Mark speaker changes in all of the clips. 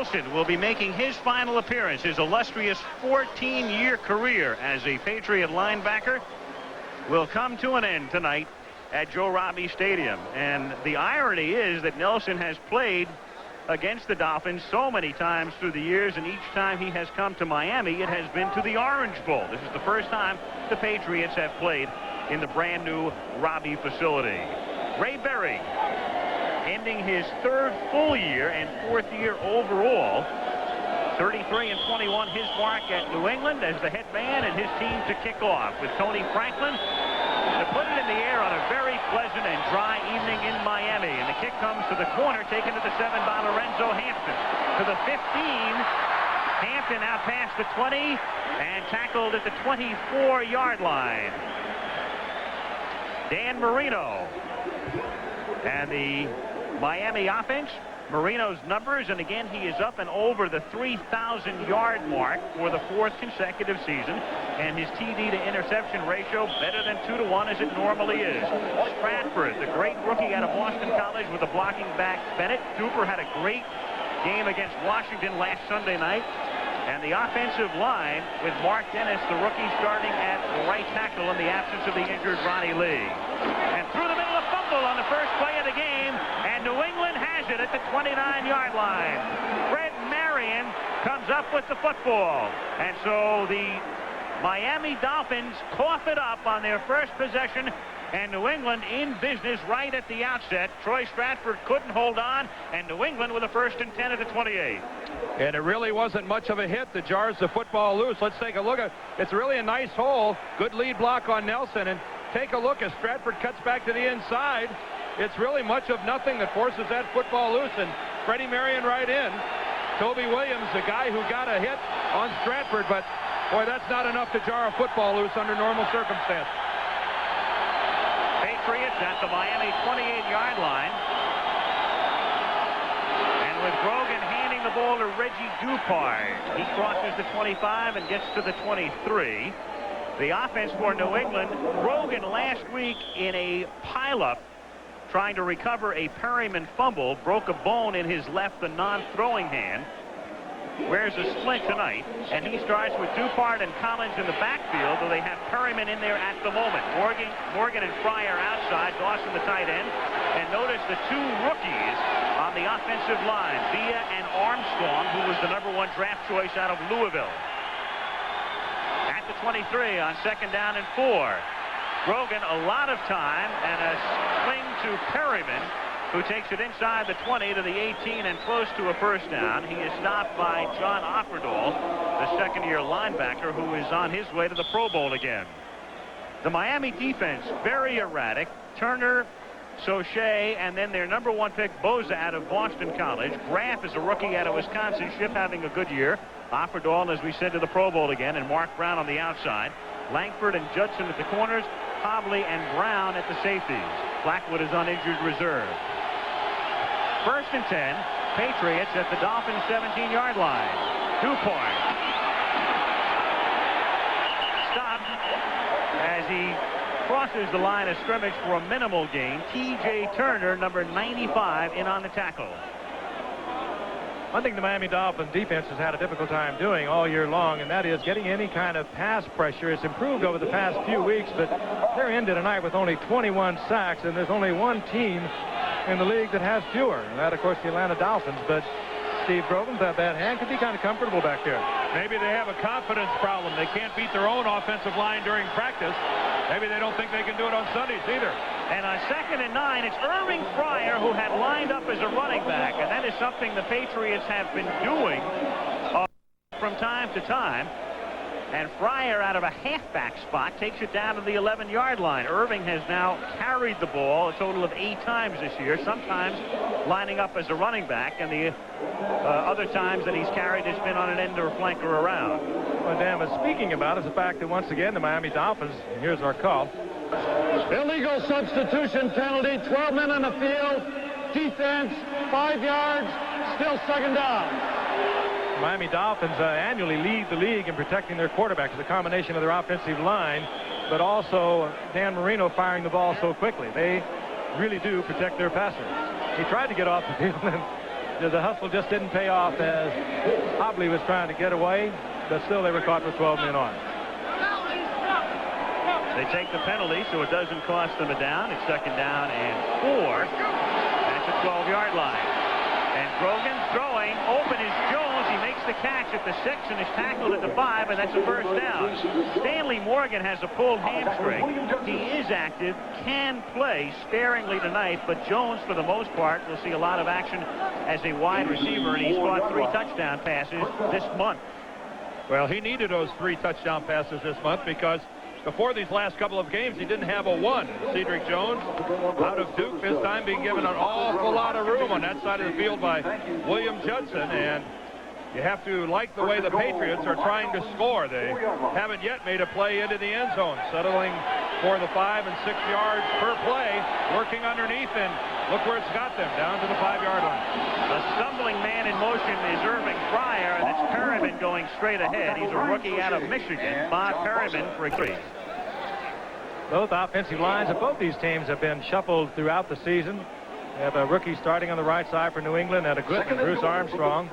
Speaker 1: Nelson will be making his final appearance, his illustrious 14-year career as a Patriot linebacker will come to an end tonight at Joe Robbie Stadium. And the irony is that Nelson has played against the Dolphins so many times through the years, and each time he has come to Miami, it has been to the Orange Bowl. This is the first time the Patriots have played in the brand new Robbie facility. Ray Berry, ending his third full year and fourth year overall, 33-21, his mark at New England as the head man and his team to kick off with Tony Franklin to put it in the air on a very pleasant and dry evening in Miami. And the kick comes to the corner, taken to the 7 by Lorenzo Hampton. To the 15, Hampton out past the 20 and tackled at the 24-yard line. Dan Marino. And the Miami offense, Marino's numbers, and again he is up and over the 3,000-yard mark for the fourth consecutive season, and his TD to interception ratio better than 2-to-1 as it normally is. Stratford, the great rookie out of Boston College with the blocking back Bennett. Cooper had a great game against Washington last Sunday night. And the offensive line with Mark Dennis, the rookie, starting at right tackle in the absence of the injured Ronnie Lee. And through the middle, a fumble on the first play of the game, and New England has it at the 29-yard line. Fred Marion comes up with the football. And so the Miami Dolphins cough it up on their first possession, and New England in business right at the outset. Troy Stratford couldn't hold on, and New England with a 1st and 10 at the 28.
Speaker 2: And it really wasn't much of a hit that jars the football loose. Let's take a look at it. It's really a nice hole. Good lead block on Nelson. And take a look as Stratford cuts back to the inside. It's really much of nothing that forces that football loose. And Freddie Marion right in. Toby Williams, the guy who got a hit on Stratford. But, boy, that's not enough to jar a football loose under normal circumstances.
Speaker 1: Patriots at the Miami 28-yard line. And with Grogan handing the ball to Reggie Dupard, he crosses the 25 and gets to the 23. The offense for New England, Grogan last week in a pileup trying to recover a Perryman fumble, broke a bone in his left, the non-throwing hand. Wears a splint tonight, and he starts with Dupard and Collins in the backfield, though they have Perryman in there at the moment. Morgan and Fryer outside, Dawson the tight end, and notice the two rookies on the offensive line, Villa and Armstrong, who was the #1 draft choice out of Louisville. At the 23 on 2nd down and 4. Grogan a lot of time and a swing to Perryman, who takes it inside the 20 to the 18 and close to a 1st down. He is stopped by John Offerdahl, the 2nd-year linebacker, who is on his way to the Pro Bowl again. The Miami defense, very erratic. Turner, Soche, and then their #1 pick, Boza, out of Boston College. Graff is a rookie out of Wisconsin. Ship having a good year. Offerdahl, as we said, to the Pro Bowl again, and Mark Brown on the outside. Langford and Judson at the corners. Hobley and Brown at the safeties. Blackwood is on injured reserve. 1st and 10, Patriots at the Dolphins 17-yard line. Dupard stopped as he crosses the line of scrimmage for a minimal gain. T.J. Turner, number 95, in on the tackle.
Speaker 3: One thing the Miami Dolphins defense has had a difficult time doing all year long, and that is getting any kind of pass pressure. It's improved over the past few weeks, but they're into tonight with only 21 sacks, and there's only one team in the league that has fewer, and that, of course, the Atlanta Dolphins. But Steve Grogan, that bad hand, could be kind of comfortable back there.
Speaker 2: Maybe they have a confidence problem. They can't beat their own offensive line during practice. Maybe they don't think they can do it on Sundays either.
Speaker 1: And on 2nd and 9, it's Irving Fryer who had lined up as a running back, and that is something the Patriots have been doing from time to time. And Fryer, out of a halfback spot, takes it down to the 11-yard line. Irving has now carried the ball a total of 8 times this year, sometimes lining up as a running back, and the other times that he's carried has been on an end or flanker around.
Speaker 3: Well, Dan, but speaking about is the fact that once again the Miami Dolphins, and here's our call.
Speaker 4: Illegal substitution penalty, 12 men on the field, defense, 5 yards, still 2nd down.
Speaker 3: Miami Dolphins annually lead the league in protecting their quarterbacks. It's a combination of their offensive line, but also Dan Marino firing the ball so quickly. They really do protect their passers. He tried to get off the field, and The hustle just didn't pay off as Hobley was trying to get away, but still they were caught with 12 men on.
Speaker 1: They take the penalty, so it doesn't cost them a down. It's second down and 4 at the 12-yard line. And Grogan throwing. Open is Jones. He makes the catch at the 6 and is tackled at the 5, and that's a first down. Stanley Morgan has a pulled hamstring. He is active, can play sparingly tonight, but Jones, for the most part, will see a lot of action as a wide receiver, and he's caught 3 touchdown passes this month.
Speaker 2: Well, he needed those 3 touchdown passes this month because before these last couple of games, he didn't have a 1. Cedric Jones, out of Duke, this time being given an awful lot of room on that side of the field by William Judson. And you have to like the way the Patriots are trying to score. They haven't yet made a play into the end zone, settling for the 5 and 6 yards per play, working underneath, and look where it's got them, down to the 5-yard line.
Speaker 1: A stumbling man in motion is Irving Fryer, and it's Perryman going straight ahead. He's a rookie out of Michigan. Bob Perryman for a 3.
Speaker 3: Both offensive lines of both these teams have been shuffled throughout the season. We have a rookie starting on the right side for New England at a good one, Bruce Armstrong.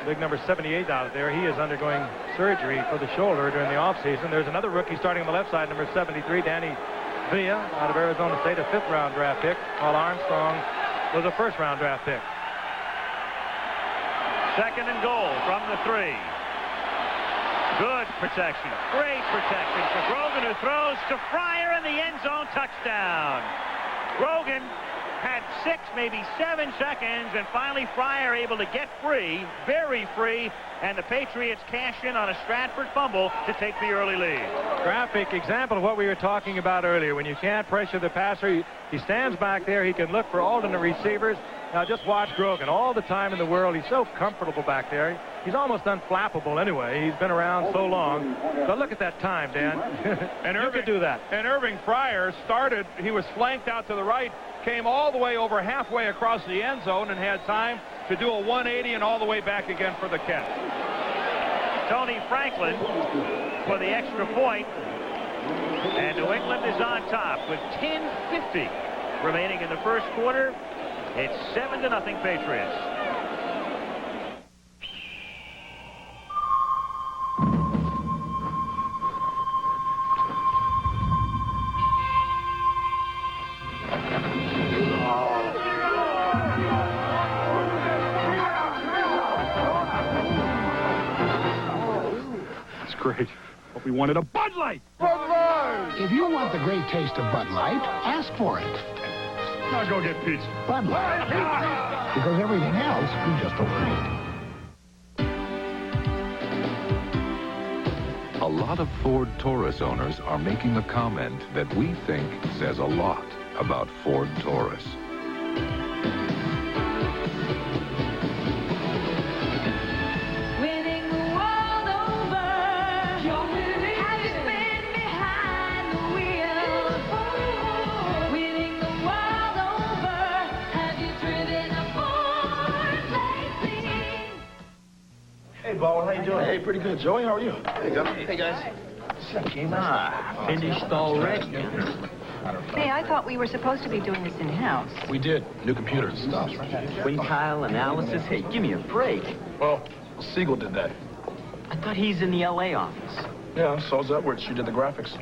Speaker 3: Big number 78 out there. He is undergoing surgery for the shoulder during the offseason. There's another rookie starting on the left side, number 73, Danny Villa, out of Arizona State, a 5th-round draft pick, while Armstrong was a 1st-round draft pick.
Speaker 1: Second and goal from the 3. Good protection. Great protection for Grogan, who throws to Fryer in the end zone. Touchdown. Grogan had 6, maybe 7 seconds, and finally Fryer able to get free, very free, and the Patriots cash in on a Stratford fumble to take the early lead.
Speaker 3: Graphic example of what we were talking about earlier. When you can't pressure the passer, he stands back there. He can look for alternate receivers. Now just watch Grogan all the time in the world. He's so comfortable back there. He's almost unflappable anyway. He's been around so long. But look at that time, Dan.
Speaker 2: And
Speaker 3: you could do that.
Speaker 2: And Irving Fryer started, he was flanked out to the right, came all the way over halfway across the end zone and had time to do a 180 and all the way back again for the catch.
Speaker 1: Tony Franklin for the extra point. And New England is on top with 10:50 remaining in the first quarter. It's 7-0 Patriots.
Speaker 5: That's great. But we wanted a Bud Light.
Speaker 6: Bud Light! If you want the great taste of Bud Light, ask for it.
Speaker 5: Now go get pizza.
Speaker 6: Bud Light. Because everything else is just okay.
Speaker 7: A lot of Ford Taurus owners are making a comment that we think says a lot about Ford Taurus.
Speaker 8: Winning the world over. Have you been behind the wheel? Winning the world over. Have you driven a Ford lately?
Speaker 9: Hey, Baldwin, how you doing? Hey, pretty good. Joey, how are you? Hey, guys.
Speaker 10: Finished already.
Speaker 11: Hey, I thought we were supposed to be doing this in-house.
Speaker 9: We did. New computers and stuff.
Speaker 10: Quintile analysis? Hey, give me a break.
Speaker 9: Well, Siegel did that.
Speaker 10: I thought he's in the L.A. office.
Speaker 9: Yeah, so's Edwards. She did the graphics.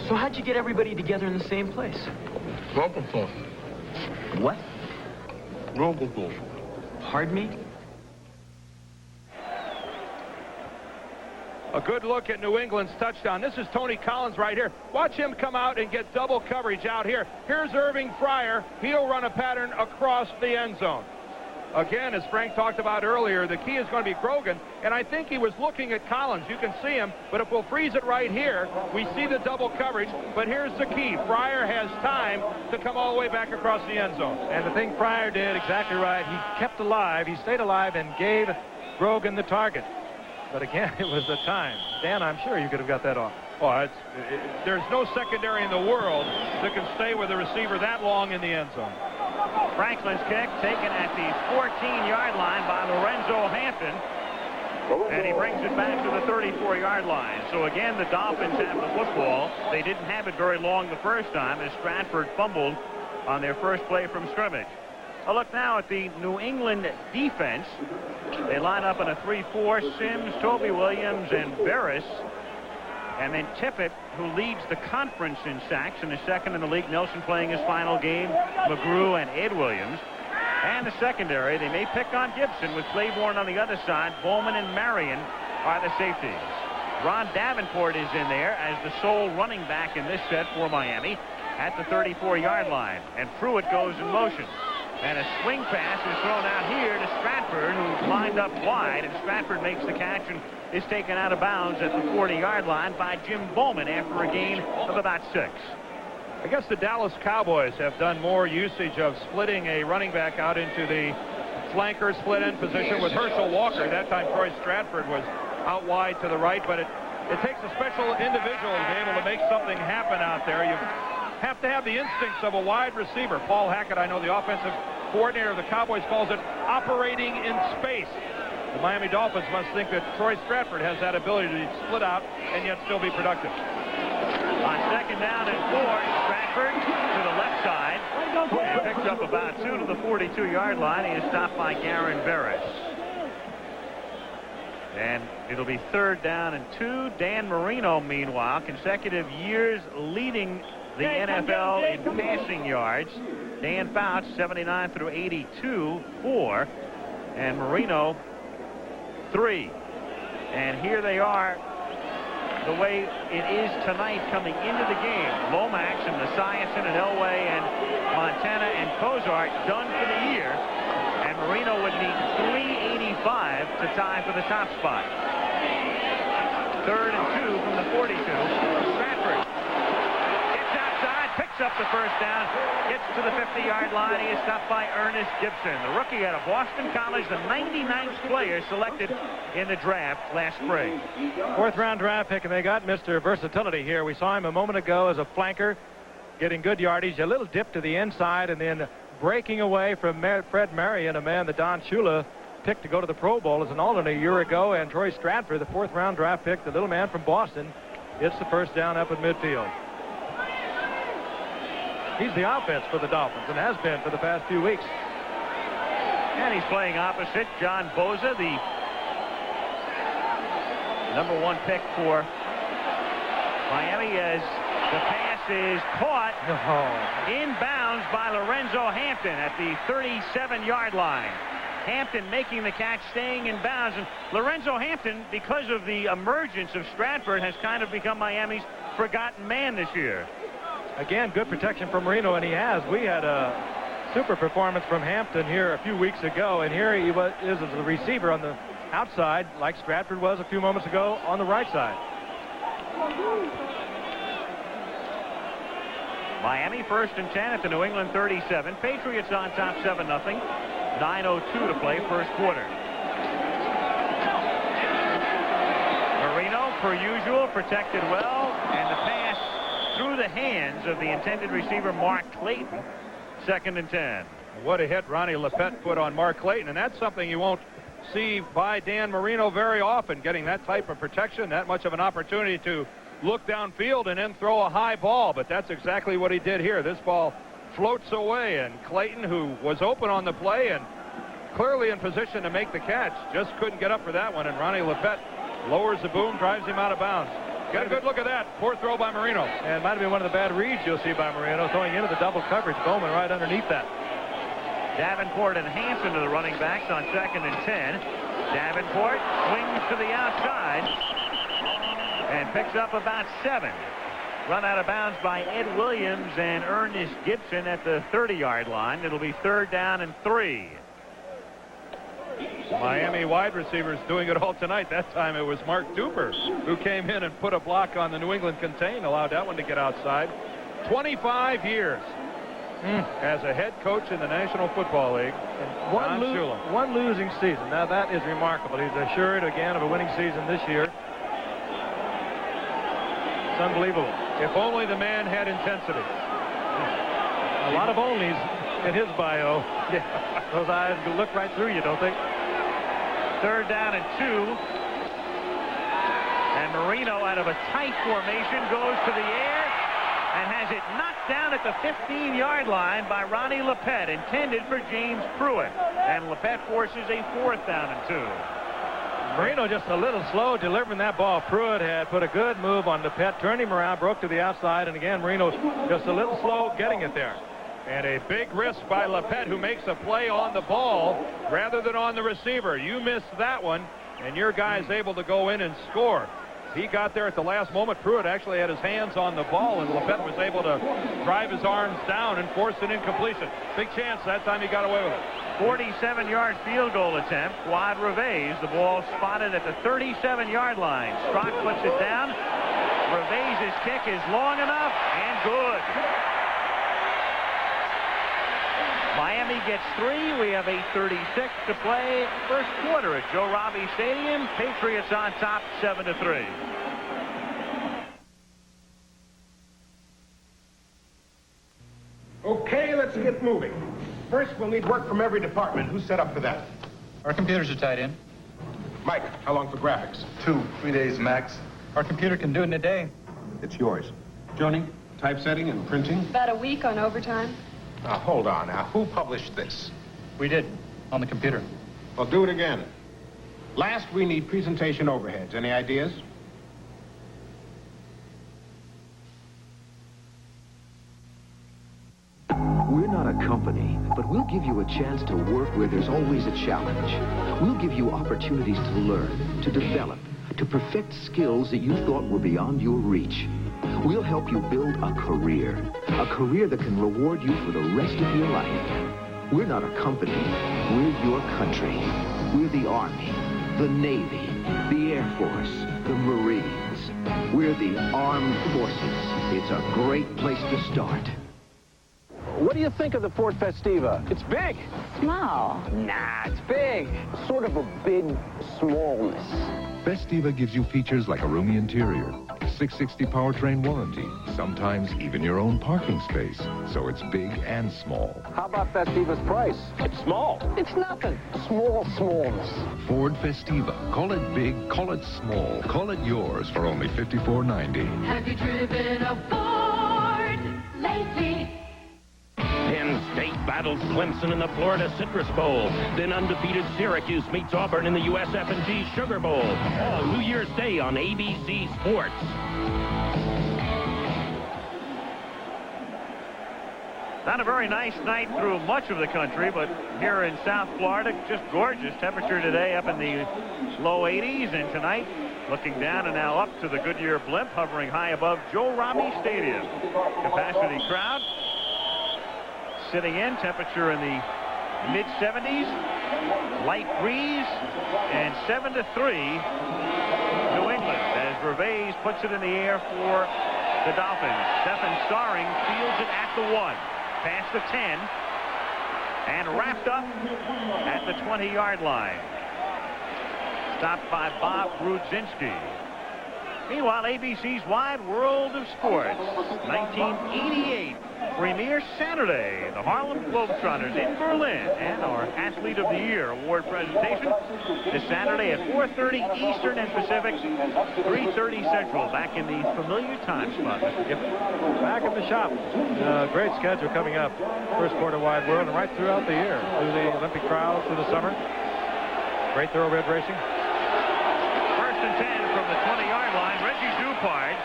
Speaker 10: So how'd you get everybody together in the same place?
Speaker 9: Robocall.
Speaker 10: What?
Speaker 9: Robocall.
Speaker 10: Pardon me?
Speaker 2: A good look at New England's touchdown. This is Tony Collins right here. Watch him come out and get double coverage out here. Here's Irving Fryer. He'll run a pattern across the end zone. Again, as Frank talked about earlier, the key is going to be Grogan, and I think he was looking at Collins. You can see him, but if we'll freeze it right here, we see the double coverage, but here's the key. Fryer has time to come all the way back across the end zone.
Speaker 3: And the thing Fryer did, exactly right, he kept alive, he stayed alive and gave Grogan the target. But again, it was the time. Dan, I'm sure you could have got that off.
Speaker 2: Oh, there's no secondary in the world that can stay with a receiver that long in the end zone.
Speaker 1: Franklin's kick taken at the 14-yard line by Lorenzo Hampton. And he brings it back to the 34-yard line. So again, the Dolphins have the football. They didn't have it very long the first time as Stratford fumbled on their first play from scrimmage. A look now at the New England defense. They line up in a 3-4. Sims, Toby Williams, and Barris. And then Tippett, who leads the conference in sacks and is second in the league. Nelson playing his final game. McGrew and Ed Williams. And the secondary, they may pick on Gibson with Claiborne on the other side. Bowman and Marion are the safeties. Ron Davenport is in there as the sole running back in this set for Miami at the 34-yard line. And Pruitt goes in motion. And a swing pass is thrown out here to Stratford, who's lined up wide. And Stratford makes the catch and is taken out of bounds at the 40-yard line by Jim Bowman after a gain of about 6.
Speaker 2: I guess the Dallas Cowboys have done more usage of splitting a running back out into the flanker split end position with Herschel Walker. That time Troy Stratford was out wide to the right, but it takes a special individual to be able to make something happen out there. You have to have the instincts of a wide receiver. Paul Hackett, I know the offensive coordinator of the Cowboys, calls it operating in space. The Miami Dolphins must think that Troy Stratford has that ability to split out and yet still be productive.
Speaker 1: On second down and 4, Stratford to the left side and picks up about 2 to the 42-yard line. He is stopped by Garen Barris. And it'll be third down and 2. Dan Marino, meanwhile, consecutive years leading the NFL in passing yards. Dan Fouts, 79 through 82, 4. And Marino, 3. And here they are, the way it is tonight coming into the game. Lomax and Messiasen and Elway and Montana and Cozart done for the year. And Marino would need 385 to tie for the top spot. Third and 2 from the 42. Stratford gets outside, picks up the first down, gets to the 50-yard line. He is stopped by Ernest Gibson, the rookie out of Boston College, the 99th player selected in the draft last spring.
Speaker 3: 4th-round draft pick, and they got Mr. Versatility here. We saw him a moment ago as a flanker, getting good yardage, a little dip to the inside, and then breaking away from Fred Marion, a man that Don Shula picked to go to the Pro Bowl as an alternate a year ago. And Troy Stratford, the 4th-round draft pick, the little man from Boston, gets the first down up at midfield. He's the offense for the Dolphins and has been for the past few weeks.
Speaker 1: And he's playing opposite John Boza, the number 1 pick for Miami, as the pass is caught inbounds by Lorenzo Hampton at the 37-yard line. Hampton making the catch, staying in bounds. And Lorenzo Hampton, because of the emergence of Stratford, has kind of become Miami's forgotten man this year.
Speaker 3: Again, good protection from Marino, and he has. We had a super performance from Hampton here a few weeks ago, and here he is as a receiver on the outside, like Stratford was a few moments ago on the right side.
Speaker 1: Miami 1st and 10 at the New England 37. Patriots on top 7-0. 9:02 to play, first quarter. Marino, per usual, protected well, and the pass through the hands of the intended receiver, Mark Clayton. 2nd and 10.
Speaker 2: What a hit Ronnie Lepet put on Mark Clayton, and that's something you won't see by Dan Marino very often, getting that type of protection, that much of an opportunity to look downfield and then throw a high ball. But that's exactly what he did here. This ball floats away, and Clayton, who was open on the play and clearly in position to make the catch, just couldn't get up for that one, and Ronnie Lepet lowers the boom, drives him out of bounds. Got a good look at that. Poor throw by Marino.
Speaker 3: And it might have been one of the bad reads you'll see by Marino, throwing into the double coverage. Bowman right underneath that.
Speaker 1: Davenport and Hanson to the running backs on 2nd and 10. Davenport swings to the outside and picks up about 7. Run out of bounds by Ed Williams and Ernest Gibson at the 30-yard line. It'll be 3rd down and 3.
Speaker 2: Miami wide receivers doing it all tonight. That time it was Mark Duper who came in and put a block on the New England contain, allowed that one to get outside. 25 years as a head coach in the National Football League.
Speaker 3: One losing season. Now that is remarkable. He's assured again of a winning season this year. It's unbelievable.
Speaker 2: If only the man had intensity.
Speaker 3: A lot of onlys in his bio. Yeah. Those eyes look right through you, don't they?
Speaker 1: 3rd down and 2. And Marino, out of a tight formation, goes to the air and has it knocked down at the 15-yard line by Ronnie Lepet, intended for James Pruitt. And Lepet forces a 4th down and 2.
Speaker 3: Marino just a little slow delivering that ball. Pruitt had put a good move on Lepet, turned him around, broke to the outside, and again, Marino just a little slow getting it there.
Speaker 2: And a big risk by Lepet, who makes a play on the ball rather than on the receiver. You missed that one, and your guy's able to go in and score. He got there at the last moment. Pruitt actually had his hands on the ball, and Lepet was able to drive his arms down and force an incompletion. Big chance that time he got away with it.
Speaker 1: 47-yard field goal attempt. Quad Reves. The ball spotted at the 37-yard line. Strock puts it down. Reves' kick is long enough and good. Miami gets 3. We have 8:36 to play. First quarter at Joe Robbie Stadium. Patriots on top, 7-3.
Speaker 12: Okay, let's get moving. First, we'll need work from every department. Who's set up for that?
Speaker 13: Our computers are tied in.
Speaker 12: Mike, how long for graphics?
Speaker 13: 2-3 days max. Our computer can do it in a day.
Speaker 12: It's yours. Joni, typesetting and printing?
Speaker 11: About a week on overtime.
Speaker 12: Now, hold on. Now, who published this?
Speaker 13: We did, on the computer.
Speaker 12: Well, do it again. Last, we need presentation overheads. Any ideas?
Speaker 14: We're not a company, but we'll give you a chance to work where there's always a challenge. We'll give you opportunities to learn, to develop, to perfect skills that you thought were beyond your reach. We'll help you build a career that can reward you for the rest of your life. We're not a company, we're your country. We're the Army, the Navy, the Air Force, the Marines. We're the Armed Forces. It's a great place to start.
Speaker 4: What do you think of the Ford Festiva?
Speaker 15: It's big.
Speaker 11: Small.
Speaker 15: Nah, it's big. Sort of a big smallness.
Speaker 7: Festiva gives you features like a roomy interior, 660 powertrain warranty, sometimes even your own parking space. So it's big and small.
Speaker 15: How about Festiva's price? It's small. It's nothing. Smallness.
Speaker 7: Ford Festiva. Call it big, call it small. Call it yours for only $54.90.
Speaker 8: Have you driven a Ford lately?
Speaker 16: Penn State battles Clemson in the Florida Citrus Bowl. Then undefeated Syracuse meets Auburn in the USF&G Sugar Bowl. All New Year's Day on ABC Sports.
Speaker 1: Not a very nice night through much of the country, but here in South Florida, just gorgeous. Temperature today up in the low 80s, and tonight looking down and now up to the Goodyear Blimp, hovering high above Joe Robbie Stadium. Capacity crowd. Sitting in, temperature in the mid-70s, light breeze, and 7-3 New England as Reves puts it in the air for the Dolphins. Stephen Starring fields it at the 1, past the 10, and wrapped up at the 20-yard line. Stopped by Bob Brudzinski. Meanwhile, ABC's Wide World of Sports, 1988 premiere Saturday. The Harlem Globetrotters in Berlin, and our Athlete of the Year award presentation this Saturday at 4:30 Eastern and Pacific, 3:30 Central. Back in the familiar time slot, Mr. Gifford.
Speaker 3: Back in the shop. Great schedule coming up. First quarter Wide World and right throughout the year. Through the Olympic trials, through the summer. Great thoroughbred racing.
Speaker 1: First and 10 from the 20-yard line. Reggie Dupard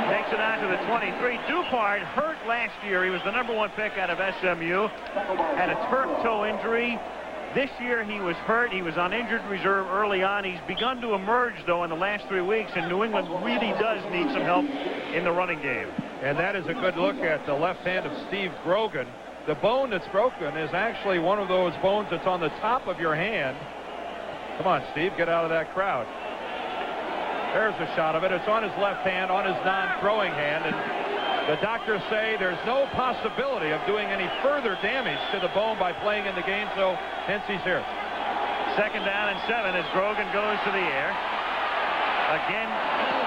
Speaker 1: takes it out to the 23. Dupard hurt last year. He was the #1 pick out of SMU. Had a turf toe injury. This year he was hurt. He was on injured reserve early on. He's begun to emerge, though, in the last 3 weeks, and New England really does need some help in the running game.
Speaker 2: And that is a good look at the left hand of Steve Grogan. The bone that's broken is actually one of those bones that's on the top of your hand. Come on, Steve, get out of that crowd. There's a shot of it. It's on his left hand, on his non-throwing hand, and the doctors say there's no possibility of doing any further damage to the bone by playing in the game, so hence he's here.
Speaker 1: Second down and 7 as Grogan goes to the air. Again,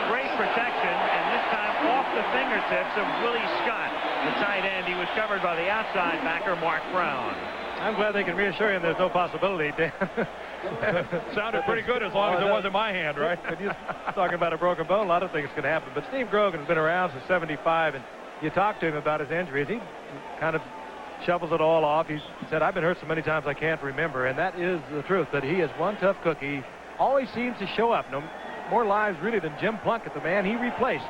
Speaker 1: great protection, and this time off the fingertips of Willie Scott, the tight end. He was covered by the outside backer, Mark Brown.
Speaker 3: I'm glad they can reassure him there's no possibility, Dan.
Speaker 2: Sounded pretty good as long as it wasn't my hand, right?
Speaker 3: Talking about a broken bone, a lot of things can happen. But Steve Grogan has been around since '75, and you talk to him about his injuries, he kind of shovels it all off. He said, I've been hurt so many times I can't remember. And that is the truth, that he is one tough cookie. He always seems to show up. No more lives really than Jim Plunkett, the man he replaced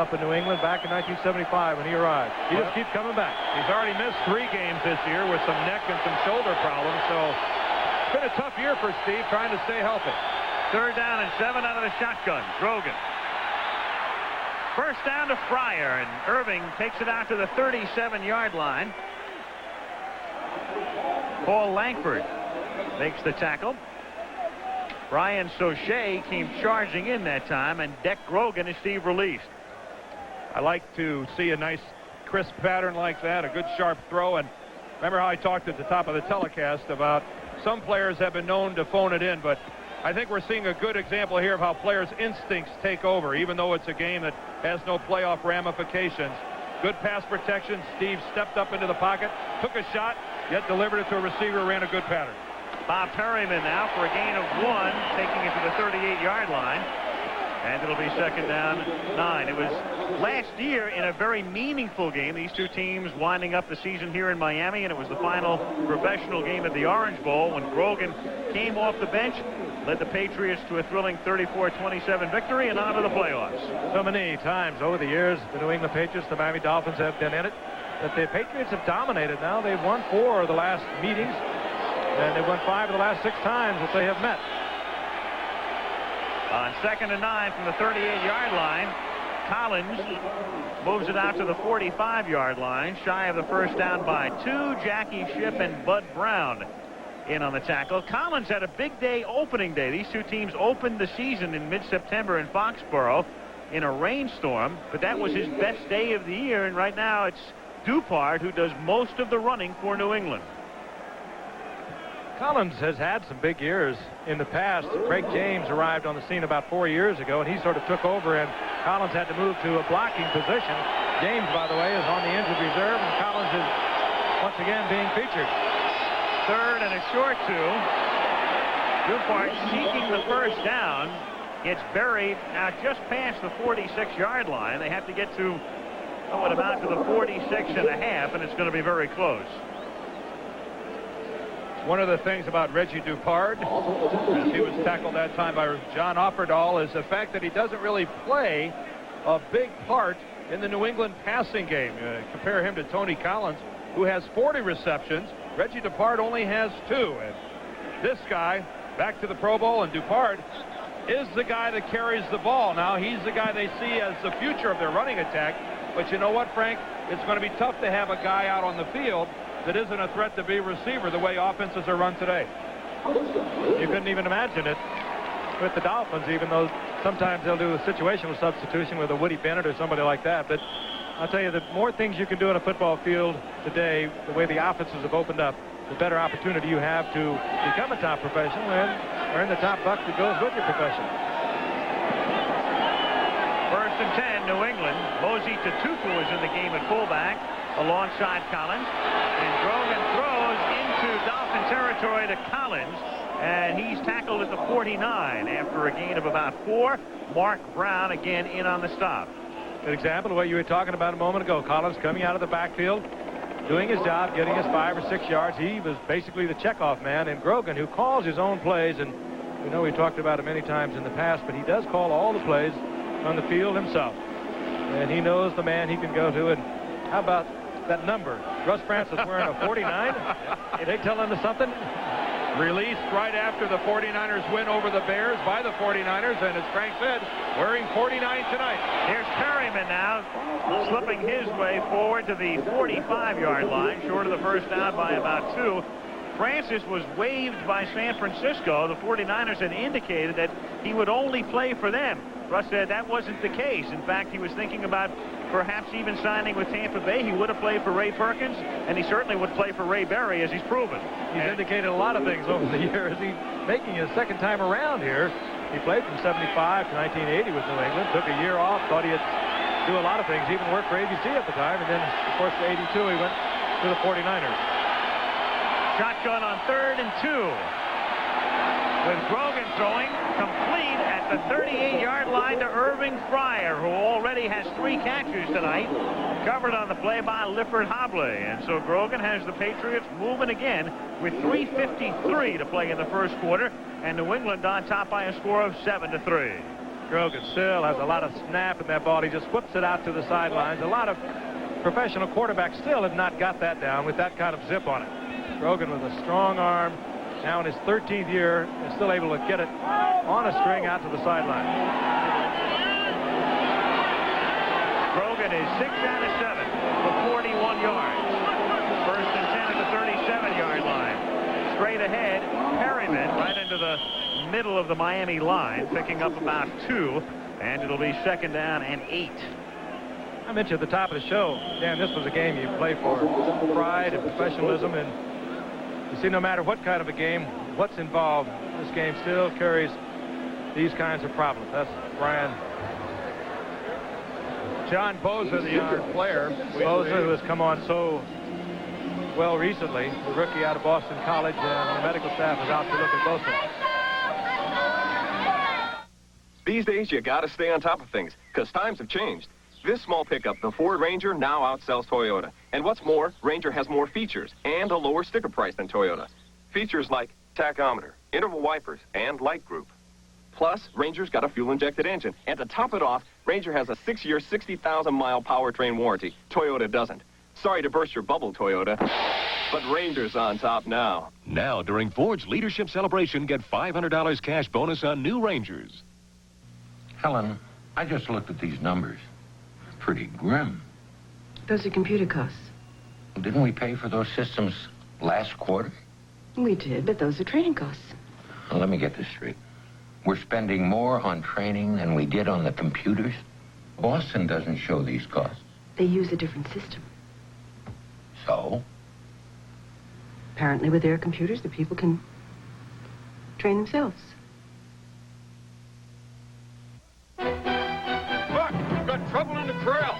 Speaker 3: up in New England back in 1975 when he arrived. He just keeps coming back.
Speaker 2: He's already missed 3 games this year with some neck and some shoulder problems. So it's been a tough year for Steve trying to stay healthy.
Speaker 1: 3rd down and 7 out of the shotgun. Grogan. First down to Fryer, and Irving takes it out to the 37-yard line. Paul Langford makes the tackle. Brian Sauché came charging in that time, and Deck Grogan is Steve released.
Speaker 2: I like to see a nice crisp pattern like that, a good sharp throw. And remember how I talked at the top of the telecast about some players have been known to phone it in, but I think we're seeing a good example here of how players' instincts take over, even though it's a game that has no playoff ramifications. Good pass protection. Steve stepped up into the pocket, took a shot, yet delivered it to a receiver, ran a good pattern.
Speaker 1: Bob Perryman now for a gain of 1, taking it to the 38-yard line. And it'll be 2nd down, 9. It was last year in a very meaningful game. These two teams winding up the season here in Miami, and it was the final professional game at the Orange Bowl when Grogan came off the bench, led the Patriots to a thrilling 34-27 victory and on to the playoffs.
Speaker 3: So many times over the years, the New England Patriots, the Miami Dolphins have been in it, that the Patriots have dominated now. They've won 4 of the last meetings, and they've won 5 of the last 6 times that they have met.
Speaker 1: On 2nd and 9 from the 38-yard line, Collins moves it out to the 45-yard line, shy of the first down by 2. Jackie Shipp and Bud Brown in on the tackle. Collins had a big day opening day. These two teams opened the season in mid-September in Foxborough in a rainstorm, but that was his best day of the year, and right now it's Dupart who does most of the running for New England.
Speaker 3: Collins has had some big years in the past. Craig James arrived on the scene about 4 years ago, and he sort of took over, and Collins had to move to a blocking position. James, by the way, is on the injured reserve, and Collins is once again being featured.
Speaker 1: 3rd and a short 2. Dupart seeking the first down. Gets buried out just past the 46-yard line. They have to get to what about to the 46.5, and it's going to be very close.
Speaker 2: One of the things about Reggie Dupart, as he was tackled that time by John Offerdahl, is the fact that he doesn't really play a big part in the New England passing game. Compare him to Tony Collins, who has 40 receptions. Reggie Dupart only has 2. And this guy, back to the Pro Bowl, and Dupart is the guy that carries the ball. Now, he's the guy they see as the future of their running attack. But you know what, Frank? It's going to be tough to have a guy out on the field that isn't a threat to be a receiver the way offenses are run today.
Speaker 3: You couldn't even imagine it with the Dolphins, even though sometimes they'll do a situational substitution with a Woody Bennett or somebody like that. But I'll tell you, the more things you can do on a football field today, the way the offenses have opened up, the better opportunity you have to become a top professional and earn the top buck that goes with your profession.
Speaker 1: 1st and 10, New England. Mosey Tatupu is in the game at fullback alongside Collins. And Grogan throws into Dolphin territory to Collins. And he's tackled at the 49 after a gain of about 4. Mark Brown again in on the stop.
Speaker 3: Good example of what you were talking about a moment ago. Collins coming out of the backfield, doing his job, getting us 5 or 6 yards. He was basically the checkoff man. And Grogan, who calls his own plays, and we know we talked about it many times in the past, but he does call all the plays on the field himself. And he knows the man he can go to. And how about that number? Russ Francis wearing a 49? Are they telling us something?
Speaker 2: Released right after the 49ers win over the Bears by the 49ers, and as Frank said, wearing 49 tonight.
Speaker 1: Here's Perryman now, slipping his way forward to the 45-yard line, short of the first down by about 2. Francis was waived by San Francisco. The 49ers had indicated that he would only play for them. Russ said that wasn't the case. In fact, he was thinking about perhaps even signing with Tampa Bay. He would have played for Ray Perkins, and he certainly would play for Ray Berry, as he's proven.
Speaker 3: He's indicated a lot of things over the years. He's making his second time around here. He played from 75 to 1980 with New England, took a year off, thought he'd do a lot of things, even work for ABC at the time, and then, of course, in 82, he went to the 49ers.
Speaker 1: Shotgun on 3rd and 2. With Grogan throwing, complete at the 38-yard line to Irving Fryer, who already has 3 catches tonight, covered on the play by Lifford Hobley. And so Grogan has the Patriots moving again with 3:53 to play in the first quarter, and New England on top by a score of 7-3.
Speaker 3: Grogan still has a lot of snap in that ball. He just whips it out to the sidelines. A lot of professional quarterbacks still have not got that down with that kind of zip on it. Grogan with a strong arm, now in his 13th year, is still able to get it on a string out to the sideline.
Speaker 1: Grogan is 6 out of 7 for 41 yards. First and 10 at the 37-yard line. Straight ahead, Perryman right into the middle of the Miami line, picking up about 2, and it'll be 2nd down and 8.
Speaker 3: I mentioned at the top of the show, Dan, this was a game you play for pride and professionalism, and you see no matter what kind of a game, what's involved, this game still carries these kinds of problems. That's Brian.
Speaker 2: John Bosa, the young player.
Speaker 3: Bosa, who has come on so well recently, the rookie out of Boston College, and the medical staff is out to look at Bosa.
Speaker 17: These days, you got to stay on top of things, because times have changed. This small pickup, the Ford Ranger, now outsells Toyota. And what's more, Ranger has more features and a lower sticker price than Toyota. Features like tachometer, interval wipers, and light group. Plus, Ranger's got a fuel-injected engine. And to top it off, Ranger has a 6-year, 60,000-mile powertrain warranty. Toyota doesn't. Sorry to burst your bubble, Toyota, but Ranger's on top now.
Speaker 16: Now, during Ford's Leadership Celebration, get $500 cash bonus on new Rangers.
Speaker 18: Helen, I just looked at these numbers. Pretty grim.
Speaker 11: Those are computer costs.
Speaker 18: Didn't we pay for those systems last quarter?
Speaker 11: We did, but those are training costs.
Speaker 18: Well, let me get this straight. We're spending more on training than we did on the computers? Boston doesn't show these costs.
Speaker 11: They use a different system.
Speaker 18: So?
Speaker 11: Apparently with their computers, the people can train themselves.
Speaker 2: Got trouble in the trail.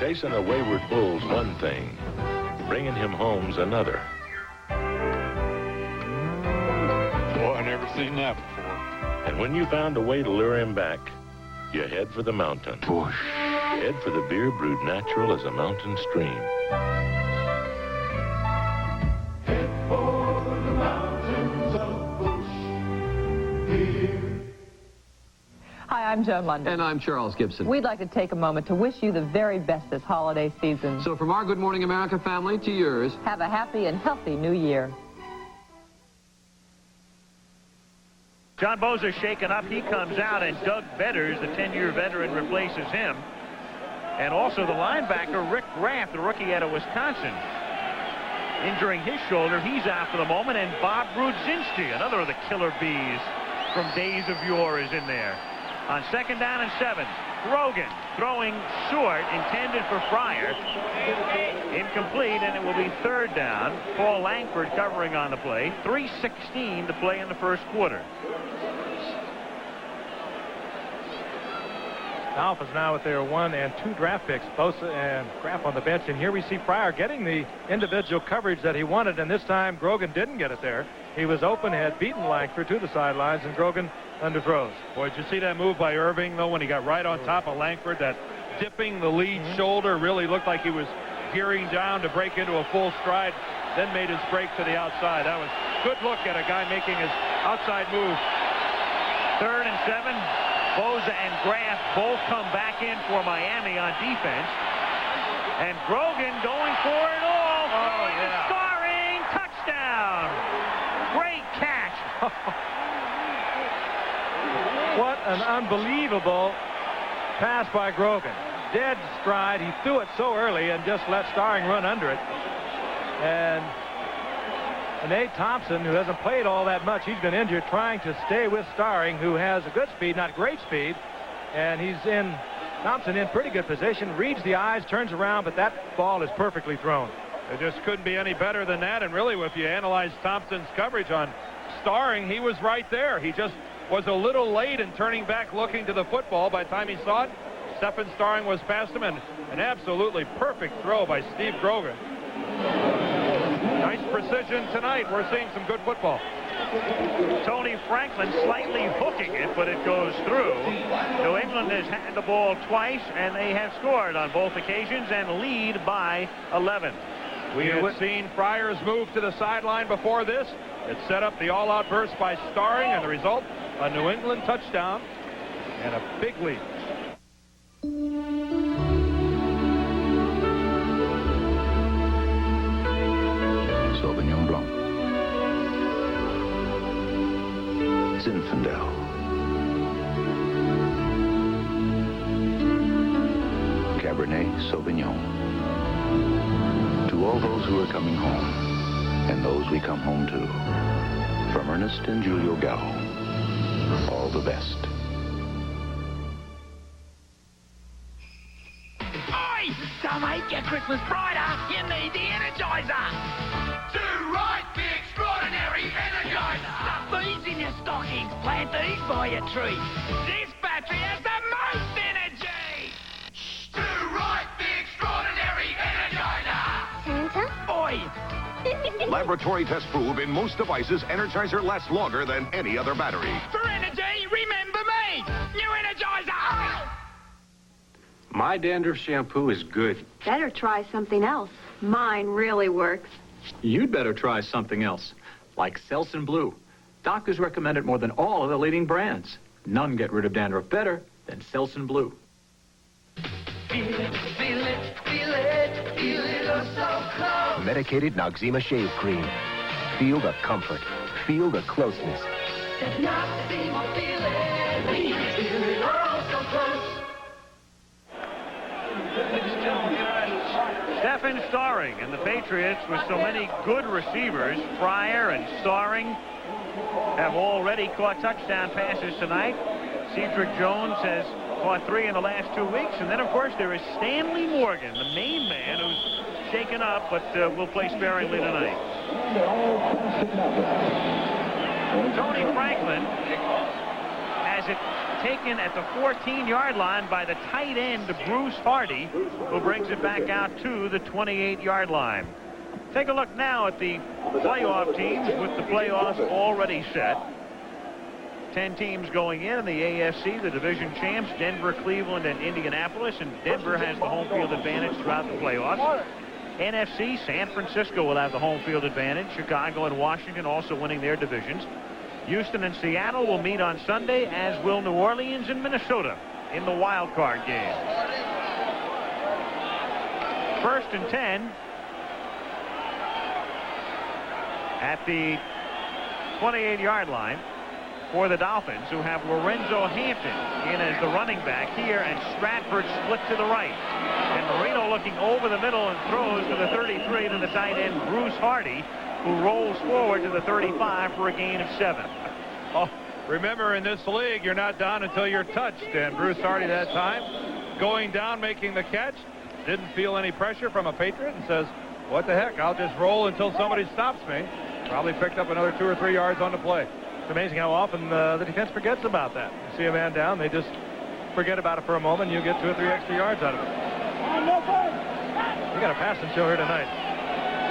Speaker 19: Chasing a wayward bull's one thing. Bringing him home's another.
Speaker 5: Boy, I never seen that before.
Speaker 19: And when you found a way to lure him back, you head for the mountain.
Speaker 18: Bush.
Speaker 19: Head for the beer brewed natural as a mountain stream.
Speaker 8: Head for the mountains of Bush beer.
Speaker 20: Hi, I'm Joan London.
Speaker 14: And I'm Charles Gibson.
Speaker 20: We'd like to take a moment to wish you the very best this holiday season.
Speaker 14: So from our Good Morning America family to yours,
Speaker 20: have a happy and healthy new year.
Speaker 1: John Bosa shaken up. He comes out, and Doug Betters, the 10-year veteran, replaces him. And also the linebacker, Rick Graff, the rookie out of Wisconsin, injuring his shoulder. He's out for the moment. And Bob Brudzinski, another of the killer bees from days of yore, is in there. On 2nd down and 7, Grogan throwing short, intended for Fryer. Incomplete, and it will be 3rd down. Paul Langford covering on the play. 3:16 to play in the first quarter.
Speaker 3: Dolphins now with their 1 and 2 draft picks, Bosa and Graff on the bench. And here we see Fryer getting the individual coverage that he wanted, and this time Grogan didn't get it there. He was open, had beaten Langford to the sidelines, and Grogan underthrows.
Speaker 2: Boy, did you see that move by Irving, though, when he got right on top of Langford? That dipping the lead shoulder really looked like he was gearing down to break into a full stride, then made his break to the outside. That was a good look at a guy making his outside move.
Speaker 1: 3rd and 7. Bosa and Graff both come back in for Miami on defense. And Grogan going for it all.
Speaker 3: Oh, yeah.
Speaker 1: Scoring touchdown. Great catch.
Speaker 3: What an unbelievable pass by Grogan. Dead stride. He threw it so early and just let Starring run under it. And Nate Thompson, who hasn't played all that much, he's been injured, trying to stay with Starring, who has a good speed, not great speed. And Thompson in pretty good position, reads the eyes, turns around, but that ball is perfectly thrown.
Speaker 2: It just couldn't be any better than that. And really, if you analyze Thompson's coverage on Starring, he was right there. He just was a little late in turning back, looking to the football. By the time he saw it, Stephen Starring was past him, and an absolutely perfect throw by Steve Grogan. Nice precision tonight. We're seeing some good football.
Speaker 1: Tony Franklin slightly hooking it, but it goes through. New England has had the ball twice, and they have scored on both occasions and lead by 11.
Speaker 2: We had seen Friars move to the sideline before this. It set up the all-out burst by Starring, and the result, a New England touchdown and a big lead.
Speaker 14: Sauvignon Blanc. Zinfandel. Cabernet Sauvignon. To all those who are coming home, and those we come home to, from Ernest and Julio Gallo, all the best.
Speaker 8: Oi! To make your Christmas brighter, you need the Energizer. Do right, the extraordinary Energizer. Stuff these in your stockings, plant these by your tree. This battery has the most energy. Do right, the extraordinary Energizer. Santa? Oi!
Speaker 21: Laboratory tests prove in most devices, Energizer lasts longer than any other battery.
Speaker 8: For energy, remember me. New Energizer.
Speaker 22: My dandruff shampoo is good.
Speaker 23: Better try something else. Mine really works.
Speaker 13: You'd better try something else, like Selsun Blue. Doctors recommend it more than all of the leading brands. None get rid of dandruff better than Selsun Blue.
Speaker 8: Feel it, feel it, feel it, feel it, oh so close.
Speaker 15: Medicated Noxzema Shave Cream. Feel the comfort. Feel the closeness.
Speaker 8: There's nothing more feel it. Feel it, oh so close.
Speaker 1: Stephen Starring and the Patriots, with so many good receivers, Fryer and Starring, have already caught touchdown passes tonight. Cedric Jones has caught 3 in the last 2 weeks. And then, of course, there is Stanley Morgan, the main man, who's shaken up, but will play sparingly tonight. Tony Franklin has it taken at the 14-yard line by the tight end, Bruce Hardy, who brings it back out to the 28-yard line. Take a look now at the playoff teams with the playoffs already set. 10 teams going in the AFC, the division champs, Denver, Cleveland, and Indianapolis, and Denver has the home field advantage throughout the playoffs. NFC, San Francisco will have the home field advantage. Chicago and Washington also winning their divisions. Houston and Seattle will meet on Sunday, as will New Orleans and Minnesota in the wild card game. 1st and 10 at the 28-yard line for the Dolphins, who have Lorenzo Hampton in as the running back here, and Stratford split to the right. And Marino looking over the middle and throws to the 33 to the tight end, Bruce Hardy, who rolls forward to the 35 for a gain of 7.
Speaker 2: Oh, remember, in this league, you're not down until you're touched. And Bruce Hardy that time, going down, making the catch, didn't feel any pressure from a Patriot and says, what the heck, I'll just roll until somebody stops me. Probably picked up another 2 or 3 yards on the play.
Speaker 3: It's amazing how often the defense forgets about that. You see a man down, they just forget about it for a moment, and you get 2 or 3 extra yards out of it. We got a passing show here tonight.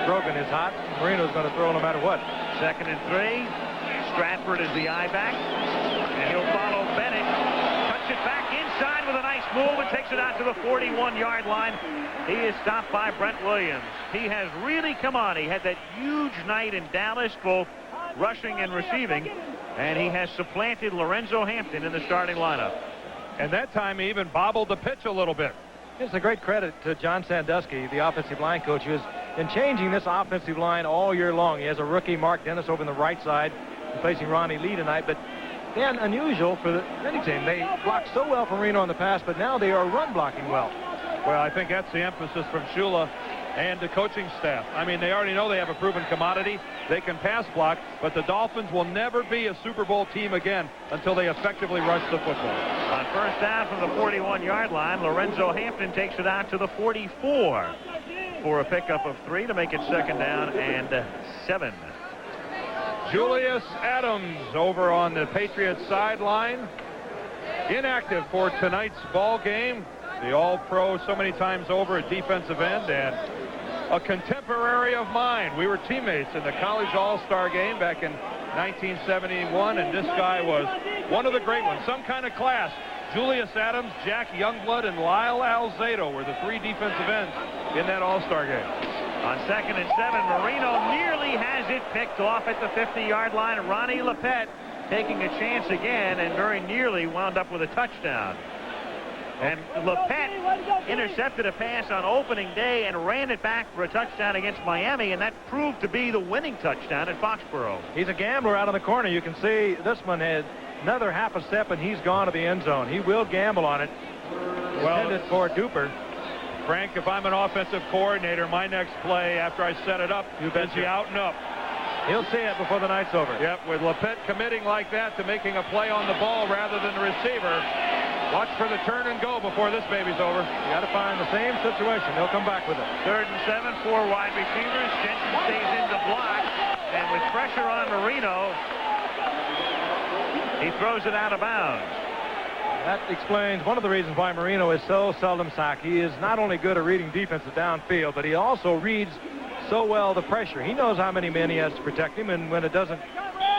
Speaker 3: Brogan is hot. Marino's going to throw no matter what.
Speaker 1: 2nd and 3. Stratford is the I-back, and he'll follow Bennett. Cuts it back inside with a nice move and takes it out to the 41-yard line. He is stopped by Brent Williams. He has really come on. He had that huge night in Dallas, both rushing and receiving, and he has supplanted Lorenzo Hampton in the starting lineup.
Speaker 2: And that time he even bobbled the pitch a little bit.
Speaker 3: It's a great credit to John Sandusky, the offensive line coach, who has been changing this offensive line all year long. He has a rookie, Mark Dennis, over on the right side, replacing Ronnie Lee tonight. But then, unusual for any team. They blocked so well for Reno on the pass, but now they are run blocking well.
Speaker 2: Well, I think that's the emphasis from Shula and the coaching staff. I mean, they already know they have a proven commodity. They can pass block, but the Dolphins will never be a Super Bowl team again until they effectively rush the football.
Speaker 1: On 1st down from the 41-yard line, Lorenzo Hampton takes it out to the 44 for a pickup of 3 to make it 2nd down and 7.
Speaker 2: Julius Adams over on the Patriots sideline, inactive for tonight's ball game. The All-Pro so many times over at defensive end, and a contemporary of mine. We were teammates in the college All-Star game back in 1971, and this guy was one of the great ones. Some kind of class. Julius Adams, Jack Youngblood, and Lyle Alzado were the three defensive ends in that All-Star game.
Speaker 1: On 2nd and 7, Marino nearly has it picked off at the 50-yard line. Ronnie Lepet taking a chance again and very nearly wound up with a touchdown. And Lepet intercepted a pass on opening day and ran it back for a touchdown against Miami, and that proved to be the winning touchdown at Foxborough.
Speaker 3: He's a gambler out on the corner. You can see this one had another half a step, and he's gone to the end zone. He will gamble on it. Intended for Duper.
Speaker 2: Frank, if I'm an offensive coordinator, my next play after I set it up is the out and up.
Speaker 3: He'll see it before the night's over.
Speaker 2: Yep, with Lepet committing like that to making a play on the ball rather than the receiver. Watch for the turn and go before this baby's over.
Speaker 3: You got to find the same situation. They'll come back with it.
Speaker 1: 3rd and 7, 4 wide receivers. Jensen stays in the block, and with pressure on Marino, he throws it out of bounds.
Speaker 3: That explains one of the reasons why Marino is so seldom sacked. He is not only good at reading defenses downfield, but he also reads so well the pressure. He knows how many men he has to protect him, and when it doesn't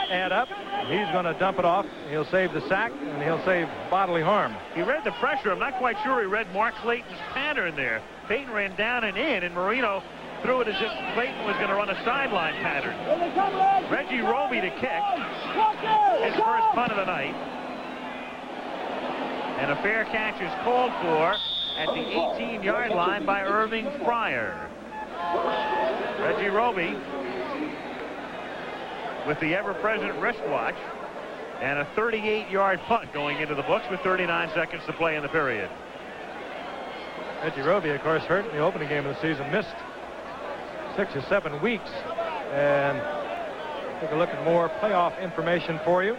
Speaker 3: add up, he's going to dump it off. He'll save the sack, and he'll save bodily harm.
Speaker 1: He read the pressure. I'm not quite sure he read Mark Clayton's pattern there. Peyton ran down and in, and Marino threw it as if Clayton was going to run a sideline pattern. Reggie Roby to kick. His first punt of the night. And a fair catch is called for at the 18-yard line by Irving Fryer. Reggie Roby with the ever-present wristwatch, and a 38-yard punt going into the books with 39 seconds to play in the period.
Speaker 3: Reggie Roby, of course, hurt in the opening game of the season, missed 6 or 7 weeks. And take a look at more playoff information for you.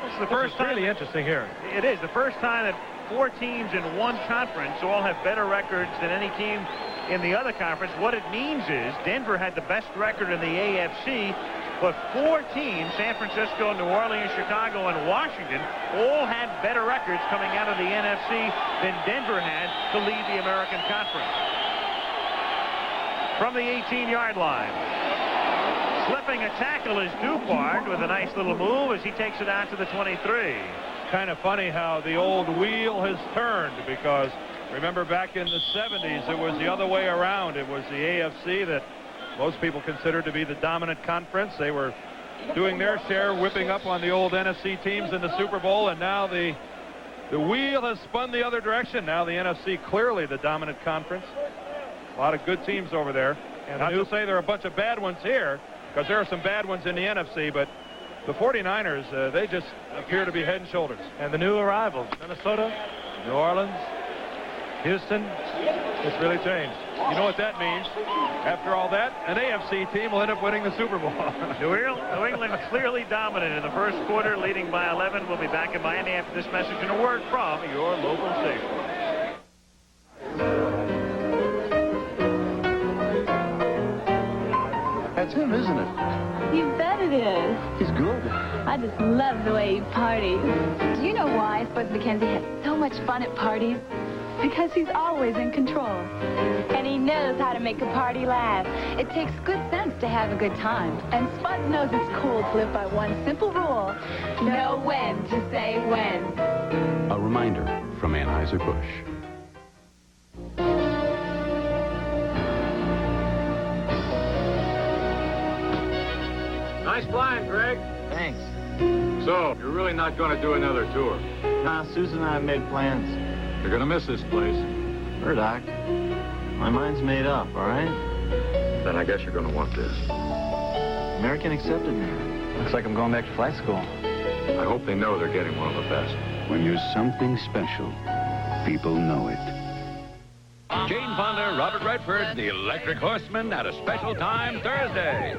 Speaker 1: This is the first time.
Speaker 3: Really interesting here.
Speaker 1: It is the first time that 4 teams in one conference all have better records than any team in the other conference. What it means is Denver had the best record in the AFC, but 4 teams, San Francisco, New Orleans, Chicago, and Washington, all had better records coming out of the NFC than Denver had to lead the American Conference. From the 18-yard line, slipping a tackle is Dupard with a nice little move as he takes it out to the 23.
Speaker 2: Kind of funny how the old wheel has turned, because remember back in the 70s it was the other way around. It was the AFC that most people considered to be the dominant conference. They were doing their share, whipping up on the old NFC teams in the Super Bowl, and now the wheel has spun the other direction. Now the NFC clearly the dominant conference. A lot of good teams over there. And not to say there are a bunch of bad ones here, because there are some bad ones in the NFC, but the 49ers, they just appear to be head and shoulders.
Speaker 3: And the new arrivals, Minnesota, New Orleans, Houston, it's really changed.
Speaker 2: You know what that means? After all that, an AFC team will end up winning the Super Bowl.
Speaker 1: New England clearly dominant in the first quarter, leading by 11. We'll be back in Miami after this message and a word from your local station.
Speaker 14: That's him, isn't it?
Speaker 8: You bet it is.
Speaker 14: He's good.
Speaker 8: I just love the way he parties. Do you know why Spud McKenzie has so much fun at parties? Because he's always in control. And he knows how to make a party laugh. It takes good sense to have a good time. And Spud knows it's cool to live by one simple rule. Know when to say when.
Speaker 6: A reminder from Anheuser-Busch.
Speaker 22: Nice flying, Greg.
Speaker 9: Thanks.
Speaker 22: So, you're really not going to do another tour?
Speaker 9: Nah, Susan and I have made plans.
Speaker 22: You're going to miss this place.
Speaker 9: Sure, Doc. My mind's made up, all right?
Speaker 22: Then I guess you're going to want this.
Speaker 9: American accepted me. Looks like I'm going back to flight school.
Speaker 22: I hope they know they're getting one of the best.
Speaker 6: When you're something special, people know it.
Speaker 10: Jane Fonda, Robert Redford, the Electric Horseman at a special time Thursday.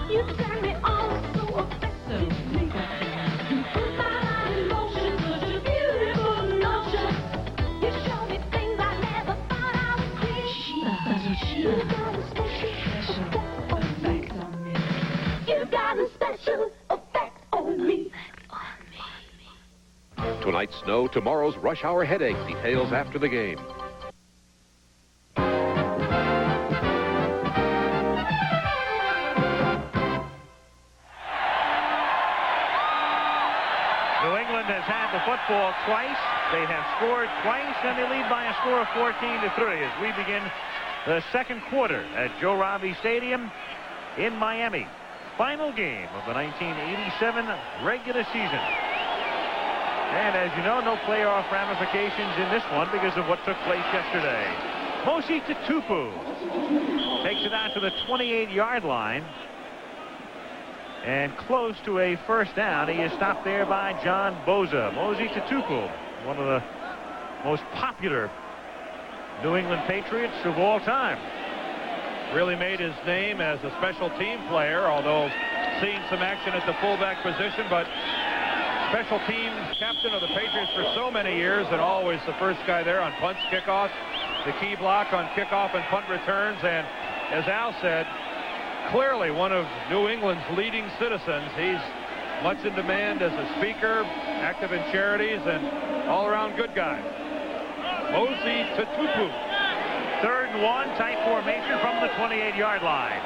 Speaker 8: You turn me on so effective. You put my heart in motion, such a beautiful notion. You show me things I never thought I would see. You got a special effect on me. You got a special effect on me.
Speaker 21: Tonight's
Speaker 19: Let's know tomorrow's rush hour headache details after the game.
Speaker 1: New England has had the football twice. They have scored twice, and they lead by a score of 14-3 as we begin the second quarter at Joe Robbie Stadium in Miami. Final game of the 1987 regular season. And as you know, no playoff ramifications in this one because of what took place yesterday. Mosi Tatupu takes it out to the 28-yard line. And close to a first down. He is stopped there by John Boza. Mosi Tatupu, one of the most popular New England Patriots of all time.
Speaker 2: Really made his name as a special team player, although seeing some action at the fullback position, but special teams captain of the Patriots for so many years and always the first guy there on punts, kickoffs, the key block on kickoff and punt returns, and as Al said, clearly one of New England's leading citizens. He's much in demand as a speaker, active in charities, and all-around good guy. Mosi Tatupu.
Speaker 1: 3rd and 1, tight formation from the 28-yard line.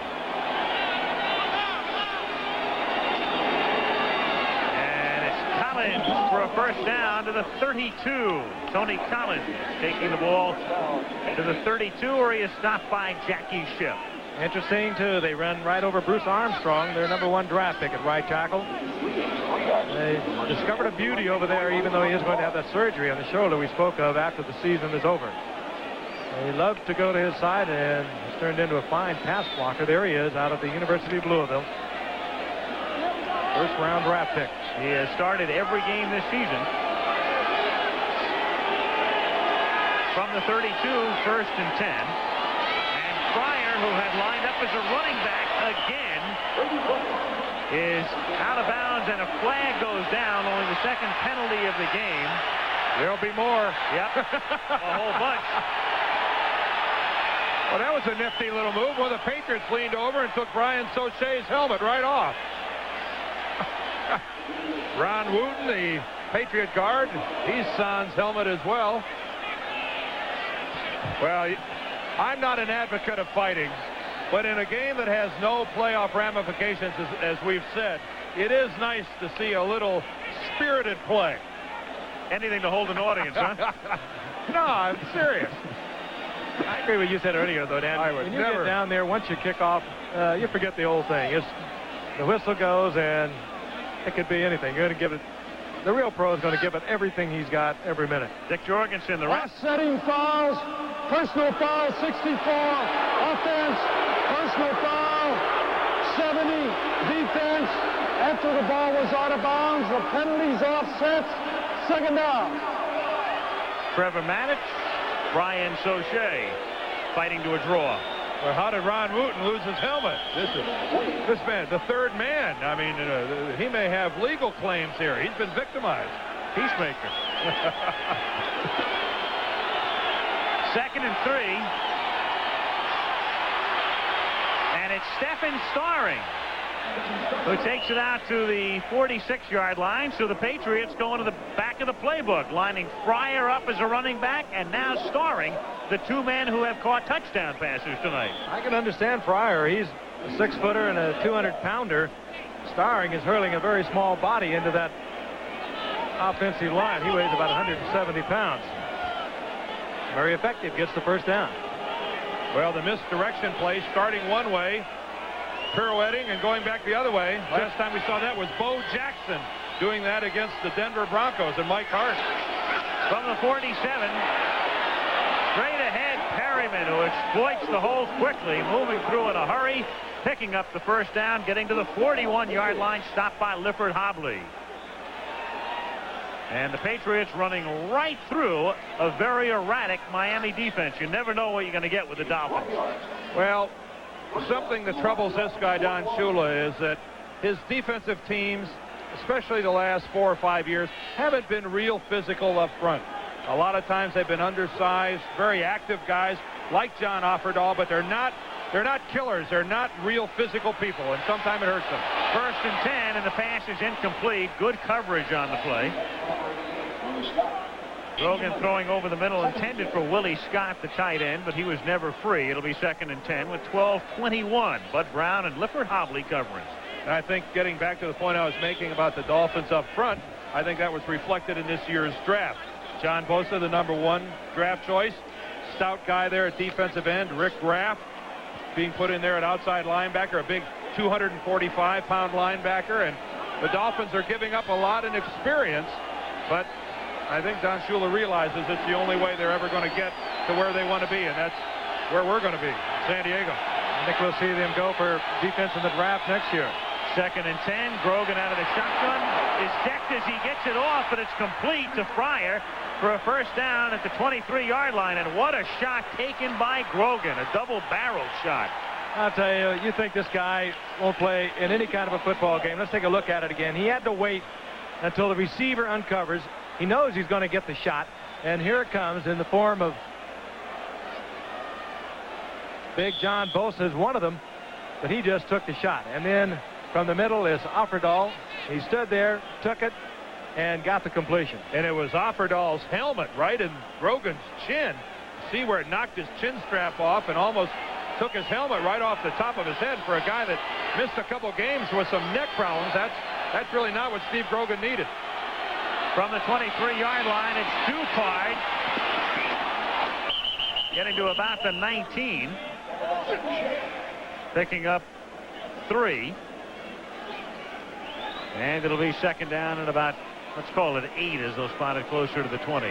Speaker 1: And it's Collins for a first down to the 32. Tony Collins taking the ball to the 32, where he is stopped by Jackie Schiff.
Speaker 3: Interesting, too. They run right over Bruce Armstrong, their #1 draft pick at right tackle. They discovered a beauty over there, even though he is going to have that surgery on the shoulder we spoke of after the season is over. They love to go to his side, and he's turned into a fine pass blocker. There he is, out of the University of Louisville. First-round draft pick.
Speaker 1: He has started every game this season. From the 32, 1st and 10. Fryer, who had lined up as a running back again, is out of bounds, and a flag goes down, only the 2nd penalty of the game.
Speaker 2: There'll be more.
Speaker 1: Yep, a whole bunch.
Speaker 2: Well, that was a nifty little move where the Patriots leaned over and took Brian Soche's helmet right off. Ron Wooten, the Patriot guard, he's sans helmet as well. Well, I'm not an advocate of fighting, but in a game that has no playoff ramifications, as we've said, it is nice to see a little spirited play.
Speaker 1: Anything to hold an audience, huh?
Speaker 2: No, I'm serious.
Speaker 3: I agree with what you said earlier, though, Dan.
Speaker 2: I would
Speaker 3: when you
Speaker 2: never
Speaker 3: get down there, once you kick off, you forget the old thing. The whistle goes, and it could be anything. You're going to give it. The real pro is going to give it everything he's got every minute.
Speaker 1: Dick Jorgensen, the rest.
Speaker 15: Offsetting fouls. Personal foul, 64. Offense. Personal foul, 70. Defense. After the ball was out of bounds, the penalties offset. 2nd down.
Speaker 1: Trevor Manich, Brian Soche fighting to a draw.
Speaker 2: Well, how did Ron Wooten lose his helmet? This man, the 3rd man. I mean, he may have legal claims here. He's been victimized. Peacemaker.
Speaker 1: 2nd and 3. And it's Stephen Starring who takes it out to the 46-yard line. So the Patriots going to the back of the playbook, lining Fryer up as a running back, and now Starring, the 2 men who have caught touchdown passes tonight.
Speaker 3: I can understand Fryer. He's a 6-footer and a 200-pounder. Starring is hurling a very small body into that offensive line. He weighs about 170 pounds. Very effective, gets the first down.
Speaker 2: Well, the misdirection play starting one way, pirouetting and going back the other way. Last time we saw that was Bo Jackson doing that against the Denver Broncos and Mike Hart.
Speaker 1: From the 47, straight ahead, Perryman, who exploits the hole quickly, moving through in a hurry, picking up the first down, getting to the 41-yard line, stopped by Lifford Hobley. And the Patriots running right through a very erratic Miami defense. You never know what you're going to get with the Dolphins.
Speaker 2: Well, something that troubles this guy, Don Shula, is that his defensive teams, especially the last 4 or 5 years, haven't been real physical up front. A lot of times they've been undersized, very active guys like John Offerdahl, but they're not killers. They're not real physical people, and sometimes it hurts them.
Speaker 1: 1st and 10, and the pass is incomplete. Good coverage on the play. Grogan throwing over the middle, intended for Willie Scott, the tight end, but he was never free. It'll be 2nd and 10 with 12:21. Bud Brown and Lifford Hobley covering.
Speaker 2: And I think getting back to the point I was making about the Dolphins up front, I think that was reflected in this year's draft. John Bosa, the #1 draft choice. Stout guy there at defensive end. Rick Graff being put in there at outside linebacker, a big 245-pound linebacker. And the Dolphins are giving up a lot in experience, but I think Don Shula realizes it's the only way they're ever going to get to where they want to be, and that's where we're going to be, San Diego.
Speaker 3: I think we'll see them go for defense in the draft next year.
Speaker 1: 2nd and 10. Grogan out of the shotgun is decked as he gets it off, but it's complete to Fryer for a first down at the 23-yard line. And what a shot taken by Grogan, a double-barreled shot.
Speaker 3: I'll tell you, you think this guy won't play in any kind of a football game. Let's take a look at it again. He had to wait until the receiver uncovers. He knows he's going to get the shot, and here it comes in the form of Big John Bosa is one of them, but he just took the shot. And then from the middle is Offerdahl. He stood there, took it, and got the completion.
Speaker 2: And it was Offerdahl's helmet right in Grogan's chin. See where it knocked his chin strap off and almost took his helmet right off the top of his head. For a guy that missed a couple games with some neck problems, that's really not what Steve Grogan needed.
Speaker 1: From the 23-yard line, it's Dupard getting to about the 19, picking up 3, and it'll be 2nd down and about, let's call it 8, as they'll spot it closer to the 20.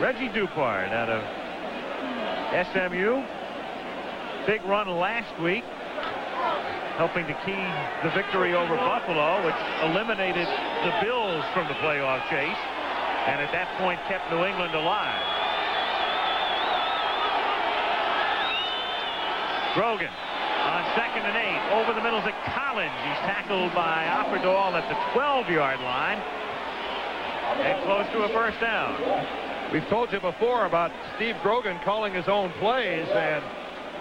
Speaker 1: Reggie Dupard out of SMU. Big run last week, helping to key the victory over Buffalo, which eliminated the Bills from the playoff chase, and at that point kept New England alive. Grogan on 2nd and 8. Over the middle to Collins. He's tackled by Offerdahl at the 12-yard line and close to a first down.
Speaker 2: We've told you before about Steve Grogan calling his own plays, and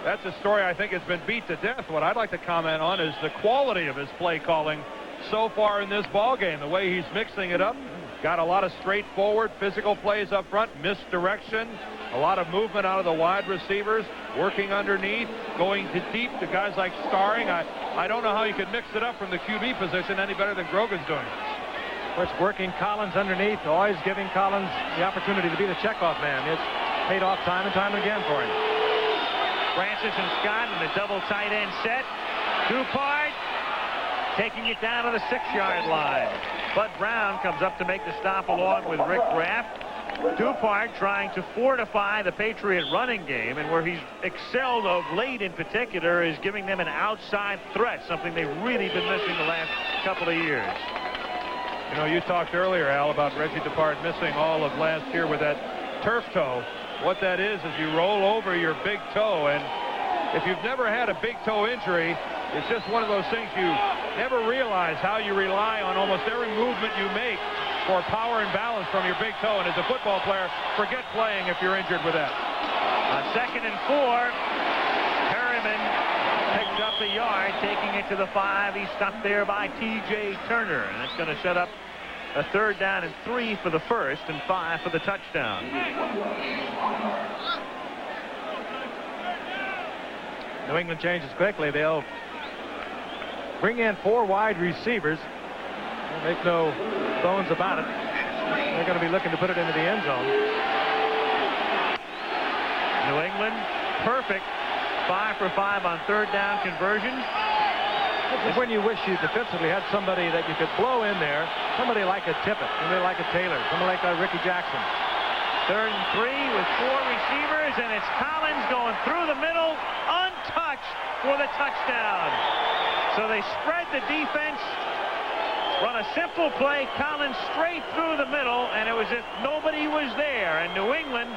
Speaker 2: that's a story I think has been beat to death. What I'd like to comment on is the quality of his play calling so far in this ball game. The way he's mixing it up. Got a lot of straightforward physical plays up front, misdirection, a lot of movement out of the wide receivers, working underneath, going to deep to guys like Starring. I don't know how you could mix it up from the QB position any better than Grogan's doing.
Speaker 3: Of course, working Collins underneath, always giving Collins the opportunity to be the checkoff man. It's paid off time and time again for him.
Speaker 1: Francis and Scott in the double tight end set. Dupard taking it down to the 6-yard line. Bud Brown comes up to make the stop along with Rick Graff. Dupard trying to fortify the Patriot running game, and where he's excelled of late in particular is giving them an outside threat, something they've really been missing the last couple of years.
Speaker 2: You know, you talked earlier, Al, about Reggie Dupard missing all of last year with that turf toe. What that is you roll over your big toe, and if you've never had a big toe injury, it's just one of those things you never realize how you rely on almost every movement you make for power and balance from your big toe. And as a football player, forget playing if you're injured with that.
Speaker 1: On 2nd and 4, Perryman picked up the yard, taking it to the 5. He's stopped there by T.J. Turner, and it's going to set up a 3rd down and 3 for the first and 5 for the touchdown.
Speaker 3: New England changes quickly. They'll bring in 4 wide receivers. They'll make no bones about it. They're going to be looking to put it into the end zone.
Speaker 1: New England, perfect. 5 for 5 on 3rd down conversions.
Speaker 3: It's when you wish you defensively had somebody that you could blow in there. Somebody like a Tippett, somebody like a Taylor, somebody like a Ricky Jackson.
Speaker 1: 3rd and 3 with 4 receivers, and it's Collins going through the middle, untouched for the touchdown. So they spread the defense, run a simple play, Collins straight through the middle, and it was as if nobody was there. And New England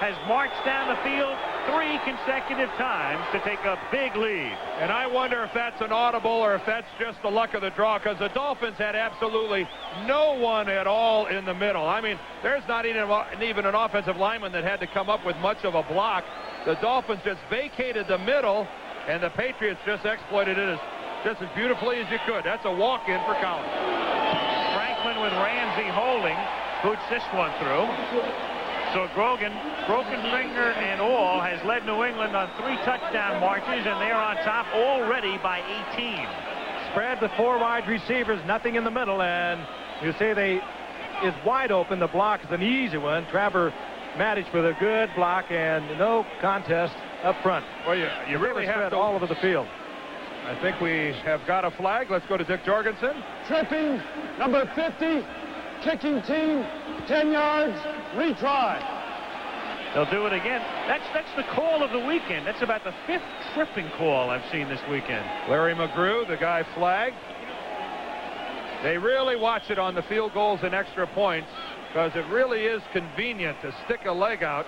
Speaker 1: has marched down the field 3 consecutive times to take a big lead.
Speaker 2: And I wonder if that's an audible or if that's just the luck of the draw, because the Dolphins had absolutely no one at all in the middle. I mean, there's not even an offensive lineman that had to come up with much of a block. The Dolphins just vacated the middle, and the Patriots just exploited it as just as beautifully as you could. That's a walk-in for Collins.
Speaker 1: Franklin with Ramsey holding, boots this one through. So Grogan, broken finger and all, has led New England on 3 touchdown marches, and they're on top already by 18.
Speaker 3: Spread with 4 wide receivers, nothing in the middle, and you say they is wide open. The block is an easy one. Trevor Maddich with a good block and no contest up front.
Speaker 2: Well, you really have to
Speaker 3: all over the field.
Speaker 2: I think we have got a flag. Let's go to Dick Jorgensen.
Speaker 15: Tripping, number 50, kicking team, 10 yards, retry.
Speaker 1: They'll do it again. That's the call of the weekend. That's about the 5th tripping call I've seen this weekend.
Speaker 2: Larry McGrew, the guy flagged. They really watch it on the field goals and extra points because it really is convenient to stick a leg out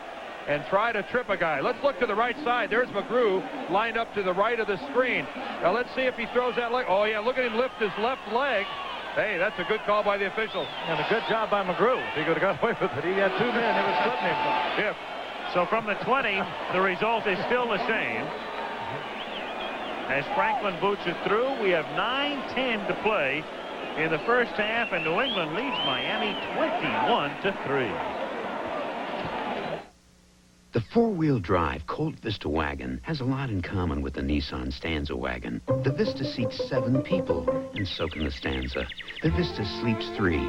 Speaker 2: and try to trip a guy. Let's look to the right side. There's McGrew lined up to the right of the screen. Now let's see if he throws that leg. Oh, yeah, look at him lift his left leg. Hey, that's a good call by the officials.
Speaker 3: And a good job by McGrew. If he could have got away with it. He had 2 men. It was splitting him.
Speaker 2: Yeah.
Speaker 1: So from the 20, the result is still the same. As Franklin boots it through, we have 9:10 to play in the first half, and New England leads Miami 21-3.
Speaker 6: The 4-wheel drive Colt Vista wagon has a lot in common with the Nissan Stanza wagon. The Vista seats 7 people, and so can the Stanza. The Vista sleeps 3,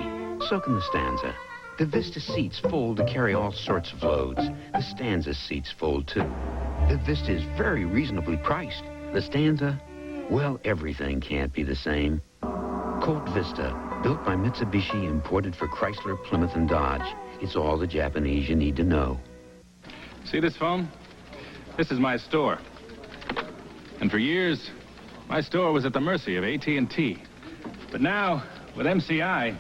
Speaker 6: so can the Stanza. The Vista seats fold to carry all sorts of loads. The Stanza seats fold too. The Vista is very reasonably priced. The Stanza, well, everything can't be the same. Colt Vista, built by Mitsubishi, imported for Chrysler, Plymouth, and Dodge. It's all the Japanese you need to know.
Speaker 4: See this phone? This is my store. And for years, my store was at the mercy of AT&T. But now, with MCI,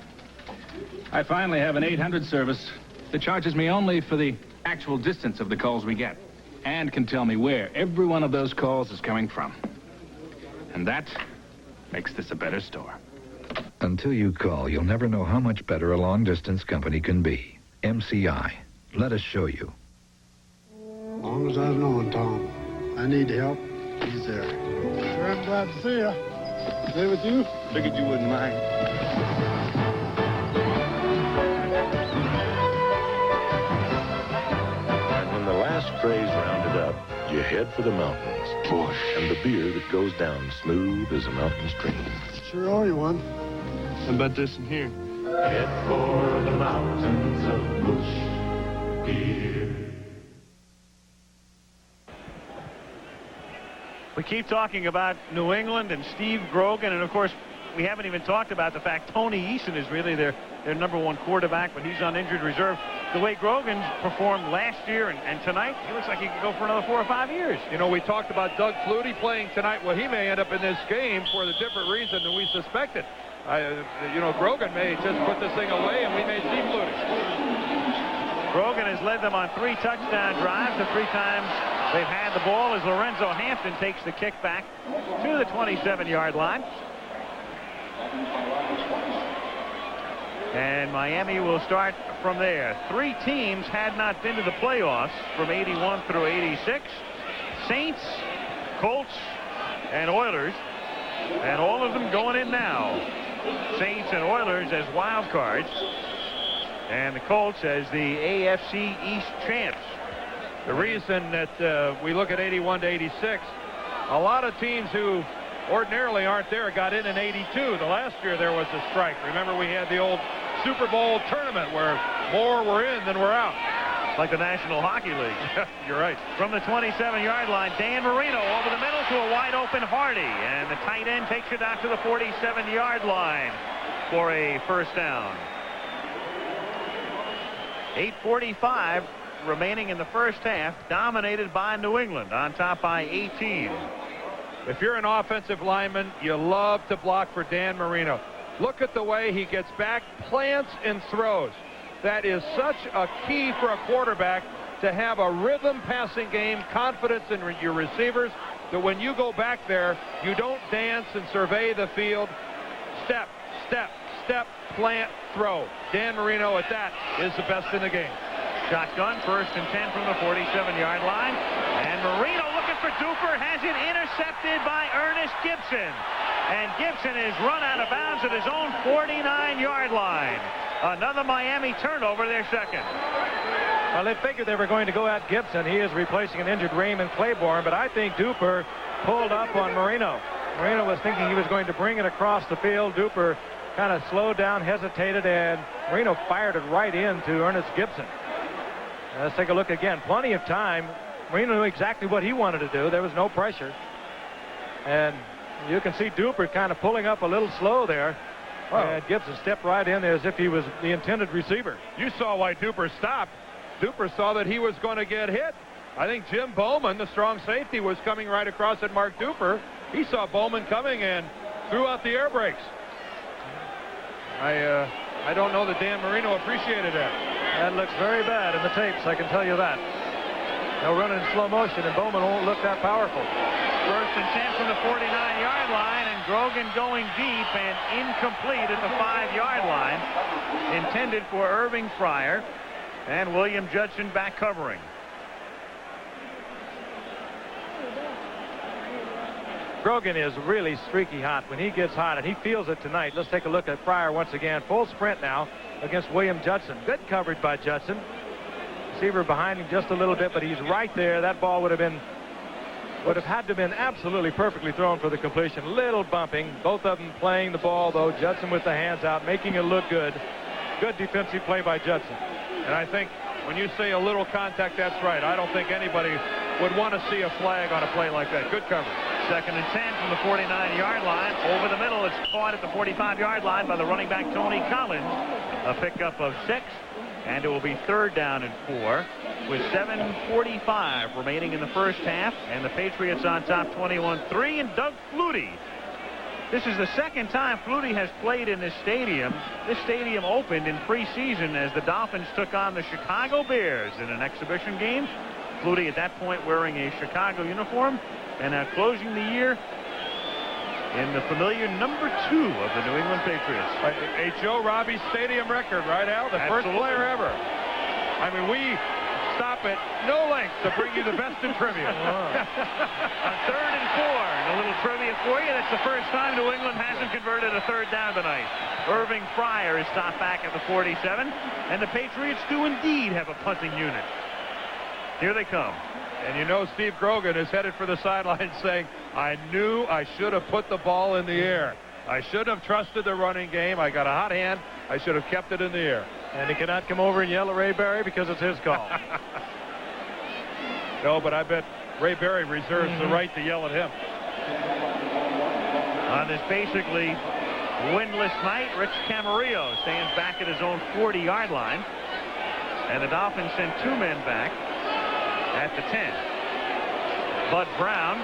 Speaker 4: I finally have an 800 service that charges me only for the actual distance of the calls we get and can tell me where every one of those calls is coming from. And that makes this a better store.
Speaker 7: Until you call, you'll never know how much better a long-distance company can be. MCI. Let us show you.
Speaker 15: As long as I've known Tom, I need help, he's there. Sure, I'm glad to see you. Stay with you? Figured you wouldn't mind.
Speaker 19: And when the last tray's rounded up, you head for the mountains. Bush. And the beer that goes down smooth as a mountain stream.
Speaker 15: Sure owe you one. How about this in here?
Speaker 19: Head for the mountains of Bush beer.
Speaker 1: We keep talking about New England and Steve Grogan, and of course we haven't even talked about the fact Tony Eason is really their #1 quarterback, but he's on injured reserve. The way Grogan performed last year and tonight, he looks like he could go for another 4 or 5 years.
Speaker 2: You know, we talked about Doug Flutie playing tonight. Well, he may end up in this game for a different reason than we suspected. You know, Grogan may just put this thing away, and we may see Flutie.
Speaker 1: Grogan has led them on 3 touchdown drives. The 3 times they've had the ball as Lorenzo Hampton takes the kick back to the 27-yard line. And Miami will start from there. 3 teams had not been to the playoffs from 81 through 86. Saints, Colts, and Oilers. And all of them going in now. Saints and Oilers as wild cards. And the Colts as the AFC East champs.
Speaker 2: The reason that we look at 81 to 86, a lot of teams who ordinarily aren't there got in 82. The last year there was a strike. Remember, we had the old Super Bowl tournament where more were in than were out.
Speaker 1: Like the National Hockey League.
Speaker 2: You're right.
Speaker 1: From the 27-yard line, Dan Marino over the middle to a wide-open Hardy. And the tight end takes it out to the 47-yard line for a first down. 8:45 remaining in the first half, dominated by New England, on top by 18.
Speaker 2: If you're an offensive lineman, you love to block for Dan Marino. Look at the way he gets back, plants, and throws. That is such a key for a quarterback to have a rhythm passing game, confidence in your receivers, that when you go back there, you don't dance and survey the field. Step, step, step, plant, throw. Dan Marino at that is the best in the game.
Speaker 1: Shotgun, 1st and 10 from the 47-yard line. And Marino looking for Duper, has it intercepted by Ernest Gibson. And Gibson is run out of bounds at his own 49-yard line. Another Miami turnover, their second.
Speaker 3: Well, they figured they were going to go at Gibson. He is replacing an injured Raymond Claiborne, but I think Duper pulled up on Marino. Marino was thinking he was going to bring it across the field. Duper kind of slowed down, hesitated, and Marino fired it right into Ernest Gibson. Let's take a look again. Plenty of time. Marino knew exactly what he wanted to do. There was no pressure. And you can see Duper kind of pulling up a little slow there. Oh. And Gibson stepped right in there as if he was the intended receiver.
Speaker 2: You saw why Duper stopped. Duper saw that he was going to get hit. I think Jim Bowman, the strong safety, was coming right across at Mark Duper. He saw Bowman coming and threw out the air brakes. I don't know that Dan Marino appreciated that.
Speaker 3: That looks very bad in the tapes, I can tell you that. They'll run in slow motion, and Bowman won't look that powerful.
Speaker 1: First and 10 from the 49-yard line, and Grogan going deep and incomplete at the 5-yard line. Intended for Irving Fryer, and William Judson back covering.
Speaker 3: Grogan is really streaky hot when he gets hot, and he feels it tonight. Let's take a look at Fryer once again. Full sprint now against William Judson. Good coverage by Judson. Receiver behind him just a little bit, but he's right there. That ball would have had to have been absolutely perfectly thrown for the completion. Little bumping. Both of them playing the ball, though. Judson with the hands out, making it look good. Good defensive play by Judson.
Speaker 2: And I think when you say a little contact, that's right. I don't think anybody would want to see a flag on a play like that. Good coverage.
Speaker 1: Second and 10 from the 49-yard line. Over the middle, it's caught at the 45-yard line by the running back Tony Collins. A pickup of 6, and it will be third down and 4 with 7:45 remaining in the first half, and the Patriots on top 21-3. And Doug Flutie. This is the second time Flutie has played in this stadium. This stadium opened in preseason as the Dolphins took on the Chicago Bears in an exhibition game. Flutie at that point wearing a Chicago uniform, and now closing the year in the familiar number 2 of the New England Patriots.
Speaker 2: A Joe Robbie Stadium record, right, Al? The first player ever. I mean, we stop at no length to bring you the best in trivia.
Speaker 1: On third and 4, and a little trivia for you. That's the first time New England hasn't converted a third down tonight. Irving Fryer is stopped back at the 47, and the Patriots do indeed have a punting unit. Here they come.
Speaker 2: And you know Steve Grogan is headed for the sideline saying, I knew I should have put the ball in the air. I should have trusted the running game. I got a hot hand. I should have kept it in the air.
Speaker 3: And he cannot come over and yell at Ray Berry because it's his call.
Speaker 2: No, but I bet Ray Berry reserves the right to yell at him.
Speaker 1: On this basically windless night, Rich Camarillo stands back at his own 40-yard line. And the Dolphins send 2 men back at the 10. Bud Brown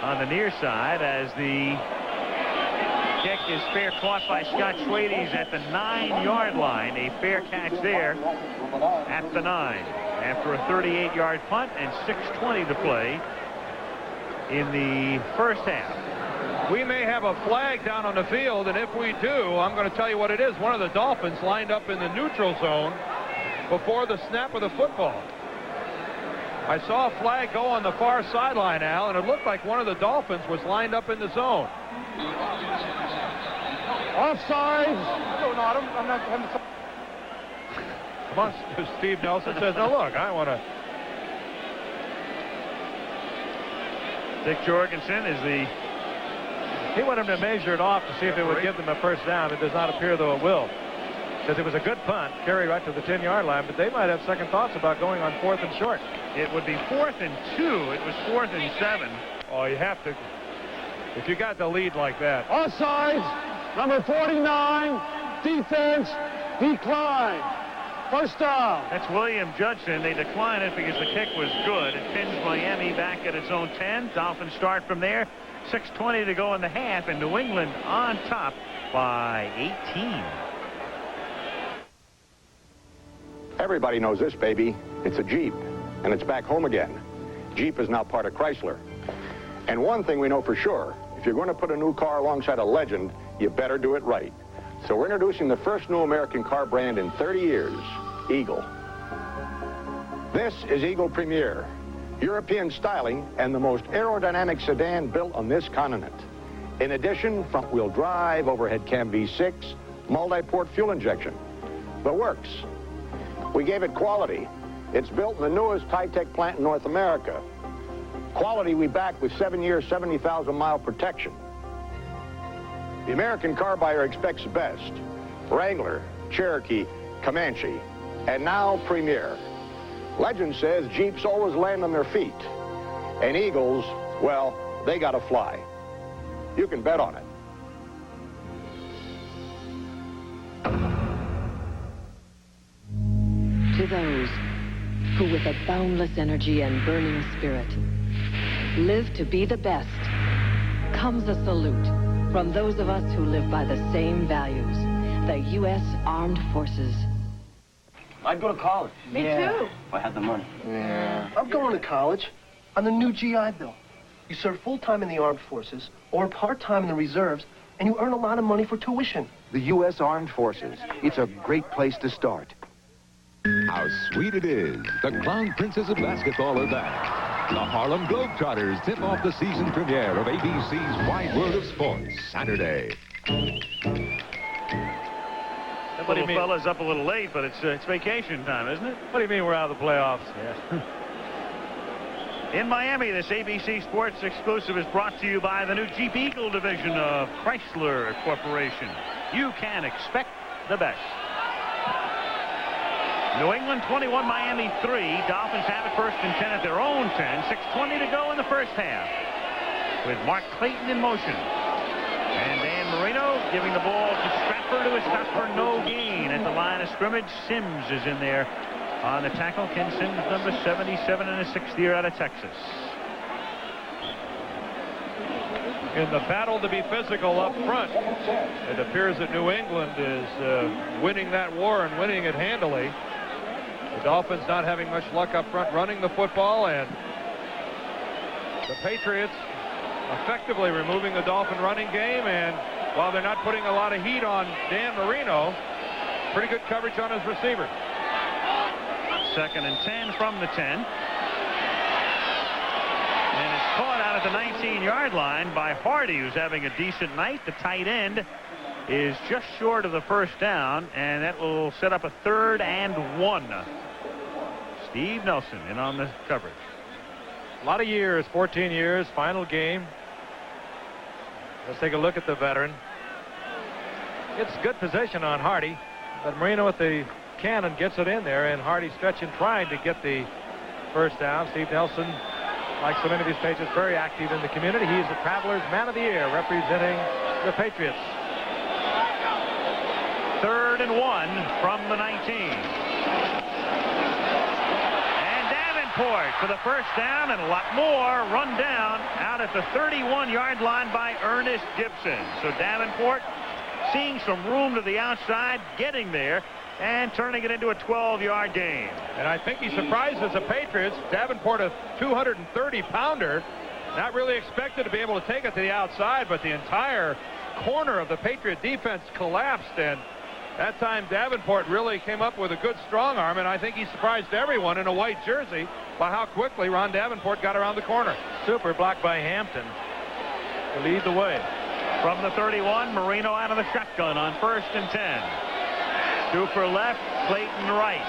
Speaker 1: on the near side as the kick is fair, caught by Scott Schwades at the 9-yard line. A fair catch there at the 9 after a 38-yard punt and 6:20 to play in the first half.
Speaker 2: We may have a flag down on the field, and if we do, I'm going to tell you what it is. One of the Dolphins lined up in the neutral zone before the snap of the football. I saw a flag go on the far sideline, Al, and it looked like one of the Dolphins was lined up in the zone.
Speaker 15: Offside.
Speaker 3: No, I'm not.
Speaker 2: Come on, Steve Nelson says, no, look, I want to.
Speaker 1: Dick Jorgensen is the...
Speaker 3: He wanted him to measure it off to see if it would give them a first down. It does not appear, though, it will. Because it was a good punt, carried right to the 10-yard line, but they might have second thoughts about going on 4th and short.
Speaker 1: It would be 4th and 2. It was 4th and 7.
Speaker 2: Oh, you have to. If you got the lead like that.
Speaker 15: Offside. Number 49. Defense. Decline. First down.
Speaker 1: That's William Judson. They decline it because the kick was good. It pins Miami back at its own 10. Dolphins start from there. 6:20 to go in the half, and New England on top by 18.
Speaker 21: Everybody knows this, baby. It's a Jeep, and it's back home again. Jeep is now part of Chrysler. And one thing we know for sure, if you're going to put a new car alongside a legend, you better do it right. So we're introducing the first new American car brand in 30 years, Eagle. This is Eagle Premier, European styling, and the most aerodynamic sedan built on this continent. In addition, front-wheel drive, overhead cam V6, multi-port fuel injection. The works. We gave it quality. It's built in the newest high-tech plant in North America. Quality we back with 7-year, 70,000-mile protection. The American car buyer expects the best. Wrangler, Cherokee, Comanche, and now Premier. Legend says Jeeps always land on their feet. And Eagles, well, they gotta fly. You can bet on it.
Speaker 12: To those who, with a boundless energy and burning spirit, live to be the best, comes a salute from those of us who live by the same values, the U.S. Armed Forces.
Speaker 16: I'd go to college.
Speaker 23: Me too.
Speaker 16: If I had the money. Yeah.
Speaker 17: I'm going to college on the new GI Bill. You serve full-time in the armed forces or part-time in the reserves, and you earn a lot of money for tuition.
Speaker 14: The U.S. Armed Forces. It's a great place to start.
Speaker 24: How sweet it is. The Clown Princess of Basketball are back. The Harlem Globetrotters tip off the season premiere of ABC's Wide World of Sports, Saturday.
Speaker 1: That little fella's up a little late, but it's vacation time, isn't it?
Speaker 3: What do you mean we're out of the playoffs?
Speaker 1: Yes. In Miami, this ABC Sports exclusive is brought to you by the new Jeep Eagle division of Chrysler Corporation. You can expect the best. New England 21, Miami 3. Dolphins have it first and 10 at their own 10. 6:20 to go in the first half. With Mark Clayton in motion. And Dan Marino giving the ball to Stratford, who is stopped for no gain at the line of scrimmage. Sims is in there on the tackle. Ken Sims, number 77 in his 6th year out of Texas.
Speaker 3: In the battle to be physical up front, it appears that New England is winning that war and winning it handily. The Dolphins not having much luck up front running the football, and the Patriots effectively removing the Dolphin running game. And while they're not putting a lot of heat on Dan Marino, pretty good coverage on his receiver.
Speaker 1: 2nd and 10 from the 10. And it's caught out at the 19-yard line by Hardy, who's having a decent night. The tight end is just short of the first down, and that will set up a 3rd and 1. Steve Nelson in on the coverage.
Speaker 3: A lot of years, 14 years, final game. Let's take a look at the veteran. It's good position on Hardy, but Marino with the cannon gets it in there, and Hardy stretching, trying to get the first down. Steve Nelson, like so many of these Patriots, very active in the community. He's the Travelers Man of the Year representing the Patriots.
Speaker 1: 3rd and 1 from the 19. Davenport for the first down, and a lot more run down out at the 31-yard line by Ernest Gibson. So Davenport seeing some room to the outside, getting there, and turning it into a 12-yard gain.
Speaker 3: And I think he surprises the Patriots. Davenport, a 230-pounder, not really expected to be able to take it to the outside, but the entire corner of the Patriot defense collapsed, and that time Davenport really came up with a good strong arm, and I think he surprised everyone in a white jersey by how quickly Ron Davenport got around the corner. Super block by Hampton to lead the way.
Speaker 1: From the 31, Marino out of the shotgun on 1st and 10. Duper left, Clayton right.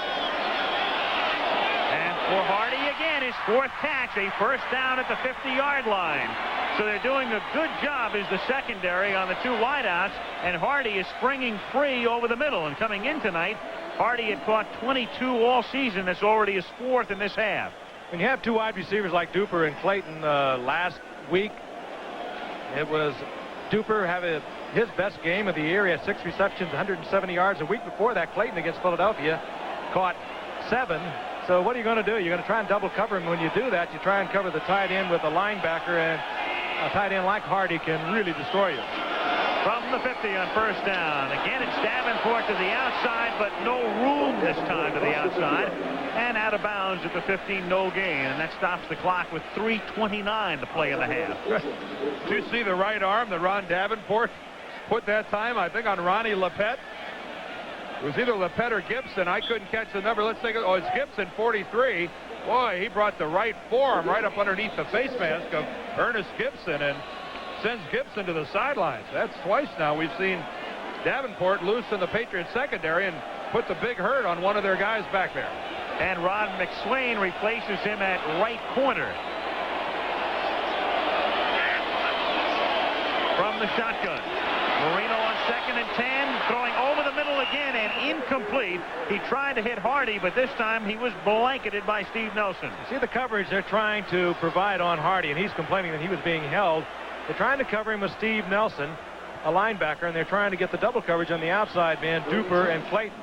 Speaker 1: And for Hardy again, his 4th catch, a first down at the 50-yard line. So they're doing a good job as the secondary on the 2 wideouts, and Hardy is springing free over the middle. And coming in tonight, Hardy had caught 22 all season. That's already his 4th in this half.
Speaker 3: When you have 2 wide receivers like Duper and Clayton last week, it was Duper having his best game of the year. He had 6 receptions, 170 yards. A week before that, Clayton against Philadelphia caught 7. So what are you going to do? You're going to try and double cover him. When you do that, you try and cover the tight end with a linebacker, and a tight end like Hardy can really destroy you.
Speaker 1: From the 50 on first down. Again, it's Davenport to the outside, but no room this time to the outside. And out of bounds at the 15, no gain. And that stops the clock with 3:29 to play in the half.
Speaker 2: Did you see the right arm that Ron Davenport put that time, I think, on Ronnie Lepet? It was either Lepet or Gibson. I couldn't catch the number. Let's take it. Oh, it's Gibson, 43. Boy, he brought the right forearm right up underneath the face mask of Ernest Gibson and sends Gibson to the sidelines. That's twice now we've seen Davenport loose in the Patriots secondary and put the big hurt on one of their guys back there.
Speaker 1: And Ron McSwain replaces him at right corner. From the shotgun. Marino on 2nd and 10, throwing over the middle again and incomplete. He tried to hit Hardy, but this time he was blanketed by Steve Nelson.
Speaker 3: See the coverage they're trying to provide on Hardy, and he's complaining that he was being held. They're trying to cover him with Steve Nelson, a linebacker, and they're trying to get the double coverage on the outside man, Duper and Clayton.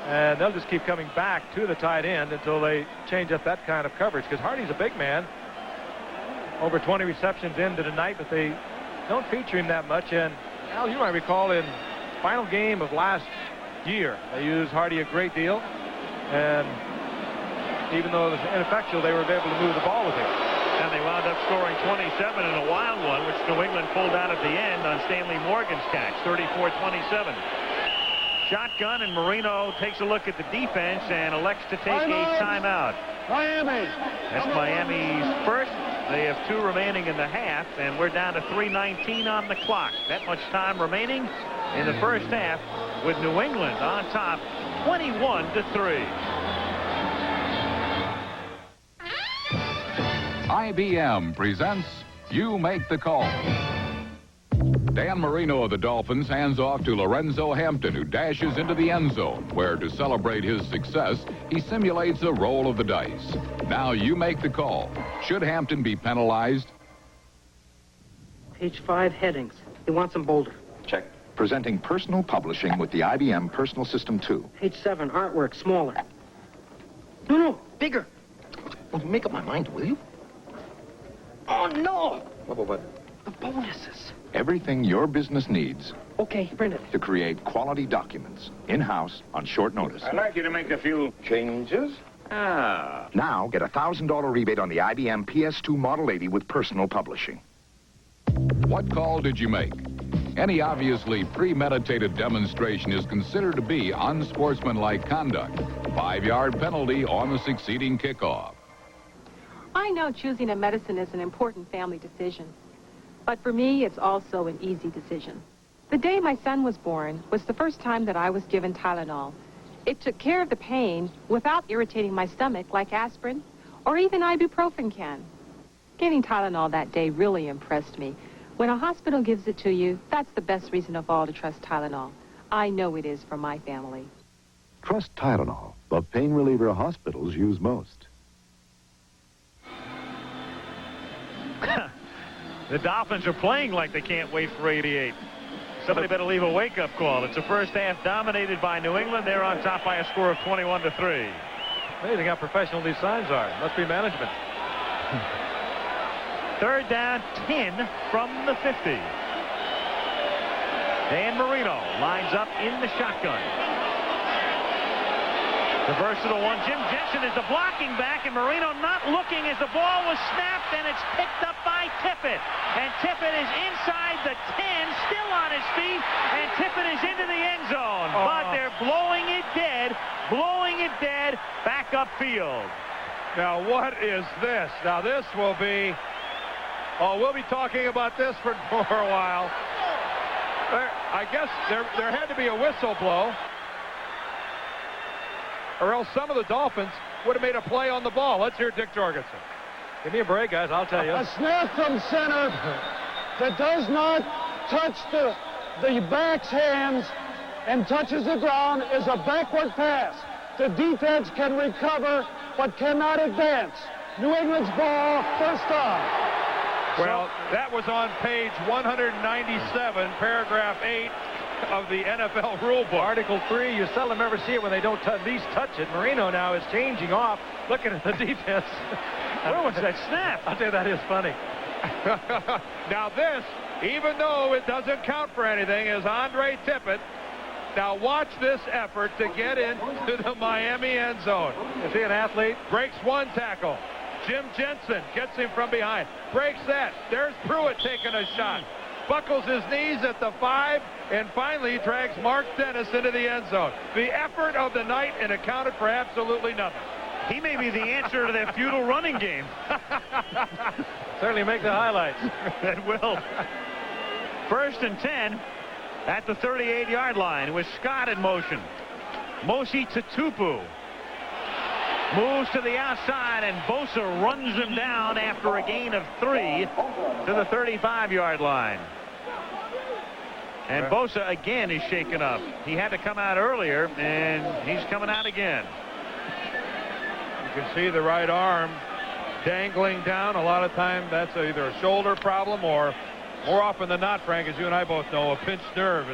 Speaker 3: And they'll just keep coming back to the tight end until they change up that kind of coverage, because Hardy's a big man. Over 20 receptions into tonight, but they don't feature him that much. And Al, you might recall in final game of last year, they used Hardy a great deal. And even though it was ineffectual, they were able to move the ball with him.
Speaker 1: And they wound up scoring 27 in a wild one, which New England pulled out at the end on Stanley Morgan's catch, 34-27. Shotgun, and Marino takes a look at the defense and elects to take a timeout.
Speaker 15: Miami.
Speaker 1: That's Miami's first. They have 2 remaining in the half, and we're down to 3:19 on the clock. That much time remaining in the first half with New England on top, 21-3.
Speaker 24: IBM presents You Make the Call. Dan Marino of the Dolphins hands off to Lorenzo Hampton, who dashes into the end zone, where to celebrate his success, he simulates a roll of the dice. Now you make the call. Should Hampton be penalized?
Speaker 5: Page 5, headings. He wants them bolder.
Speaker 11: Check. Presenting personal publishing with the IBM Personal System 2.
Speaker 5: Page 7, artwork, smaller. No, bigger.
Speaker 17: Well, make up my mind, will you?
Speaker 5: Oh, no!
Speaker 11: What?
Speaker 5: The bonuses.
Speaker 11: Everything your business needs
Speaker 5: Okay, print it.
Speaker 11: to create quality documents in-house on short notice.
Speaker 19: I'd like you to make a few changes.
Speaker 11: Now get a $1,000 rebate on the IBM PS2 Model 80 with personal publishing.
Speaker 24: What call did you make? Any obviously premeditated demonstration is considered to be unsportsmanlike conduct. 5-yard penalty on the succeeding kickoff.
Speaker 18: I know choosing a medicine is an important family decision. But for me, it's also an easy decision. The day my son was born was the first time that I was given Tylenol. It took care of the pain without irritating my stomach like aspirin or even ibuprofen can. Getting Tylenol that day really impressed me. When a hospital gives it to you, that's the best reason of all to trust Tylenol. I know it is for my family.
Speaker 20: Trust Tylenol, the pain reliever hospitals use most.
Speaker 1: The Dolphins are playing like they can't wait for 88. Somebody better leave a wake-up call. It's the first half dominated by New England. They're on top by a score of 21-3.
Speaker 3: Amazing how professional these signs are. Must be management.
Speaker 1: 3rd down, 10 from the 50. Dan Marino lines up in the shotgun. The versatile one, Jim Jensen, is the blocking back, and Marino not looking as the ball was snapped, and it's picked up by Tippett. And Tippett is inside the 10, still on his feet, and Tippett is into the end zone. But they're blowing it dead, back upfield.
Speaker 2: Now, what is this? Now, this will be... Oh, we'll be talking about this for a while. I guess there had to be a whistle blow, or else some of the Dolphins would have made a play on the ball. Let's hear Dick Jorgensen.
Speaker 3: Give me a break, guys. I'll tell you.
Speaker 15: A snap from center that does not touch the back's hands and touches the ground is a backward pass. The defense can recover but cannot advance. New England's ball, first down.
Speaker 2: Well, that was on page 197, paragraph 8 of the NFL rule book.
Speaker 3: Article 3, you seldom ever see it when they don't at least touch it. Marino now is changing off, looking at the defense.
Speaker 1: Where was that snap?
Speaker 3: I'll tell you, that is funny.
Speaker 2: Now this, even though it doesn't count for anything, is Andre Tippett. Now watch this effort to get into the Miami end zone.
Speaker 3: Is he an athlete?
Speaker 2: Breaks one tackle. Jim Jensen gets him from behind. Breaks that. There's Pruitt taking a shot. Buckles his knees at the 5, and finally drags Mark Dennis into the end zone. The effort of the night, and accounted for absolutely nothing.
Speaker 1: He may be the answer to that feudal running game.
Speaker 3: Certainly make the highlights.
Speaker 1: That will. 1st and 10 at the 38-yard line with Scott in motion. Mosi Tatupu moves to the outside, and Bosa runs him down after a gain of 3 to the 35-yard line. And Bosa again is shaken up. He had to come out earlier, and he's coming out again.
Speaker 2: You can see the right arm dangling down. A lot of time that's either a shoulder problem or, more often than not, Frank, as you and I both know, a pinched nerve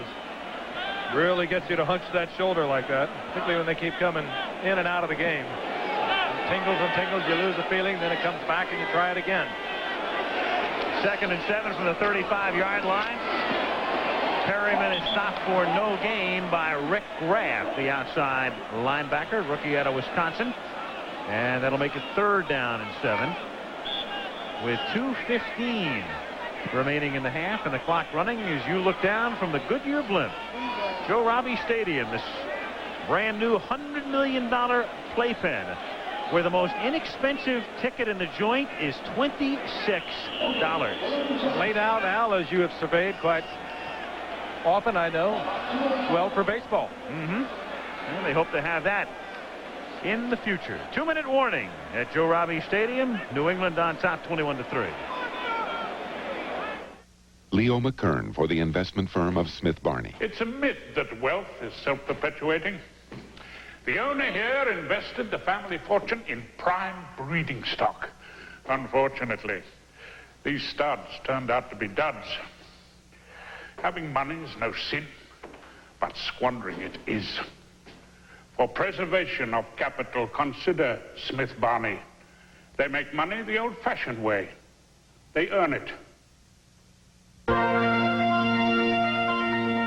Speaker 2: really gets you to hunch that shoulder like that, particularly when they keep coming in and out of the game. It tingles and tingles, you lose the feeling, then it comes back and you try it again.
Speaker 1: 2nd and 7 from the 35-yard line. Perryman is stopped for no gain by Rick Graff, the outside linebacker, rookie out of Wisconsin. And that'll make it 3rd down and 7 with 2:15 remaining in the half and the clock running as you look down from the Goodyear blimp. Joe Robbie Stadium, this brand new $100 million playpen where the most inexpensive ticket in the joint is $26.
Speaker 3: Laid out, Al, as you have surveyed quite often, I know, well for baseball.
Speaker 1: And they hope to have that in the future. 2-minute warning at Joe Robbie Stadium. New England on top 21-3.
Speaker 11: Leo McKern for the investment firm of Smith Barney.
Speaker 9: It's a myth that wealth is self-perpetuating. The owner here invested the family fortune in prime breeding stock. Unfortunately, these studs turned out to be duds. Having money is no sin, but squandering it is. For preservation of capital, consider Smith Barney. They make money the old-fashioned way. They earn it.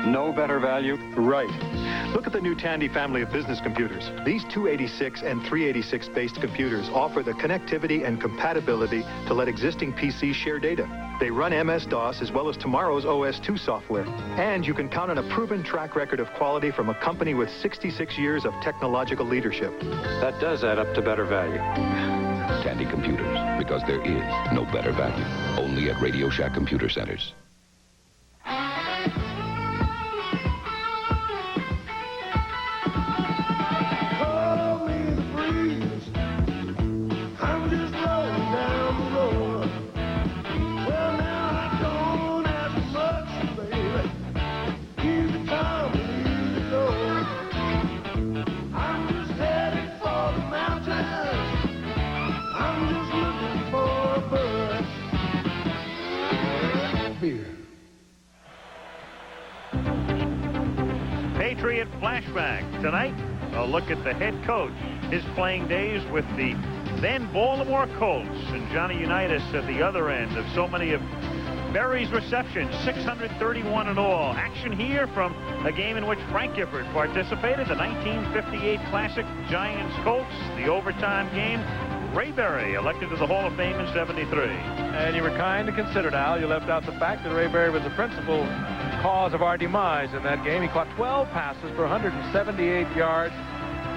Speaker 10: No better value? Right. Look at the new Tandy family of business computers. These 286 and 386 based computers offer the connectivity and compatibility to let existing PCs share data. They run MS-DOS as well as tomorrow's OS2 software. And you can count on a proven track record of quality from a company with 66 years of technological leadership. That does add up to better value.
Speaker 13: Tandy Computers, because there is no better value. Only at Radio Shack Computer Centers.
Speaker 1: Patriot flashback tonight. A look at the head coach, his playing days with the then Baltimore Colts, and Johnny Unitas at the other end of so many of Berry's receptions, 631 in all. Action here from a game in which Frank Gifford participated, the 1958 Classic Giants-Colts, the overtime game. Ray Berry elected to the Hall of Fame in '73.
Speaker 3: And you were kind to consider, Al. You left out the fact that Ray Berry was the principal cause of our demise in that game. He caught 12 passes for 178 yards,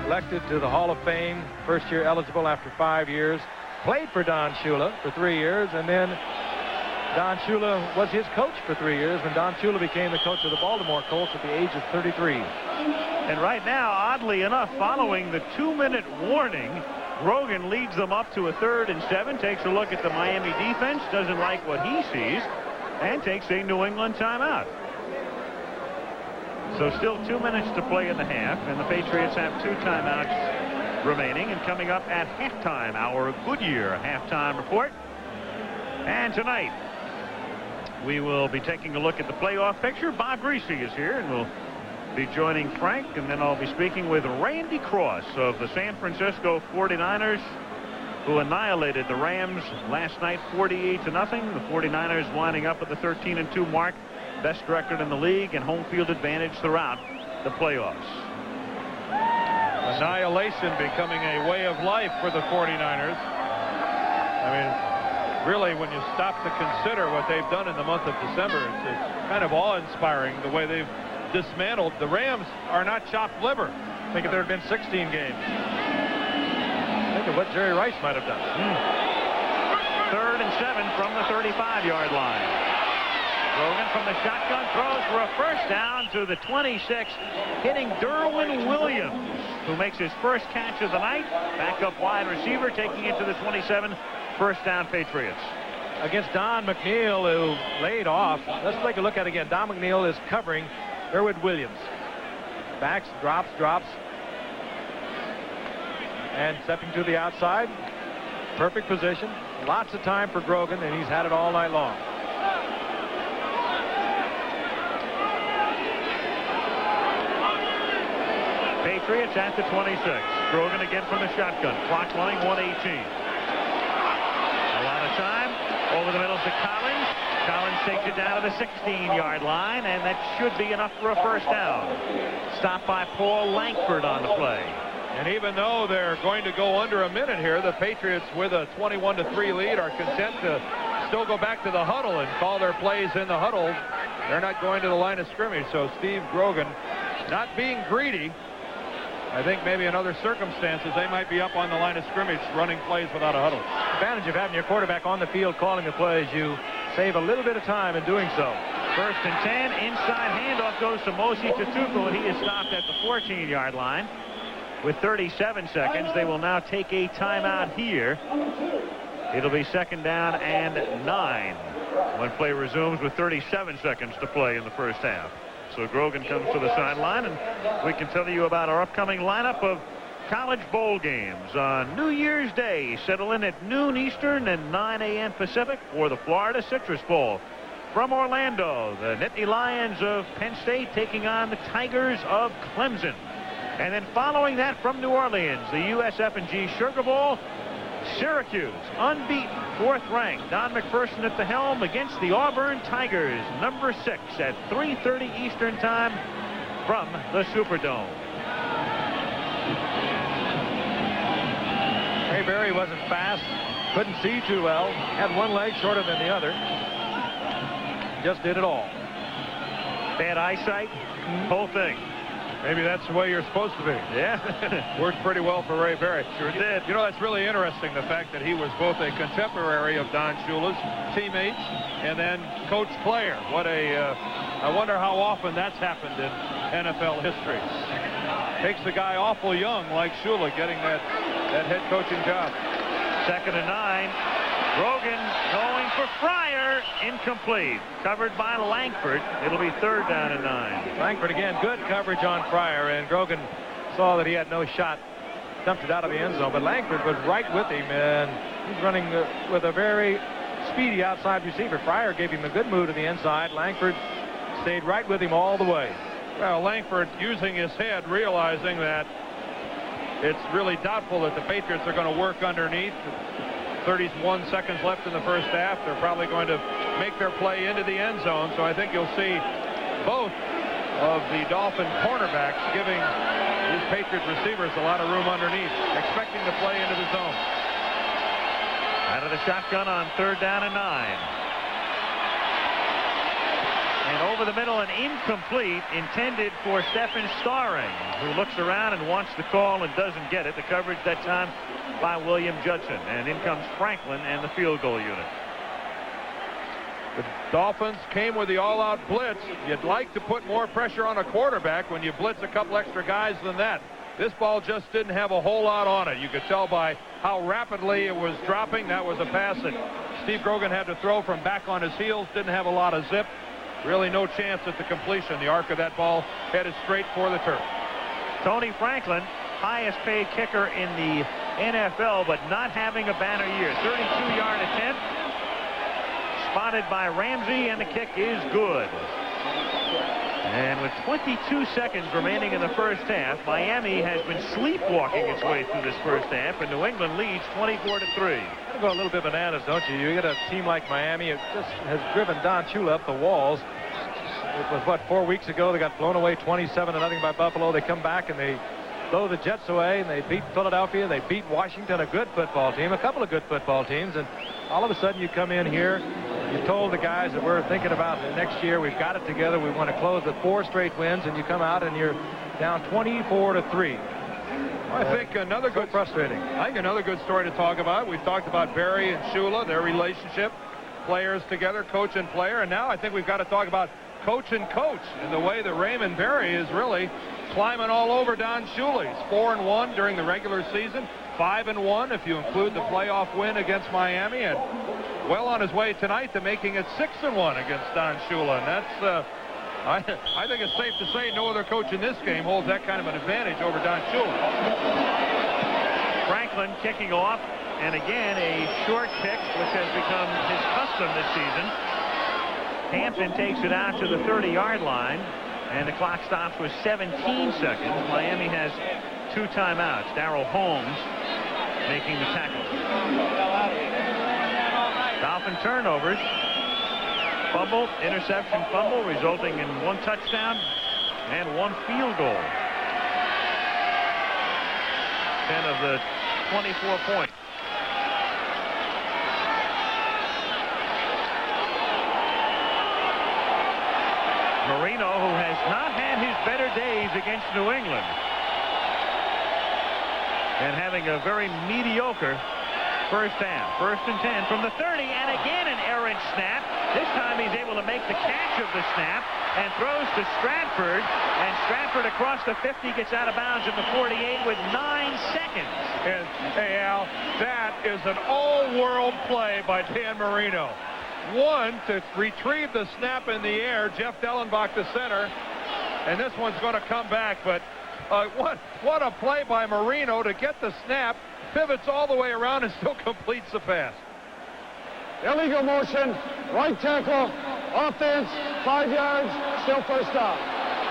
Speaker 3: elected to the Hall of Fame, first year eligible after 5 years, played for Don Shula for 3 years, and then Don Shula was his coach for 3 years when Don Shula became the coach of the Baltimore Colts at the age of 33.
Speaker 1: And right now, oddly enough, following the 2-minute warning, Grogan leads them up to a 3rd and 7, takes a look at the Miami defense, doesn't like what he sees, and takes a New England timeout. So still 2 minutes to play in the half, and the Patriots have 2 timeouts remaining. And coming up at halftime, our Goodyear halftime report. And tonight, we will be taking a look at the playoff picture. Bob Greasy is here, and we'll be joining Frank, and then I'll be speaking with Randy Cross of the San Francisco 49ers, who annihilated the Rams last night 48-0. The 49ers winding up at the 13-2 mark, best record in the league and home field advantage throughout the playoffs.
Speaker 2: Annihilation becoming a way of life for the 49ers. I mean, really, when you stop to consider what they've done in the month of December, it's kind of awe-inspiring the way they've dismantled. The Rams are not chopped liver.
Speaker 3: I think if there had been 16 games. They've of what Jerry Rice might have done.
Speaker 1: 3rd and 7 from the 35-yard line. Grogan from the shotgun throws for a first down to the 26, hitting Derwin Williams, who makes his first catch of the night. Backup wide receiver taking it to the 27. First down, Patriots.
Speaker 3: Against Don McNeil, who laid off. Let's take a look at it again. Don McNeil is covering Derwin Williams. Backs, drops. And stepping to the outside. Perfect position. Lots of time for Grogan, and he's had it all night long.
Speaker 1: Patriots at the 26. Grogan again from the shotgun. Clock running, 1:18. A lot of time. Over the middle to Collins. Collins takes it down to the 16-yard line, and that should be enough for a first down. Stopped by Paul Langford on the play.
Speaker 2: And even though they're going to go under a minute here, the Patriots with a 21-3 lead are content to still go back to the huddle and call their plays in the huddle. They're not going to the line of scrimmage. So Steve Grogan not being greedy. I think maybe in other circumstances they might be up on the line of scrimmage running plays without a huddle.
Speaker 3: Advantage of having your quarterback on the field calling the plays, you save a little bit of time in doing so.
Speaker 1: 1st and 10. Inside handoff goes to Mosi Tatupu, and he is stopped at the 14-yard line. With 37 seconds, they will now take a timeout here. It'll be 2nd down and 9 when play resumes with 37 seconds to play in the first half. So Grogan comes to the sideline, and we can tell you about our upcoming lineup of college bowl games. On New Year's Day, settle in at noon Eastern and 9 a.m. Pacific for the Florida Citrus Bowl. From Orlando, the Nittany Lions of Penn State taking on the Tigers of Clemson. And then following that from New Orleans, the USF&G Sugar Bowl. Syracuse, unbeaten, 4th ranked. Don McPherson at the helm against the Auburn Tigers, number 6 at 3:30 Eastern time from the Superdome.
Speaker 3: Ray Berry wasn't fast, couldn't see too well, had one leg shorter than the other. Just did it all.
Speaker 1: Bad eyesight, whole thing.
Speaker 2: Maybe that's the way you're supposed to be.
Speaker 1: Yeah.
Speaker 2: Worked pretty well for Ray Berry.
Speaker 1: Sure did.
Speaker 2: You know, that's really interesting, the fact that he was both a contemporary of Don Shula's teammates and then coach player. I wonder how often that's happened in NFL history. Takes the guy awful young like Shula getting that head coaching job.
Speaker 1: 2nd and 9. Grogan going for Fryer, incomplete. Covered by Langford. It'll be 3rd down and 9.
Speaker 3: Langford again, good coverage on Fryer, and Grogan saw that he had no shot, dumped it out of the end zone, but Langford was right with him, and he's running with a very speedy outside receiver. Fryer gave him a good move to the inside. Langford stayed right with him all the way.
Speaker 2: Well, Langford using his head, realizing that it's really doubtful that the Patriots are going to work underneath. 31 seconds left in the first half. They're probably going to make their play into the end zone. So I think you'll see both of the Dolphin cornerbacks giving these Patriot receivers a lot of room underneath, expecting to play into the zone.
Speaker 1: Out of the shotgun on 3rd down and 9. And over the middle, an incomplete intended for Stephen Starring, who looks around and wants the call and doesn't get it. The coverage that time by William Judson. And in comes Franklin and the field goal unit.
Speaker 2: The Dolphins came with the all-out blitz. You'd like to put more pressure on a quarterback when you blitz a couple extra guys than that. This ball just didn't have a whole lot on it. You could tell by how rapidly it was dropping. That was a pass that Steve Grogan had to throw from back on his heels. Didn't have a lot of zip. Really no chance at the completion. The arc of that ball headed straight for the turf.
Speaker 1: Tony Franklin, highest paid kicker in the NFL, but not having a banner year. 32-yard attempt. Spotted by Ramsey, and the kick is good. And with 22 seconds remaining in the first half, Miami has been sleepwalking its way through this first half, and New England leads 24-3.
Speaker 3: You go a little bit bananas, don't you? You get a team like Miami, it just has driven Don Shula up the walls. It was, what, 4 weeks ago, they got blown away 27-0 by Buffalo. They come back and they blow the Jets away, and they beat Philadelphia. They beat Washington, a good football team, a couple of good football teams, and all of a sudden you come in here, you told the guys that we're thinking about the next year, we've got it together, we want to close with 4 straight wins, and you come out and you're down 24-3.
Speaker 2: I think another good
Speaker 3: frustrating.
Speaker 2: I think another good story to talk about. We've talked about Barry and Shula, their relationship, players together, coach and player, and now I think we've got to talk about coach and coach and the way that Raymond Barry is really climbing all over Don Shula. He's 4-1 during the regular season, 5-1 if you include the playoff win against Miami, and well on his way tonight to making it 6-1 against Don Shula, and that's I think it's safe to say no other coach in this game holds that kind of an advantage over Don Shula.
Speaker 1: Franklin kicking off, and again a short kick, which has become his custom this season. Hampton takes it out to the 30-yard line, and the clock stops with 17 seconds. Miami has 2 timeouts. Darrell Holmes making the tackle. Dolphin turnovers. Fumble, interception, fumble, resulting in 1 touchdown and 1 field goal. 10 of the 24 points. Marino, who has not had his better days against New England, and having a very mediocre first half. 1st and 10 from the 30, and again an errant snap. This time he's able to make the catch of the snap and throws to Stratford, and Stratford across the 50 gets out of bounds at the 48 with 9 seconds.
Speaker 2: And hey, Al, that is an all-world play by Dan Marino. 1 to retrieve the snap in the air, Jeff Dellenbach the center, and this one's going to come back, but what a play by Marino to get the snap, pivots all the way around and still completes the pass.
Speaker 15: Illegal motion, right tackle, offense, 5 yards, still first down.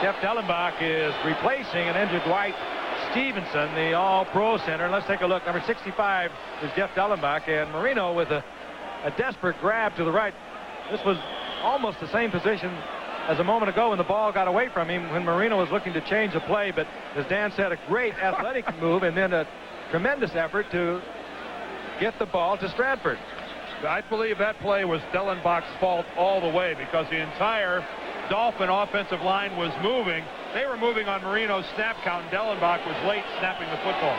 Speaker 3: Jeff Dellenbach is replacing an injured Dwight Stevenson, the all-pro center. Let's take a look. Number 65 is Jeff Dellenbach, and Marino with a desperate grab to the right. This was almost the same position as a moment ago when the ball got away from him when Marino was looking to change the play, but as Dan said, a great athletic move and then a tremendous effort to get the ball to Stratford.
Speaker 2: I believe that play was Dellenbach's fault all the way because the entire Dolphin offensive line was moving. They were moving on Marino's snap count, and Dellenbach was late snapping the football.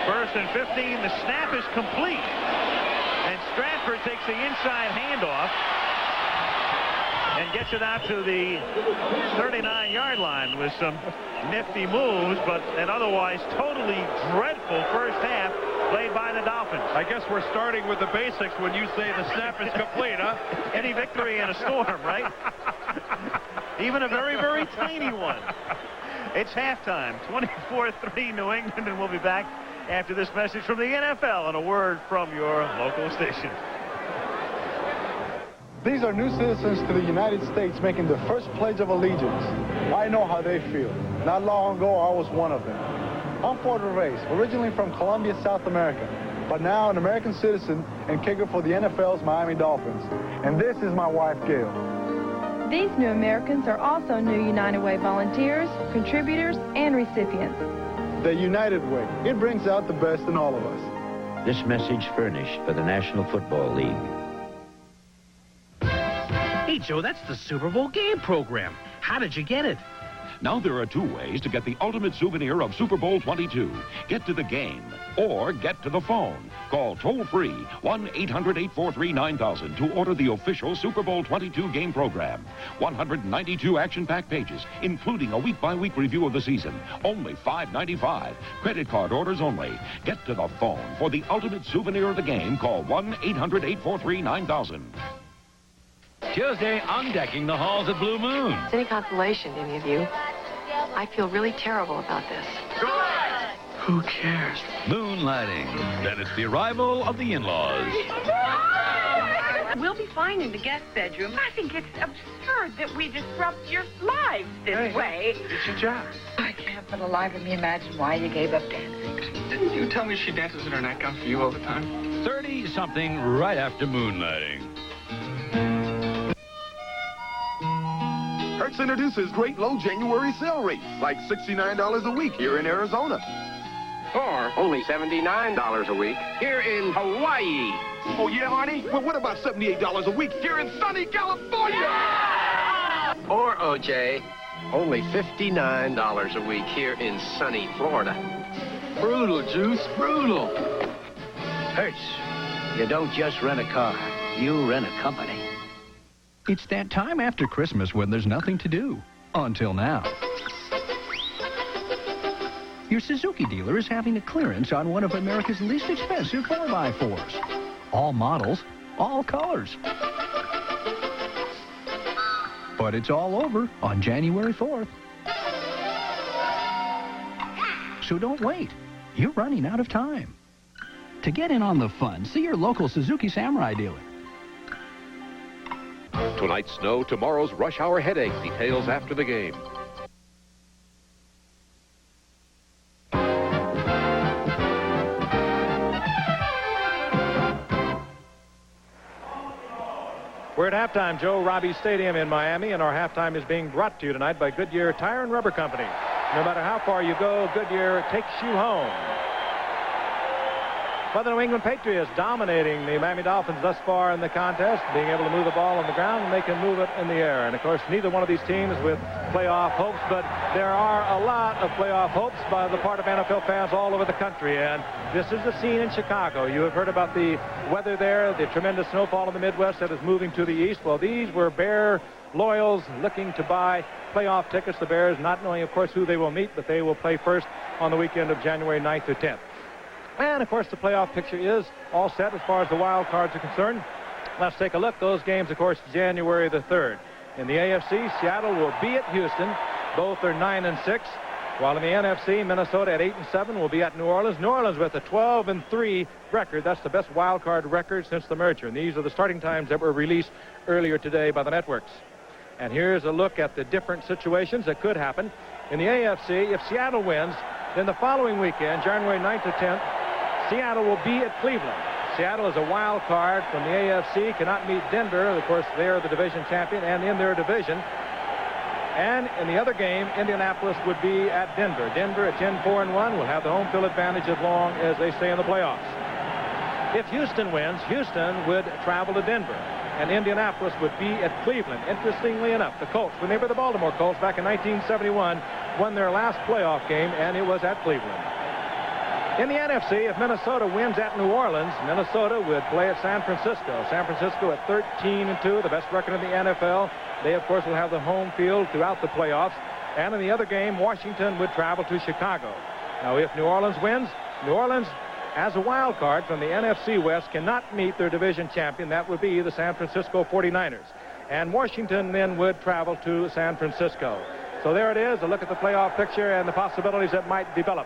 Speaker 1: 1st and 15, the snap is complete, and Stratford takes the inside handoff and gets it out to the 39-yard line with some nifty moves, but an otherwise totally dreadful first half played by the Dolphins.
Speaker 2: I guess we're starting with the basics when you say the snap is complete, huh?
Speaker 1: Any victory in a storm, right? Even a very, very tiny one. It's halftime, 24-3 New England, and we'll be back after this message from the NFL and a word from your local station.
Speaker 4: These are new citizens to the United States making the first Pledge of Allegiance. I know how they feel. Not long ago, I was one of them. I'm Ford Reyes, originally from Colombia, South America, but now an American citizen and kicker for the NFL's Miami Dolphins. And this is my wife, Gail.
Speaker 6: These new Americans are also new United Way volunteers, contributors, and recipients.
Speaker 4: The United Way. It brings out the best in all of us.
Speaker 8: This message furnished by the National Football League.
Speaker 22: Hey, Joe, that's the Super Bowl game program. How did you get it?
Speaker 25: Now there are 2 ways to get the ultimate souvenir of Super Bowl 22. Get to the game or get to the phone. Call toll-free 1-800-843-9000 to order the official Super Bowl 22 game program. 192 action-packed pages, including a week-by-week review of the season. Only $5.95. Credit card orders only. Get to the phone for the ultimate souvenir of the game. Call 1-800-843-9000.
Speaker 26: Tuesday, undecking the halls at Blue Moon.
Speaker 12: It's any consolation to any of you. I feel really terrible about this.
Speaker 26: Who cares? Moonlighting. Then it's the arrival of the in-laws.
Speaker 27: We'll be fine in the guest bedroom. I think it's absurd that we disrupt your lives this way.
Speaker 4: It's your job.
Speaker 27: I can't for the life of me imagine why you gave up dancing.
Speaker 28: Didn't you tell me she dances in her nightgown for you all the time?
Speaker 26: 30-something right after moonlighting.
Speaker 11: Hertz introduces great low January sale rates, like $69 a week here in Arizona.
Speaker 16: Or only $79 a week here in Hawaii.
Speaker 11: Oh, yeah, Arnie? Well, what about $78 a week here in sunny California?
Speaker 16: Or, OJ, Only $59 a week here in sunny Florida.
Speaker 22: Brutal, Juice, brutal.
Speaker 5: Hertz, you don't just rent a car, you rent a company.
Speaker 26: It's that time after Christmas when there's nothing to do. Until now. Your Suzuki dealer is having a clearance on one of America's least expensive 4x4s. All models, all colors. But it's all over on January 4th. So don't wait. You're running out of time. To get in on the fun, see your local Suzuki Samurai dealer.
Speaker 7: Tonight's snow, tomorrow's rush hour headache. Details after the game.
Speaker 3: We're at halftime, Joe Robbie Stadium in Miami, and our halftime is being brought to you tonight by Goodyear Tire and Rubber Company. No matter how far you go, Goodyear takes you home. But the New England Patriots dominating the Miami Dolphins thus far in the contest, being able to move the ball on the ground, and they can move it in the air. And, of course, neither one of these teams with playoff hopes, but there are a lot of playoff hopes by the part of NFL fans all over the country. And this is the scene in Chicago. You have heard about the weather there, the tremendous snowfall in the Midwest that is moving to the east. Well, these were Bear loyals looking to buy playoff tickets. The Bears not knowing, of course, who they will meet, but they will play first on the weekend of January 9th through 10th. And, of course, the playoff picture is all set as far as the wild cards are concerned. Let's take a look. Those games, of course, January the 3rd. In the AFC, Seattle will be at Houston. Both are 9-6. While in the NFC, Minnesota at 8-7 will be at New Orleans. New Orleans with a 12-3 record. That's the best wild card record since the merger. And these are the starting times that were released earlier today by the networks. And here's a look at the different situations that could happen. In the AFC, if Seattle wins, then the following weekend, January 9th to 10th, Seattle will be at Cleveland. Seattle is a wild card from the AFC, cannot meet Denver. Of course, they're the division champion and in their division. And in the other game, Indianapolis would be at Denver. Denver at 10-4-1 will have the home field advantage as long as they stay in the playoffs. If Houston wins, Houston would travel to Denver, and Indianapolis would be at Cleveland. Interestingly enough, the Colts, when they were the Baltimore Colts back in 1971, won their last playoff game, and it was at Cleveland. In the NFC, if Minnesota wins at New Orleans, Minnesota would play at San Francisco. San Francisco at 13-2, the best record in the NFL. They, of course, will have the home field throughout the playoffs. And in the other game, Washington would travel to Chicago. Now, if New Orleans wins, New Orleans, as a wild card from the NFC West, cannot meet their division champion. That would be the San Francisco 49ers. And Washington then would travel to San Francisco. So there it is, a look at the playoff picture and the possibilities that might develop.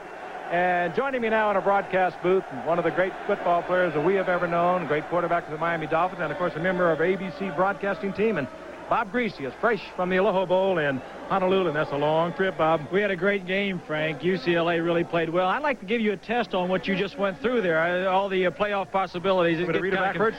Speaker 3: And joining me now in a broadcast booth, one of the great football players that we have ever known, great quarterback of the Miami Dolphins, and, of course, a member of our ABC broadcasting team. And Bob Greasy is fresh from the Aloha Bowl in Honolulu, and that's a long trip, Bob.
Speaker 14: We had a great game, Frank. UCLA really played well. I'd like to give you a test on what you just went through there, all the playoff possibilities.
Speaker 3: Would I read it backwards?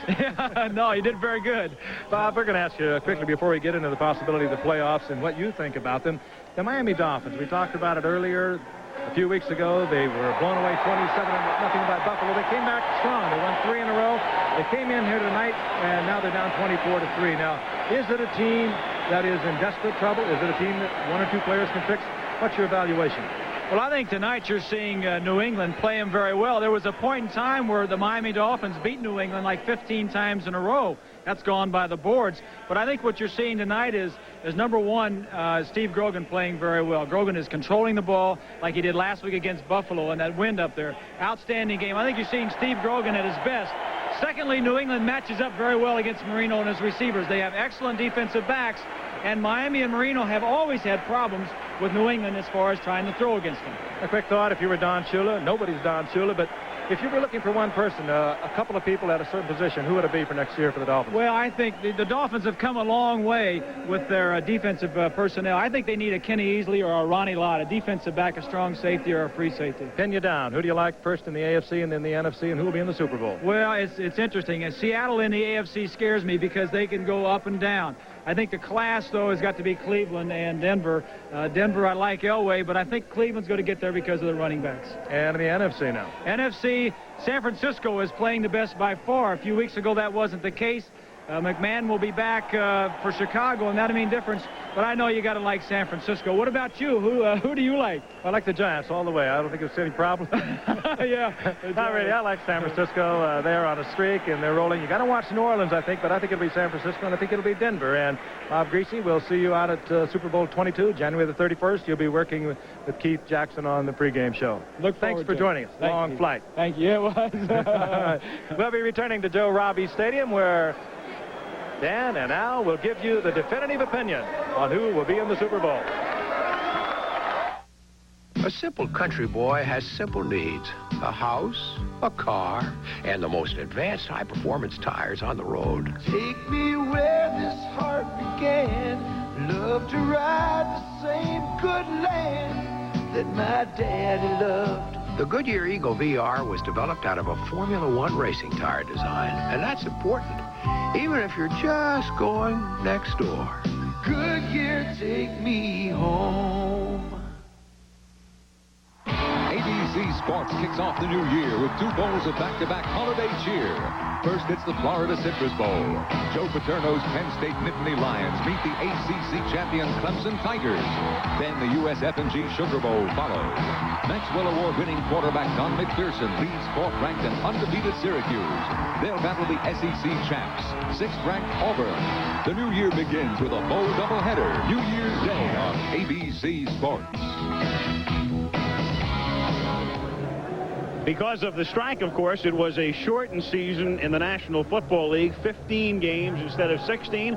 Speaker 14: No, you did very good.
Speaker 3: Bob, we're going to ask you quickly before we get into the possibility of the playoffs and what you think about them. The Miami Dolphins, we talked about it earlier. A few weeks ago, they were blown away 27-0 by Buffalo. They came back strong. They won 3 in a row. They came in here tonight, and now they're down 24-3. Now, is it a team that is in desperate trouble? Is it a team that one or two players can fix? What's your evaluation?
Speaker 14: Well, I think tonight you're seeing New England play them very well. There was a point in time where the Miami Dolphins beat New England like 15 times in a row. That's gone by the boards. But I think what you're seeing tonight is number one, Steve Grogan playing very well. Grogan is controlling the ball like he did last week against Buffalo and that wind up there. Outstanding game. I think you're seeing Steve Grogan at his best. Secondly, New England matches up very well against Marino and his receivers. They have excellent defensive backs, and Miami and Marino have always had problems with New England as far as trying to throw against them.
Speaker 3: A quick thought, if you were Don Shula, nobody's Don Shula, but if you were looking for one person, a couple of people at a certain position, who would it be for next year for the Dolphins?
Speaker 14: Well, I think the Dolphins have come a long way with their defensive personnel. I think they need a Kenny Easley or a Ronnie Lott, a defensive back, a strong safety, or a free safety.
Speaker 3: Pin you down. Who do you like first in the AFC and then the NFC, and who will be in the Super Bowl?
Speaker 14: Well, it's interesting. Seattle in the AFC scares me because they can go up and down. I think the class, though, has got to be Cleveland and Denver. Denver, I like Elway, but I think Cleveland's going to get there because of the running backs.
Speaker 3: And in the NFC now?
Speaker 14: NFC, San Francisco is playing the best by far. A few weeks ago, that wasn't the case. McMahon will be back for Chicago, and that'll mean difference. But I know you got to like San Francisco. What about you? Who do you like?
Speaker 3: I like the Giants all the way. I don't think it's any problem.
Speaker 14: Yeah.
Speaker 3: Not really. I like San Francisco. They're on a streak, and they're rolling. You got to watch New Orleans, I think, but I think it'll be San Francisco, and I think it'll be Denver. And Bob Greasy, we'll see you out at Super Bowl 22, January the 31st. You'll be working with Keith Jackson on the pregame show. Thanks for joining us. Long flight.
Speaker 14: Thank you. It was.
Speaker 3: We'll be returning to Joe Robbie Stadium, where Dan and Al will give you the definitive opinion on who will be in the Super Bowl.
Speaker 5: A simple country boy has simple needs. A house, a car, and the most advanced high-performance tires on the road.
Speaker 9: Take me where this heart began. Love to ride the same good land that my daddy loved.
Speaker 5: The Goodyear Eagle VR was developed out of a Formula One racing tire design, and that's important, even if you're just going next door.
Speaker 9: Goodyear, take me home.
Speaker 13: ABC Sports kicks off the new year with 2 bowls of back-to-back holiday cheer. First, it's the Florida Citrus Bowl. Joe Paterno's Penn State Nittany Lions meet the ACC champion Clemson Tigers. Then the USF&G Sugar Bowl follows. Maxwell Award-winning quarterback Don McPherson leads 4th-ranked and undefeated Syracuse. They'll battle the SEC champs, 6th-ranked Auburn. The new year begins with a bowl doubleheader, New Year's Day on ABC Sports.
Speaker 1: Because of the strike, of course, it was a shortened season in the National Football League, 15 games instead of 16.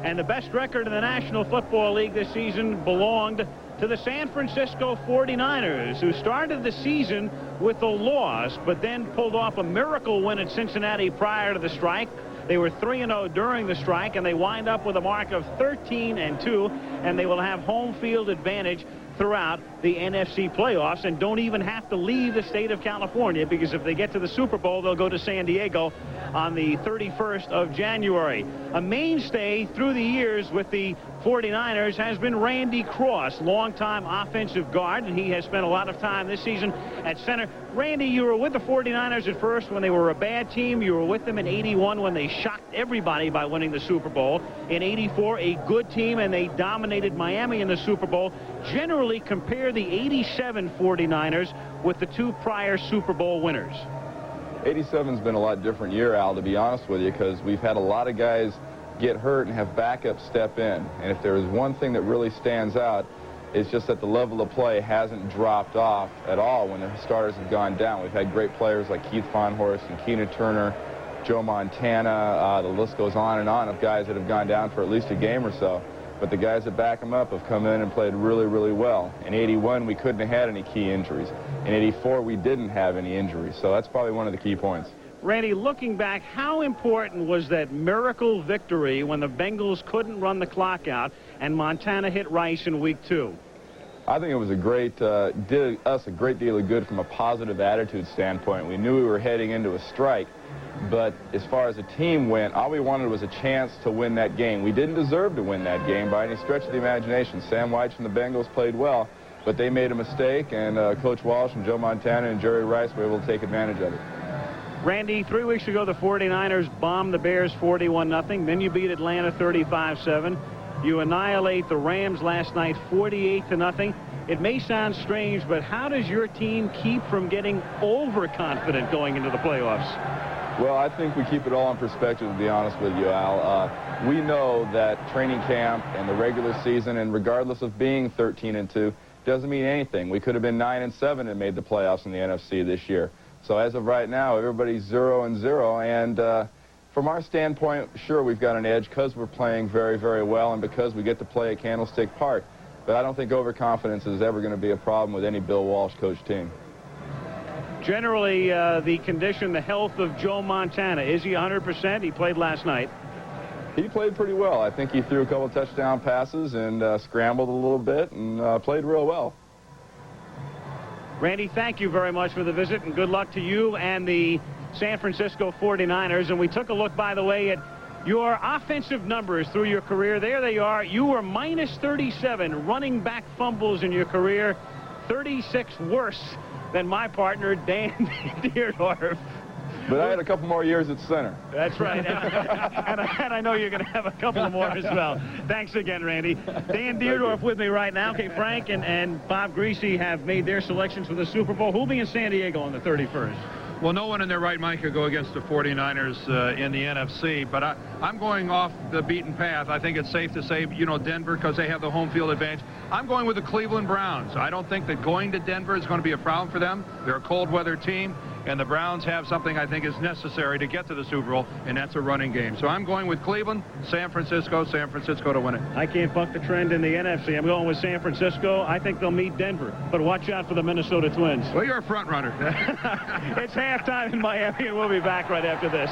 Speaker 1: And the best record in the National Football League this season belonged to the San Francisco 49ers, who started the season with a loss, but then pulled off a miracle win at Cincinnati prior to the strike. They were 3-0 during the strike, and they wind up with a mark of 13-2, and they will have home field advantage throughout the NFC playoffs and don't even have to leave the state of California, because if they get to the Super Bowl, they'll go to San Diego on the 31st of January. A mainstay through the years with the 49ers has been Randy Cross, longtime offensive guard, and he has spent a lot of time this season at center. Randy, you were with the 49ers at first when they were a bad team. You were with them in '81 when they shocked everybody by winning the Super Bowl. In '84, a good team, and they dominated Miami in the Super Bowl. Generally, compare the '87 49ers with the 2 prior Super Bowl winners.
Speaker 17: '87's been a lot different year, Al, to be honest with you, because we've had a lot of guys get hurt and have backups step in. And if there is one thing that really stands out, it's just that the level of play hasn't dropped off at all when the starters have gone down. We've had great players like Keith Von-Horst and Keena Turner, Joe Montana, the list goes on and on of guys that have gone down for at least a game or so. But the guys that back them up have come in and played really, really well. In '81, we couldn't have had any key injuries. In '84, we didn't have any injuries. So that's probably one of the key points.
Speaker 1: Randy, looking back, how important was that miracle victory when the Bengals couldn't run the clock out and Montana hit Rice in week 2?
Speaker 17: I think it was a great, did us a great deal of good from a positive attitude standpoint. We knew we were heading into a strike, but as far as the team went, all we wanted was a chance to win that game. We didn't deserve to win that game by any stretch of the imagination. Sam Weich and the Bengals played well, but they made a mistake, and Coach Walsh and Joe Montana and Jerry Rice were able to take advantage of it.
Speaker 1: Randy, 3 weeks ago, the 49ers bombed the Bears 41-0. Then you beat Atlanta 35-7. You annihilate the Rams last night 48-0. It may sound strange, but how does your team keep from getting overconfident going into the playoffs?
Speaker 17: Well, I think we keep it all in perspective, to be honest with you, Al. We know that training camp and the regular season, and regardless of being 13-2, doesn't mean anything. We could have been 9-7 and made the playoffs in the NFC this year. So as of right now, everybody's 0-0, and from our standpoint, sure, we've got an edge because we're playing very, very well and because we get to play at Candlestick Park. But I don't think overconfidence is ever going to be a problem with any Bill Walsh coach team.
Speaker 1: Generally, the condition, the health of Joe Montana, is he 100%? He played last night.
Speaker 17: He played pretty well. I think he threw a couple touchdown passes and scrambled a little bit and played real well.
Speaker 1: Randy, thank you very much for the visit, and good luck to you and the San Francisco 49ers. And we took a look, by the way, at your offensive numbers through your career. There they are. You were minus 37 running back fumbles in your career, 36 worse than my partner, Dan Dierdorf.
Speaker 17: But I had a couple more years at center.
Speaker 1: That's right. And I know you're going to have a couple more as well. Thanks again, Randy. Dan Dierdorf with me right now. Okay, Frank and Bob Greasy have made their selections for the Super Bowl. Who'll be in San Diego on the 31st?
Speaker 2: Well, no one in their right mind could go against the 49ers in the NFC, but I'm going off the beaten path. I think it's safe to say, Denver, because they have the home field advantage. I'm going with the Cleveland Browns. I don't think that going to Denver is going to be a problem for them. They're a cold weather team, and the Browns have something I think is necessary to get to the Super Bowl, and that's a running game. So I'm going with Cleveland, San Francisco to win it. I can't buck the trend in the NFC. I'm going with San Francisco. I think they'll meet Denver, but watch out for the Minnesota Twins. Well, you're a front runner. It's halftime in Miami, and we'll be back right after this.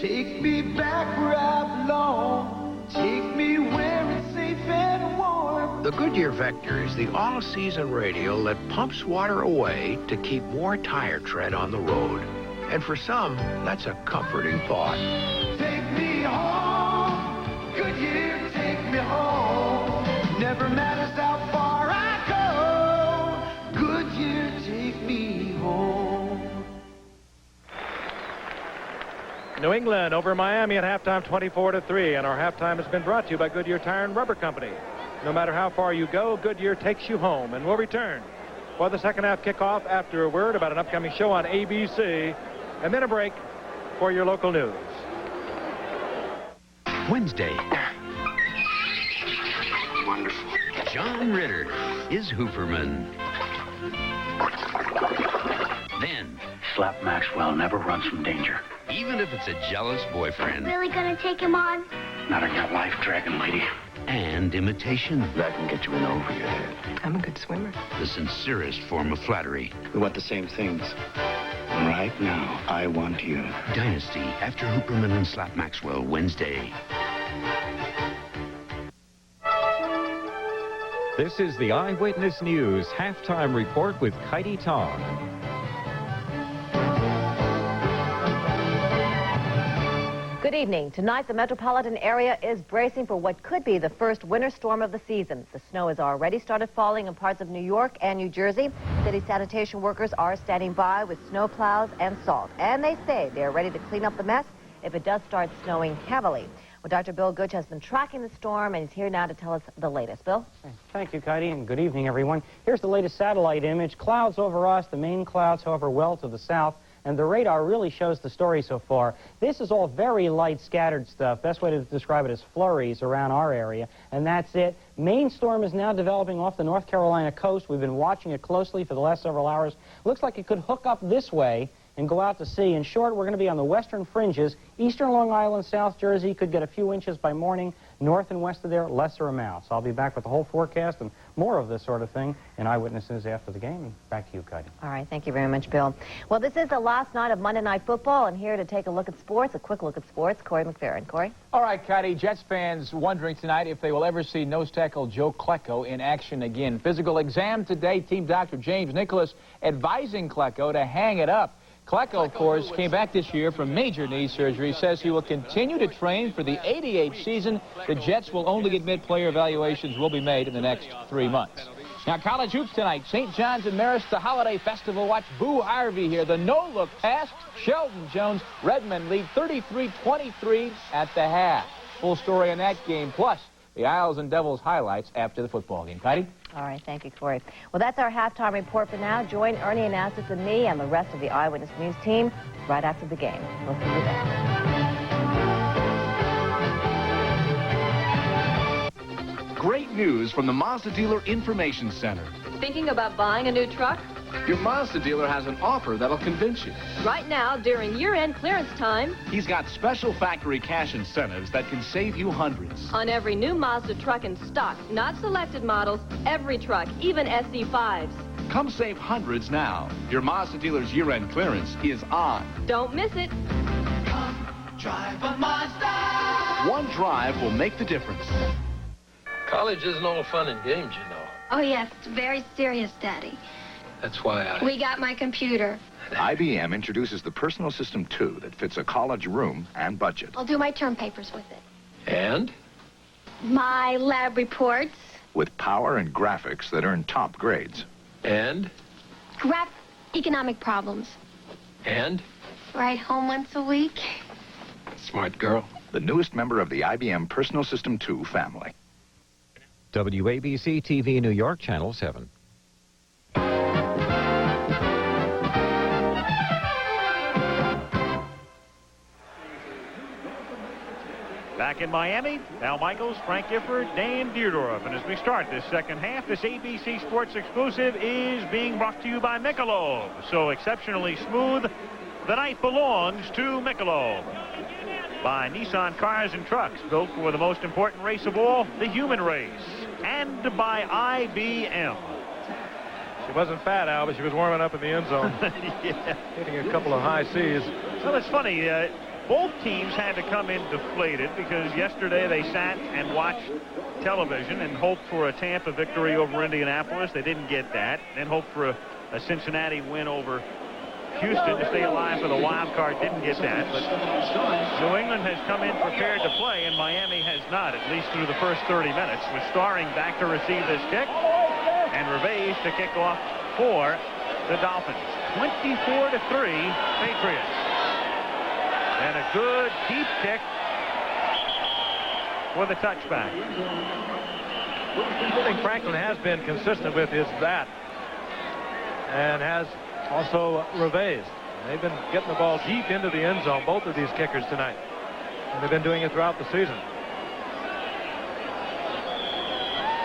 Speaker 9: Take me back where I belong. Take me where it's safe and warm.
Speaker 5: The Goodyear Vector is the all-season radial that pumps water away to keep more tire tread on the road. And for some, that's a comforting thought.
Speaker 9: Take me home. Goodyear, take me home. Never matters how far I go. Goodyear, take me home.
Speaker 3: New England over Miami at halftime, 24-3, and our halftime has been brought to you by Goodyear Tire and Rubber Company. No matter how far you go, Goodyear takes you home, and we'll return for the second half kickoff after a word about an upcoming show on ABC, and then a break for your local news.
Speaker 8: Wednesday.
Speaker 16: Wonderful.
Speaker 8: John Ritter is Hooperman. Then,
Speaker 22: Slap Maxwell never runs from danger.
Speaker 8: even if it's a jealous boyfriend.
Speaker 10: Really gonna take him on?
Speaker 22: Not a gut life dragon, lady.
Speaker 8: And imitation.
Speaker 22: That can get you in over your head.
Speaker 10: I'm a good swimmer.
Speaker 8: The sincerest form of flattery.
Speaker 22: We want the same things. Right now, I want you.
Speaker 8: Dynasty, after Hooperman and Slap Maxwell, Wednesday.
Speaker 15: This is the Eyewitness News halftime report with Heidi Tong.
Speaker 18: Good evening. Tonight, the metropolitan area is bracing for what could be the first winter storm of the season. The snow has already started falling in parts of New York and New Jersey. City sanitation workers are standing by with snow plows and salt. And they say they're ready to clean up the mess if it does start snowing heavily. Well, Dr. Bill Gooch has been tracking the storm, and he's here now to tell us the latest. Bill?
Speaker 19: Thank you, Heidi, and good evening, everyone. Here's the latest satellite image. Clouds over us, the main clouds, however, well to the south. And the radar really shows the story so far. This is all very light scattered stuff. Best way to describe it is flurries around our area. And that's it. Main storm is now developing off the North Carolina coast. We've been watching it closely for the last several hours. Looks like it could hook up this way and go out to sea. In short, we're going to be on the western fringes. Eastern Long Island, South Jersey could get a few inches by morning. North and west of there, lesser amounts. I'll be back with the whole forecast and more of this sort of thing in Eyewitnesses after the game. Back to you, Cuddy.
Speaker 18: All right, thank you very much, Bill. Well, this is the last night of Monday Night Football, and here to take a look at sports, a quick look at sports, Corey McFerrin. Corey?
Speaker 20: All right, Cuddy. Jets fans wondering tonight if they will ever see nose tackle Joe Klecko in action again. Physical exam today. Team Dr. James Nicholas advising Klecko to hang it up. Klecko, of course, came back this year from major knee surgery, says he will continue to train for the '88 season. The Jets will only admit player evaluations will be made in the next 3 months. Now, college hoops tonight. St. John's and Marist, the Holiday Festival. Watch Boo Harvey here. The no-look pass. Sheldon Jones. Redmond lead 33-23 at the half. Full story on that game. Plus, the Isles and Devils highlights after the football game. Patty?
Speaker 18: All right, thank you, Corey. Well, that's our halftime report for now. Join Ernie Anastas and me and the rest of the Eyewitness News team right after the game. We'll see you then.
Speaker 21: Great news from the Mazda Dealer Information Center.
Speaker 23: Thinking about buying a new truck?
Speaker 21: Your Mazda dealer has an offer that'll convince you.
Speaker 23: Right now, during year-end clearance time,
Speaker 21: He's got special factory cash incentives that can save you hundreds.
Speaker 23: on every new Mazda truck in stock, not selected models, every truck, even SC5s.
Speaker 21: Come save hundreds now. Your Mazda dealer's year-end clearance is on.
Speaker 23: Don't miss it.
Speaker 9: Drive a Mazda.
Speaker 21: One drive will make the difference.
Speaker 24: College isn't all fun and games, you know.
Speaker 10: Oh, yes, it's very serious, Daddy.
Speaker 24: That's why
Speaker 10: We got my computer.
Speaker 11: IBM introduces the Personal System 2 that fits a college room and budget.
Speaker 10: I'll do my term papers with it.
Speaker 21: And?
Speaker 10: My lab reports.
Speaker 11: With power and graphics that earn top grades.
Speaker 24: And?
Speaker 10: Grab economic problems.
Speaker 24: And?
Speaker 10: Ride home once a week.
Speaker 24: Smart girl.
Speaker 11: The newest member of the IBM Personal System 2 family.
Speaker 15: WABC TV New York, Channel 7.
Speaker 1: Back in Miami, Al Michaels, Frank Gifford, Dan Dierdorf. And as we start this second half, this ABC Sports exclusive is being brought to you by Michelob. So exceptionally smooth, the night belongs to Michelob. By Nissan Cars and Trucks, built for the most important race of all, the human race. And by IBM.
Speaker 3: She wasn't fat, Al, but she was warming up in the end zone.
Speaker 1: Yeah.
Speaker 3: Hitting a couple of high C's.
Speaker 1: Well, it's funny. Both teams had to come in deflated because yesterday they sat and watched television and hoped for a Tampa victory over Indianapolis. They didn't get that. Then hoped for a Cincinnati win over Houston to stay alive for the wild card. Didn't get that. But New England has come in prepared to play, and Miami has not, at least through the first 30 minutes, with Starring back to receive this kick and Revege to kick off for the Dolphins. 24-3 Patriots. And a good deep kick for the touchback.
Speaker 3: One thing Franklin has been consistent with is that, and has also Revege. They've been getting the ball deep into the end zone, both of these kickers tonight. And they've been doing it throughout the season.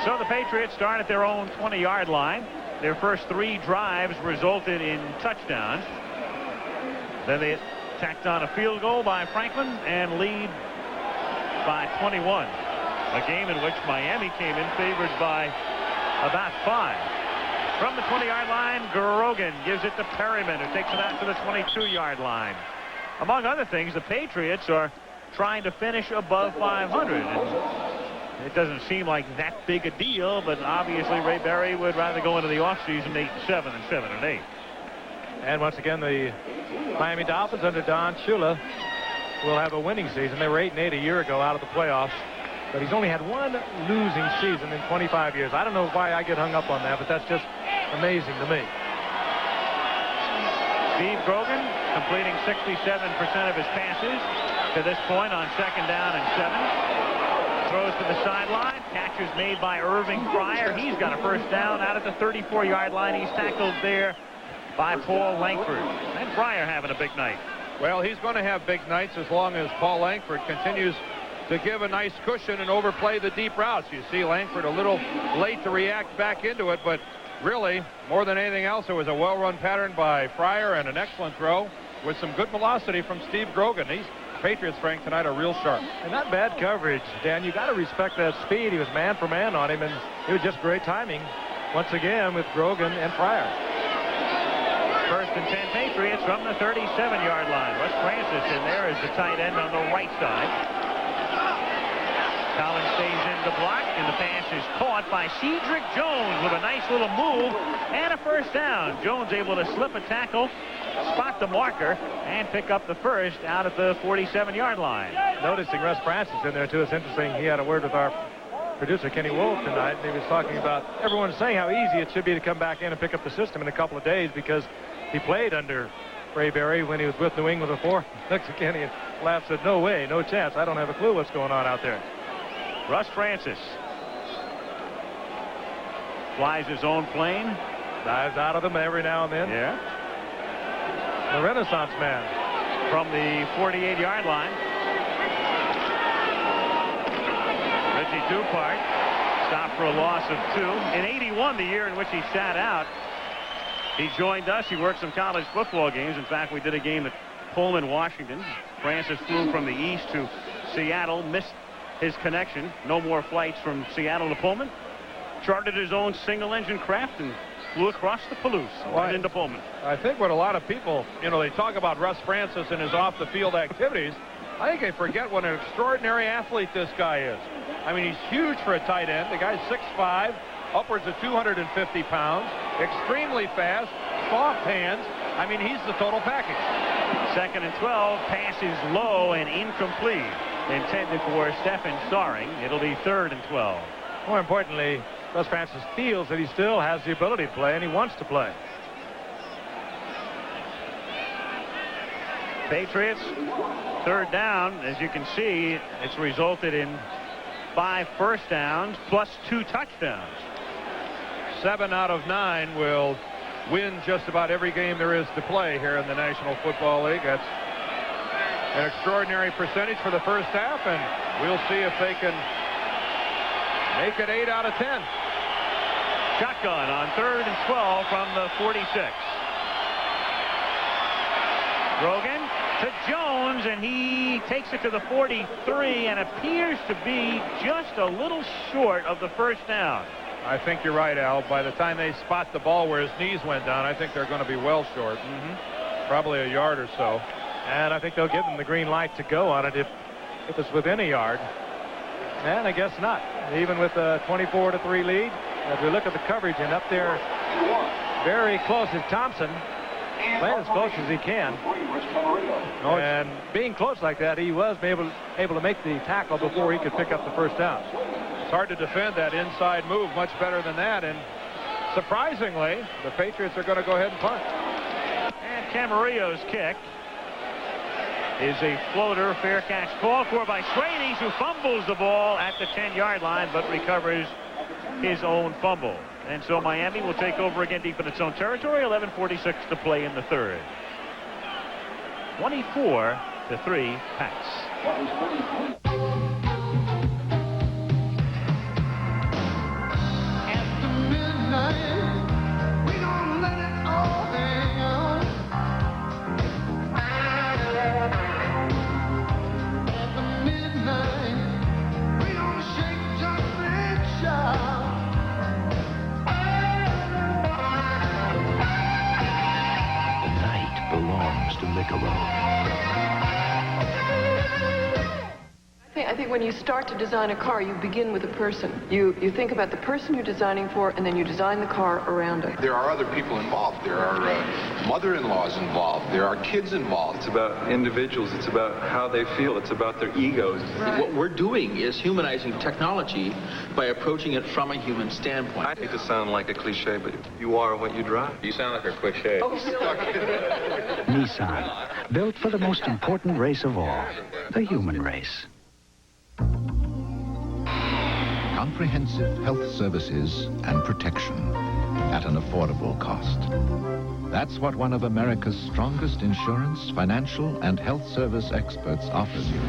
Speaker 1: So the Patriots start at their own 20-yard line. Their first 3 drives resulted in touchdowns. Then they tacked on a field goal by Franklin and lead by 21. A game in which Miami came in favored by about 5. From the 20-yard line, Grogan gives it to Perryman, who takes it out to the 22-yard line. Among other things, the Patriots are trying to finish above 500. And it doesn't seem like that big a deal, but obviously Ray Berry would rather go into the offseason 8-7 than 7-8.
Speaker 3: And once again, the Miami Dolphins under Don Shula will have a winning season. They were 8-8 a year ago out of the playoffs, but he's only had one losing season in 25 years. I don't know why I get hung up on that, but that's just amazing to me.
Speaker 1: Steve Grogan completing 67% of his passes to this point on 2nd down and 7. Throws to the sideline. Catch is made by Irving Fryer. He's got a first down out at the 34-yard line. He's tackled there by Paul Langford. And Fryer having a big night.
Speaker 2: Well, he's going to have big nights as long as Paul Langford continues to give a nice cushion and overplay the deep routes. You see Langford a little late to react back into it, but really, more than anything else, it was a well-run pattern by Fryer and an excellent throw with some good velocity from Steve Grogan. These Patriots, Frank, tonight are real sharp.
Speaker 3: And not bad coverage, Dan. You got to respect that speed. He was man for man on him, and it was just great timing once again with Grogan and Fryer.
Speaker 1: 1st and 10 Patriots from the 37-yard line. Russ Francis in there as the tight end on the right side. Collins stays in to block, and the pass is caught by Cedric Jones with a nice little move and a first down. Jones able to slip a tackle, spot the marker, and pick up the first out at the 47-yard line.
Speaker 3: Noticing Russ Francis in there, too. It's interesting. He had a word with our producer, Kenny Wolf, tonight, and he was talking about everyone saying how easy it should be to come back in and pick up the system in a couple of days because he played under Ray Berry when he was with New England before. Looks at Kenny and laughs, said, no way, no chance. I don't have a clue what's going on out there.
Speaker 1: Russ Francis flies his own plane.
Speaker 3: Dives out of them every now and then.
Speaker 1: Yeah.
Speaker 3: The Renaissance man.
Speaker 1: From the 48-yard line. Reggie Dupart stopped for a loss of 2. In 81, the year in which he sat out, he joined us. He worked some college football games. In fact, we did a game at Pullman, Washington. Francis flew from the east to Seattle, missed his connection. No more flights from Seattle to Pullman. Chartered his own single-engine craft and flew across the Palouse right into Pullman.
Speaker 2: I think what a lot of people, they talk about Russ Francis and his off-the-field activities. I think they forget what an extraordinary athlete this guy is. I mean, he's huge for a tight end. The guy's 6'5", upwards of 250 pounds, extremely fast, soft hands. I mean, he's the total package.
Speaker 1: 2nd and 12, pass is low and incomplete. Intended for Stephen Starring. It'll be 3rd and 12.
Speaker 3: More importantly, Gus Francis feels that he still has the ability to play, and he wants to play.
Speaker 1: Patriots, third down. As you can see, it's resulted in 5 first downs plus 2 touchdowns.
Speaker 2: 7 out of 9 will win just about every game there is to play here in the National Football League. That's an extraordinary percentage for the first half, and we'll see if they can make it 8 out of 10.
Speaker 1: Shotgun on 3rd and 12 from the 46. Rogan to Jones, and he takes it to the 43 and appears to be just a little short of the first down.
Speaker 2: I think you're right, Al. By the time they spot the ball where his knees went down, I think they're going to be well short. Probably a yard or so.
Speaker 3: And I think they'll give them the green light to go on it if it's within a yard. And I guess not. Even with a 24-3 lead, as we look at the coverage, and up there very close is Thompson, playing as close as he can. And being close like that, he was able to make the tackle before he could pick up the first down.
Speaker 2: It's hard to defend that inside move much better than that, and surprisingly, the Patriots are going to go ahead and punt.
Speaker 1: And Camarillo's kick is a floater. Fair catch called for by Schwades, who fumbles the ball at the 10-yard line, but recovers his own fumble. And so Miami will take over again deep in its own territory. 11:46 to play in the third. 24-3 Pats.
Speaker 4: I think when you start to design a car, you begin with a person. You think about the person you're designing for, and then you design the car around it.
Speaker 6: There are other people involved. There are mother-in-laws involved. There are kids involved.
Speaker 7: It's about individuals. It's about how they feel. It's about their egos.
Speaker 22: Right. What we're doing is humanizing technology by approaching it from a human standpoint.
Speaker 7: I hate to sound like a cliche, but you are what you drive.
Speaker 6: You sound like a cliche.
Speaker 4: Oh, really?
Speaker 12: Nissan, built for the most important race of all, the human race.
Speaker 25: Comprehensive health services and protection at an affordable cost. That's what one of America's strongest insurance, financial, and health service experts offers you.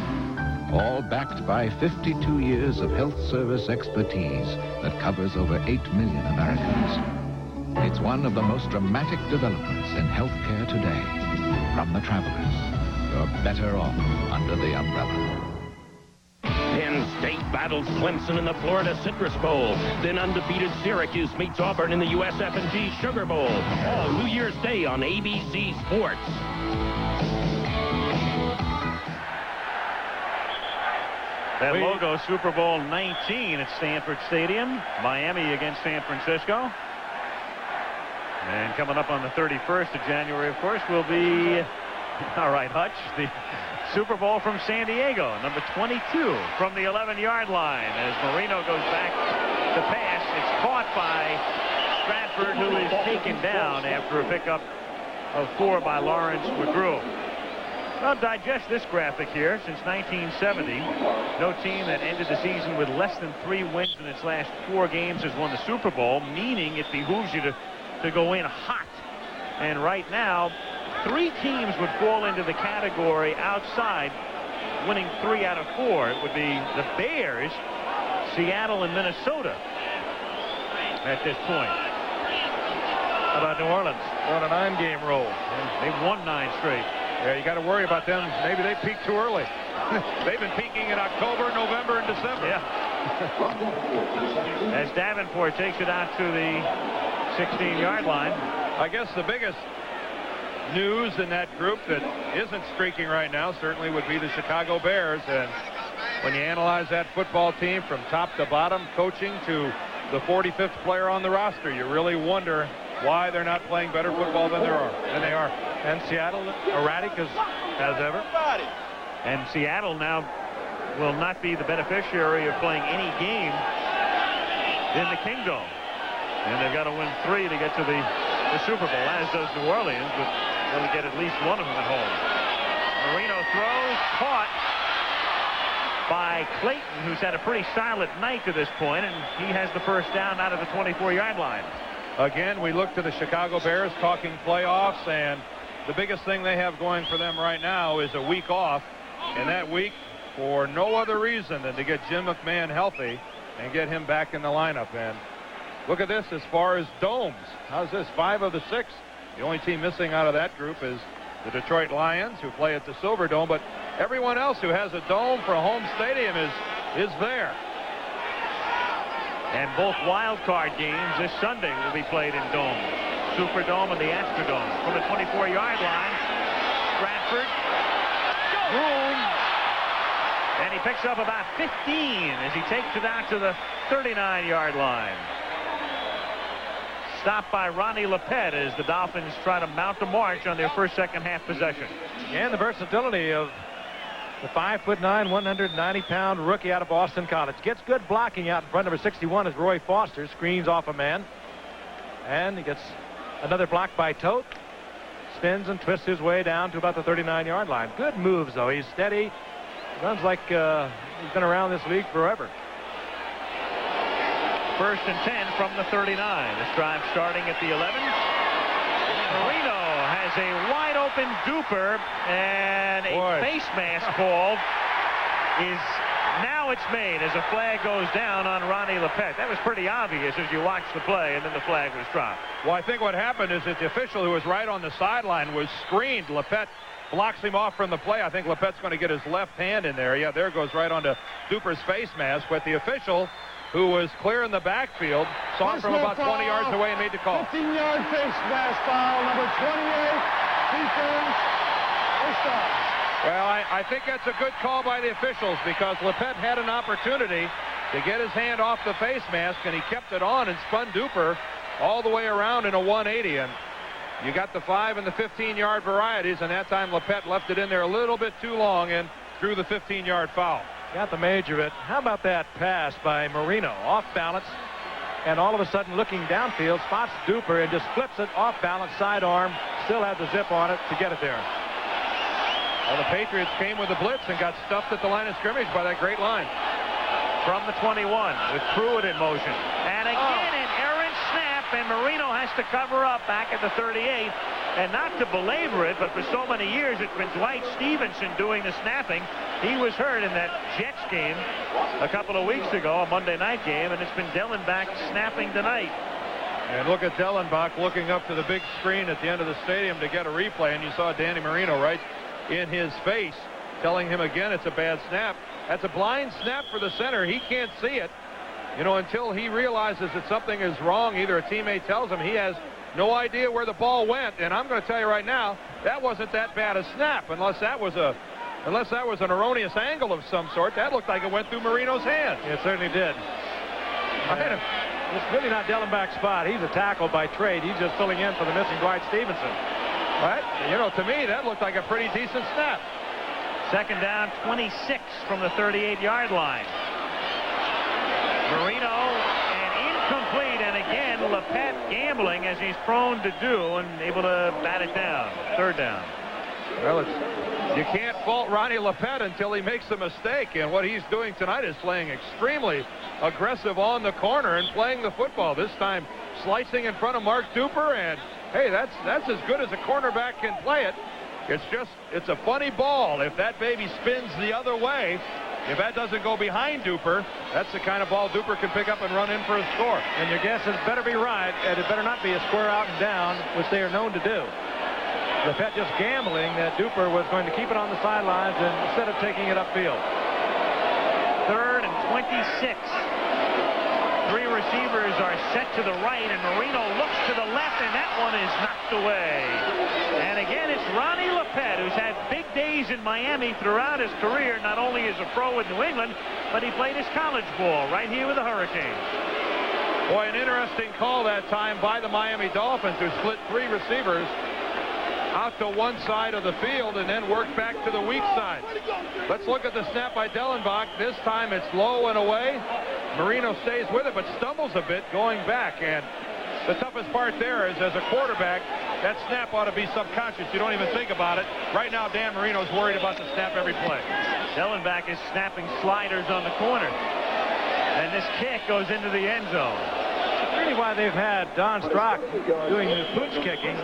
Speaker 25: All backed by 52 years of health service expertise that covers over 8 million Americans. It's one of the most dramatic developments in healthcare today. From the Travelers, you're better off under the umbrella.
Speaker 26: Penn State battles Clemson in the Florida Citrus Bowl. Then undefeated Syracuse meets Auburn in the USF&G Sugar Bowl. All New Year's Day on ABC Sports.
Speaker 1: That logo, Super Bowl 19 at Stanford Stadium. Miami against San Francisco. And coming up on the 31st of January, of course, will be, all right, Hutch, the Super Bowl from San Diego, number 22 from the 11-yard line. As Marino goes back to pass, it's caught by Stratford, who is taken down after a pickup of 4 by Lawrence McGrew. Well, digest this graphic here. Since 1970, no team that ended the season with less than 3 wins in its last 4 games has won the Super Bowl, meaning it behooves you to go in hot. And right now, 3 teams would fall into the category outside winning 3 out of 4. It would be the Bears, Seattle, and Minnesota at this point.
Speaker 3: How about New Orleans? On a 9-game roll.
Speaker 1: They've won 9 straight.
Speaker 2: Yeah, you got to worry about them. Maybe they peaked too early. They've been peaking in October, November, and December.
Speaker 1: Yeah. As Davenport takes it out to the 16-yard line.
Speaker 2: I guess the biggest news in that group that isn't streaking right now certainly would be the Chicago Bears. And when you analyze that football team from top to bottom, coaching to the 45th player on the roster, you really wonder why they're not playing better football than they are.
Speaker 3: And Seattle erratic as ever.
Speaker 1: And Seattle now will not be the beneficiary of playing any game in the Kingdome. And they've got to win 3 to get to the Super Bowl, as does New Orleans, but they'll get at least one of them at home. Marino throws, caught by Clayton, who's had a pretty silent night to this point, and he has the first down out of the 24-yard line.
Speaker 2: Again, we look to the Chicago Bears talking playoffs, and the biggest thing they have going for them right now is a week off, and that week for no other reason than to get Jim McMahon healthy and get him back in the lineup. And look at this as far as domes. How's this? 5 of the 6. The only team missing out of that group is the Detroit Lions, who play at the Silverdome, but everyone else who has a dome for a home stadium is there.
Speaker 1: And both wild card games this Sunday will be played in domes. Superdome and the Astrodome. From the 24-yard line, Stratford, boom, and he picks up about 15 as he takes it out to the 39-yard line. Stopped by Ronnie Lepet as the Dolphins try to mount a march on their first second-half possession.
Speaker 3: And the versatility of the 5'9", 190-pound rookie out of Boston College. Gets good blocking out in front. Number 61 is Roy Foster. Screens off a man. And he gets another block by Tote. Spins and twists his way down to about the 39-yard line. Good moves, though. He's steady. Runs like he's been around this league forever.
Speaker 1: First and 10 from the 39. This drive starting at the 11. Marino has a wide open Duper, and a face mask called is now it's made as a flag goes down on Ronnie Lepet. That was pretty obvious as you watch the play, and then the flag was dropped.
Speaker 2: Well, I think what happened is that the official who was right on the sideline was screened. Lepet blocks him off from the play. I think Lepet's going to get his left hand in there. Yeah, there goes right onto Duper's face mask, but the official, who was clear in the backfield, saw him from about 20 yards away and made the call.
Speaker 9: 15-yard face mask foul, number 28, defense, first down.
Speaker 2: Well, I think that's a good call by the officials because Lepet had an opportunity to get his hand off the face mask, and he kept it on and spun Duper all the way around in a 180. And you got the 5 and the 15-yard varieties, and that time Lepet left it in there a little bit too long and drew the 15-yard foul.
Speaker 3: Got the major of it. How about that pass by Marino? Off balance, and all of a sudden looking downfield, spots Duper and just flips it off balance, sidearm, still had the zip on it to get it there.
Speaker 2: Well, the Patriots came with a blitz and got stuffed at the line of scrimmage by that great line.
Speaker 1: From the 21 with Pruitt in motion. And again an errant snap, and Marino has to cover up back at the 38. And not to belabor it, but for so many years it's been Dwight Stevenson doing the snapping. He was hurt in that Jets game a couple of weeks ago, a Monday night game, and it's been Dellenbach snapping tonight.
Speaker 2: And look at Dellenbach looking up to the big screen at the end of the stadium to get a replay, and you saw Danny Marino right in his face telling him again it's a bad snap. That's a blind snap for the center. He can't see it, you know, until he realizes that something is wrong. Either a teammate tells him. He has no idea where the ball went, and I'm going to tell you right now, that wasn't that bad a snap unless that was an erroneous angle of some sort. That looked like it went through Marino's hand.
Speaker 3: It certainly did. It's really not Dellenbach's spot. He's a tackle by trade. He's just filling in for the missing Dwight Stevenson.
Speaker 2: Right? You know, to me, that looked like a pretty decent snap.
Speaker 1: Second down, 26 from the 38-yard line. Marino, and incomplete, and again, Lepet gambling as he's prone to do and able to bat it down. Third down.
Speaker 2: Well, you can't fault Ronnie Lepet until he makes a mistake, and what he's doing tonight is playing extremely aggressive on the corner and playing the football. This time slicing in front of Mark Duper, and hey, that's as good as a cornerback can play it. It's a funny ball. If that baby spins the other way, if that doesn't go behind Duper, that's the kind of ball Duper can pick up and run in for a score.
Speaker 3: And your guesses better be right, and it better not be a square out and down, which they are known to do. Lepet just gambling that Duper was going to keep it on the sidelines instead of taking it upfield.
Speaker 1: Third and 26. Three receivers are set to the right, and Marino looks to the left, and that one is knocked away. And again, it's Ronnie Lepet, who's had big days in Miami throughout his career, not only as a pro with New England, but he played his college ball right here with the Hurricanes.
Speaker 2: Boy, an interesting call that time by the Miami Dolphins, who split three receivers out to one side of the field and then worked back to the weak side. Let's look at the snap by Dellenbach. This time it's low and away. Marino stays with it, but stumbles a bit going back. And the toughest part there is, as a quarterback, that snap ought to be subconscious. You don't even think about it. Right now, Dan Marino's worried about the snap every play.
Speaker 1: Dellenbach is snapping sliders on the corner. And this kick goes into the end zone.
Speaker 3: That's really why they've had Don Strock doing the pooch kicking,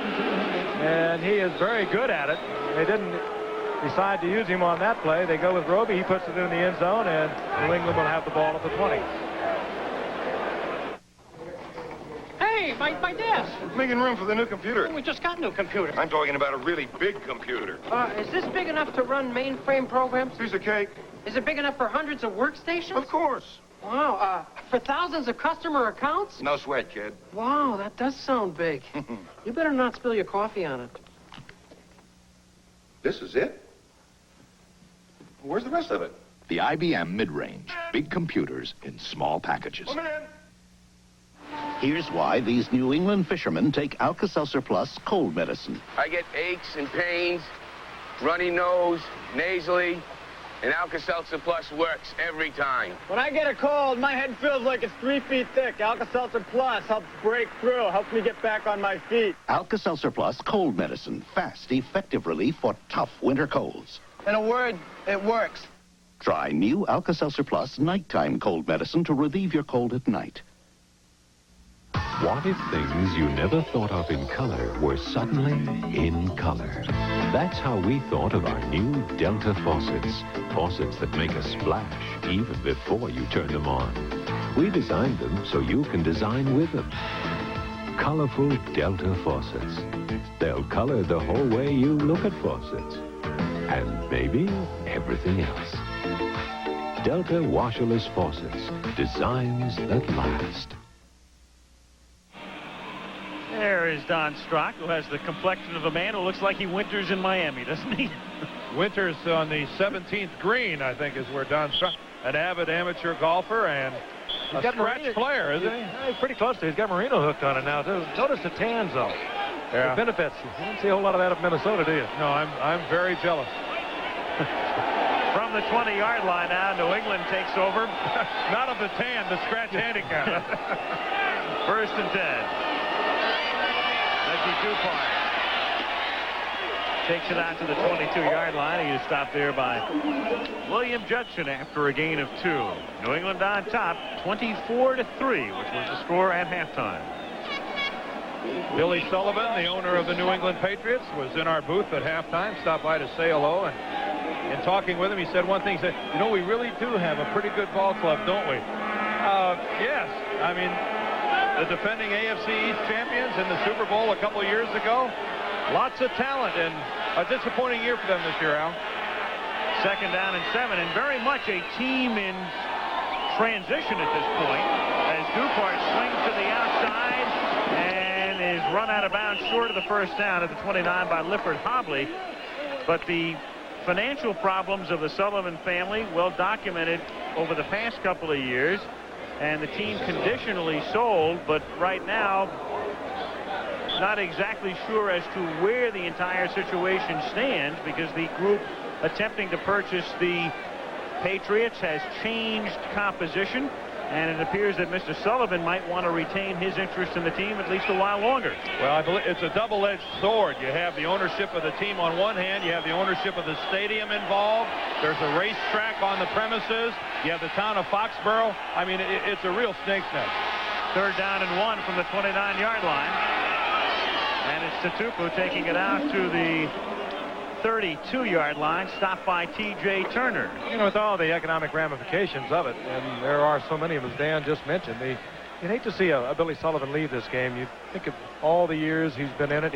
Speaker 3: and he is very good at it. They didn't decide to use him on that play. They go with Roby. He puts it in the end zone, and New England will have the ball at the 20.
Speaker 5: Hey, my desk.
Speaker 8: Making room for the new computer.
Speaker 5: We just got a new computer.
Speaker 8: I'm talking about a really big computer.
Speaker 5: Is this big enough to run mainframe programs?
Speaker 8: Piece of cake.
Speaker 5: Is it big enough for hundreds of workstations?
Speaker 8: Of course.
Speaker 5: Wow, for thousands of customer accounts?
Speaker 8: No sweat, kid.
Speaker 5: Wow, that does sound big. You better not spill your coffee on it.
Speaker 8: This is it? Where's the rest of it?
Speaker 11: The IBM mid-range. Big computers in small packages.
Speaker 13: Here's why these New England fishermen take Alka-Seltzer Plus cold medicine.
Speaker 14: I get aches and pains, runny nose, nasally, and Alka-Seltzer Plus works every time.
Speaker 16: When I get a cold, my head feels like it's 3 feet thick. Alka-Seltzer Plus helps break through, helps me get back on my feet.
Speaker 13: Alka-Seltzer Plus cold medicine. Fast, effective relief for tough winter colds.
Speaker 16: In a word, it works.
Speaker 13: Try new Alka-Seltzer Plus nighttime cold medicine to relieve your cold at night.
Speaker 17: What if things you never thought of in color were suddenly in color? That's how we thought of our new Delta faucets. Faucets that make a splash even before you turn them on. We designed them so you can design with them. Colorful Delta faucets. They'll color the whole way you look at faucets. And maybe everything else. Delta washerless faucets. Designs that last.
Speaker 1: There is Don Strock, who has the complexion of a man who looks like he winters in Miami, doesn't he?
Speaker 2: Winters on the 17th green, I think, is where Don Strock, an avid amateur golfer and a scratch player, isn't he?
Speaker 3: He's pretty close to it. He's got Marino hooked on it now, too. Notice the tan zone.
Speaker 2: Yeah.
Speaker 3: The benefits. You don't see a whole lot of that in Minnesota, do you?
Speaker 2: No, I'm very jealous.
Speaker 1: From the 20-yard line now, New England takes over.
Speaker 2: Not of the tan, the scratch handicap.
Speaker 1: 1st and 10. Reggie Dupart takes it out to the 22-yard line. He is stopped there by William Judson after a gain of 2. New England on top, 24-3, which was the score at halftime.
Speaker 2: Billy Sullivan, the owner of the New England Patriots, was in our booth at halftime, stopped by to say hello, and in talking with him, he said one thing. He said, you know, we really do have a pretty good ball club, don't we? Yes. I mean, the defending AFC East champions in the Super Bowl a couple of years ago. Lots of talent, and a disappointing year for them this year, Al.
Speaker 1: 2nd down and 7, and very much a team in transition at this point, as Dupart swings to the outside and is run out of bounds short of the 1st down at the 29 by Lifford Hobley. But the financial problems of the Sullivan family, well documented over the past couple of years, and the team conditionally sold, but right now not exactly sure as to where the entire situation stands, because the group attempting to purchase the Patriots has changed composition, and it appears that Mr. Sullivan might want to retain his interest in the team at least a while longer.
Speaker 2: Well, I believe it's a double-edged sword. You have the ownership of the team on one hand. You have the ownership of the stadium involved. There's a racetrack on the premises. You have the town of Foxborough. I mean, it's a real snake's nest.
Speaker 1: 3rd down and 1 from the 29-yard line. And it's Tatupu taking it out to the 32-yard line, stopped by T.J. Turner.
Speaker 3: You know, with all the economic ramifications of it, and there are so many of them, as Dan just mentioned, you'd hate to see a Billy Sullivan leave this game. You think of all the years he's been in it,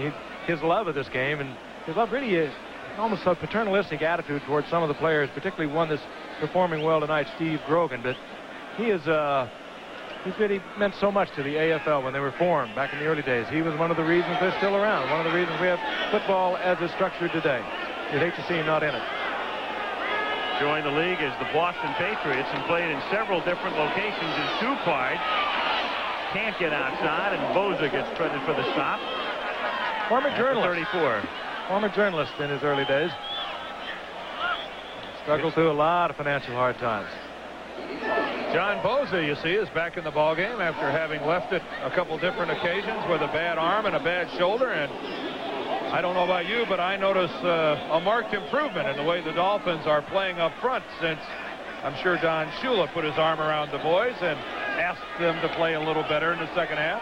Speaker 3: his love of this game, and his love really is almost a paternalistic attitude towards some of the players, particularly one that's performing well tonight, Steve Grogan. But he's really meant so much to the AFL when they were formed back in the early days. He was one of the reasons they're still around, one of the reasons we have football as it's structured today. You'd hate to see him not in it.
Speaker 1: Joined the league as the Boston Patriots and played in several different locations as Dupart. Can't get outside, and Boza gets credit for the stop.
Speaker 3: Former journalist.
Speaker 1: 34.
Speaker 3: Former journalist in his early days. Struggled through a lot of financial hard times.
Speaker 2: John Boza, you see, is back in the ballgame after having left it a couple different occasions with a bad arm and a bad shoulder. And I don't know about you, but I notice a marked improvement in the way the Dolphins are playing up front since I'm sure Don Shula put his arm around the boys and asked them to play a little better in the second half.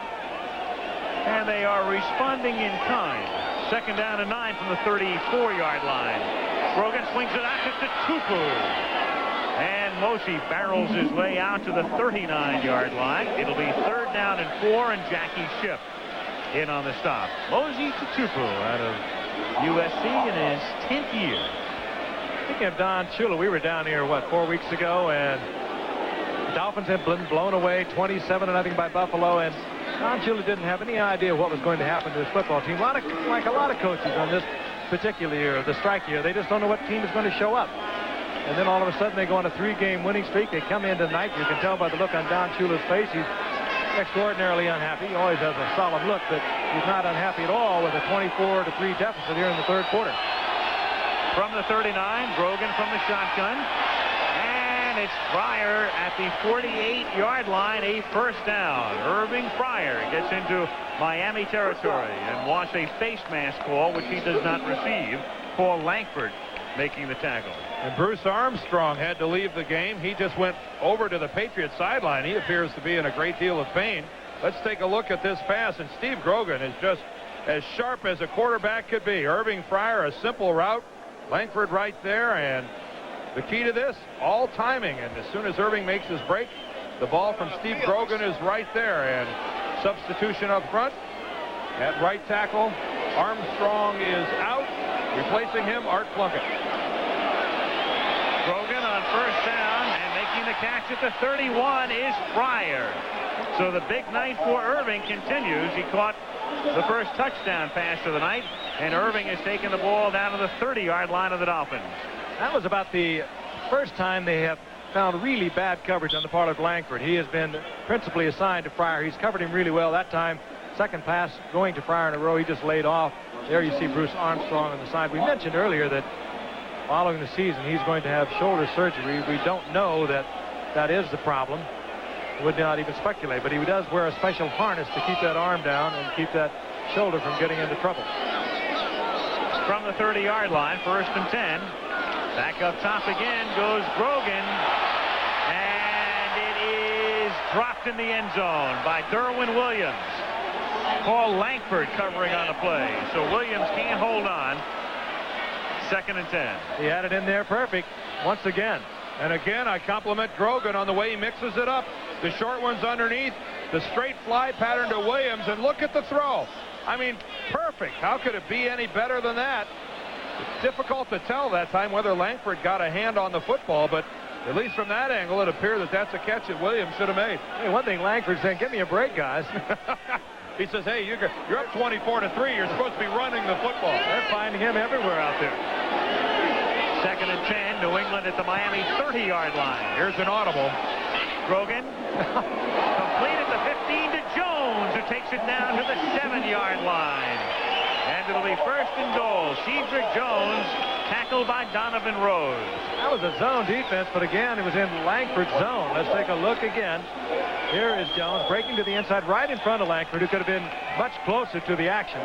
Speaker 1: And they are responding in kind. Second down and 9 from the 34-yard line. Grogan swings it out to Tupu. And Mosey barrels his way out to the 39-yard line. It'll be third down and 4, and Jackie Schiff in on the stop. Mosey to Tupu out of USC in his 10th year.
Speaker 3: Speaking of Don Shula, we were down here, 4 weeks ago, and the Dolphins had been blown away 27-0 by Buffalo, and Don Shula didn't have any idea what was going to happen to his football team. Like a lot of coaches on this particular year, the strike year, they just don't know what team is going to show up. And then all of a sudden they go on a 3-game winning streak. They come in tonight. You can tell by the look on Don Shula's face. He's extraordinarily unhappy. He always has a solemn look, but he's not unhappy at all with a 24-3 deficit here in the third quarter.
Speaker 1: From the 39, Grogan from the shotgun. And it's Fryer at the 48-yard line, a first down. Irving Fryer gets into Miami territory and wants a face mask call, which he does not receive. Paul Langford making the tackle.
Speaker 2: And Bruce Armstrong had to leave the game. He just went over to the Patriots sideline. He appears to be in a great deal of pain. Let's take a look at this pass, and Steve Grogan is just as sharp as a quarterback could be. Irving Fryer, a simple route. Langford right there, and the key to this, all timing. And as soon as Irving makes his break, the ball from Steve Grogan is right there. And substitution up front at right tackle. Armstrong is out. Replacing him, Art Plunkett.
Speaker 1: Grogan on first down, and making the catch at the 31 is Fryer. So the big night for Irving continues. He caught the first touchdown pass of the night, and Irving has taken the ball down to the 30-yard line of the Dolphins.
Speaker 3: That was about the first time they have found really bad coverage on the part of Langford. He has been principally assigned to Fryer. He's covered him really well that time. Second pass going to Fryer in a row, he just laid off. There you see Bruce Armstrong on the side. We mentioned earlier that following the season he's going to have shoulder surgery. We don't know that that is the problem. Would not even speculate, but he does wear a special harness to keep that arm down and keep that shoulder from getting into trouble.
Speaker 1: From the 30-yard line, first and 10. Back up top again goes Grogan, and it is dropped in the end zone by Derwin Williams. Paul Langford covering on the play, so Williams can't hold on. Second and 10.
Speaker 3: He had it in there perfect once again.
Speaker 2: And again, I compliment Grogan on the way he mixes it up. The short one's underneath, the straight fly pattern to Williams, and look at the throw. I mean, perfect. How could it be any better than that? It's difficult to tell that time whether Langford got a hand on the football, but at least from that angle, it appears that that's a catch that Williams should have made.
Speaker 3: Hey, one thing Langford said, give me a break, guys.
Speaker 2: He says, hey, you're up 24-3. You're supposed to be running the football.
Speaker 3: They're finding him everywhere out there.
Speaker 1: Second and 10, New England at the Miami 30-yard line.
Speaker 2: Here's an audible.
Speaker 1: Grogan completed the 15 to Jones, who takes it down to the 7-yard line. And it'll be first and goal. Cedric Jones tackled by Donovan Rose.
Speaker 3: That was a zone defense, but again, it was in Langford's zone. Let's take a look again. Here is Jones breaking to the inside right in front of Langford, who could have been much closer to the action.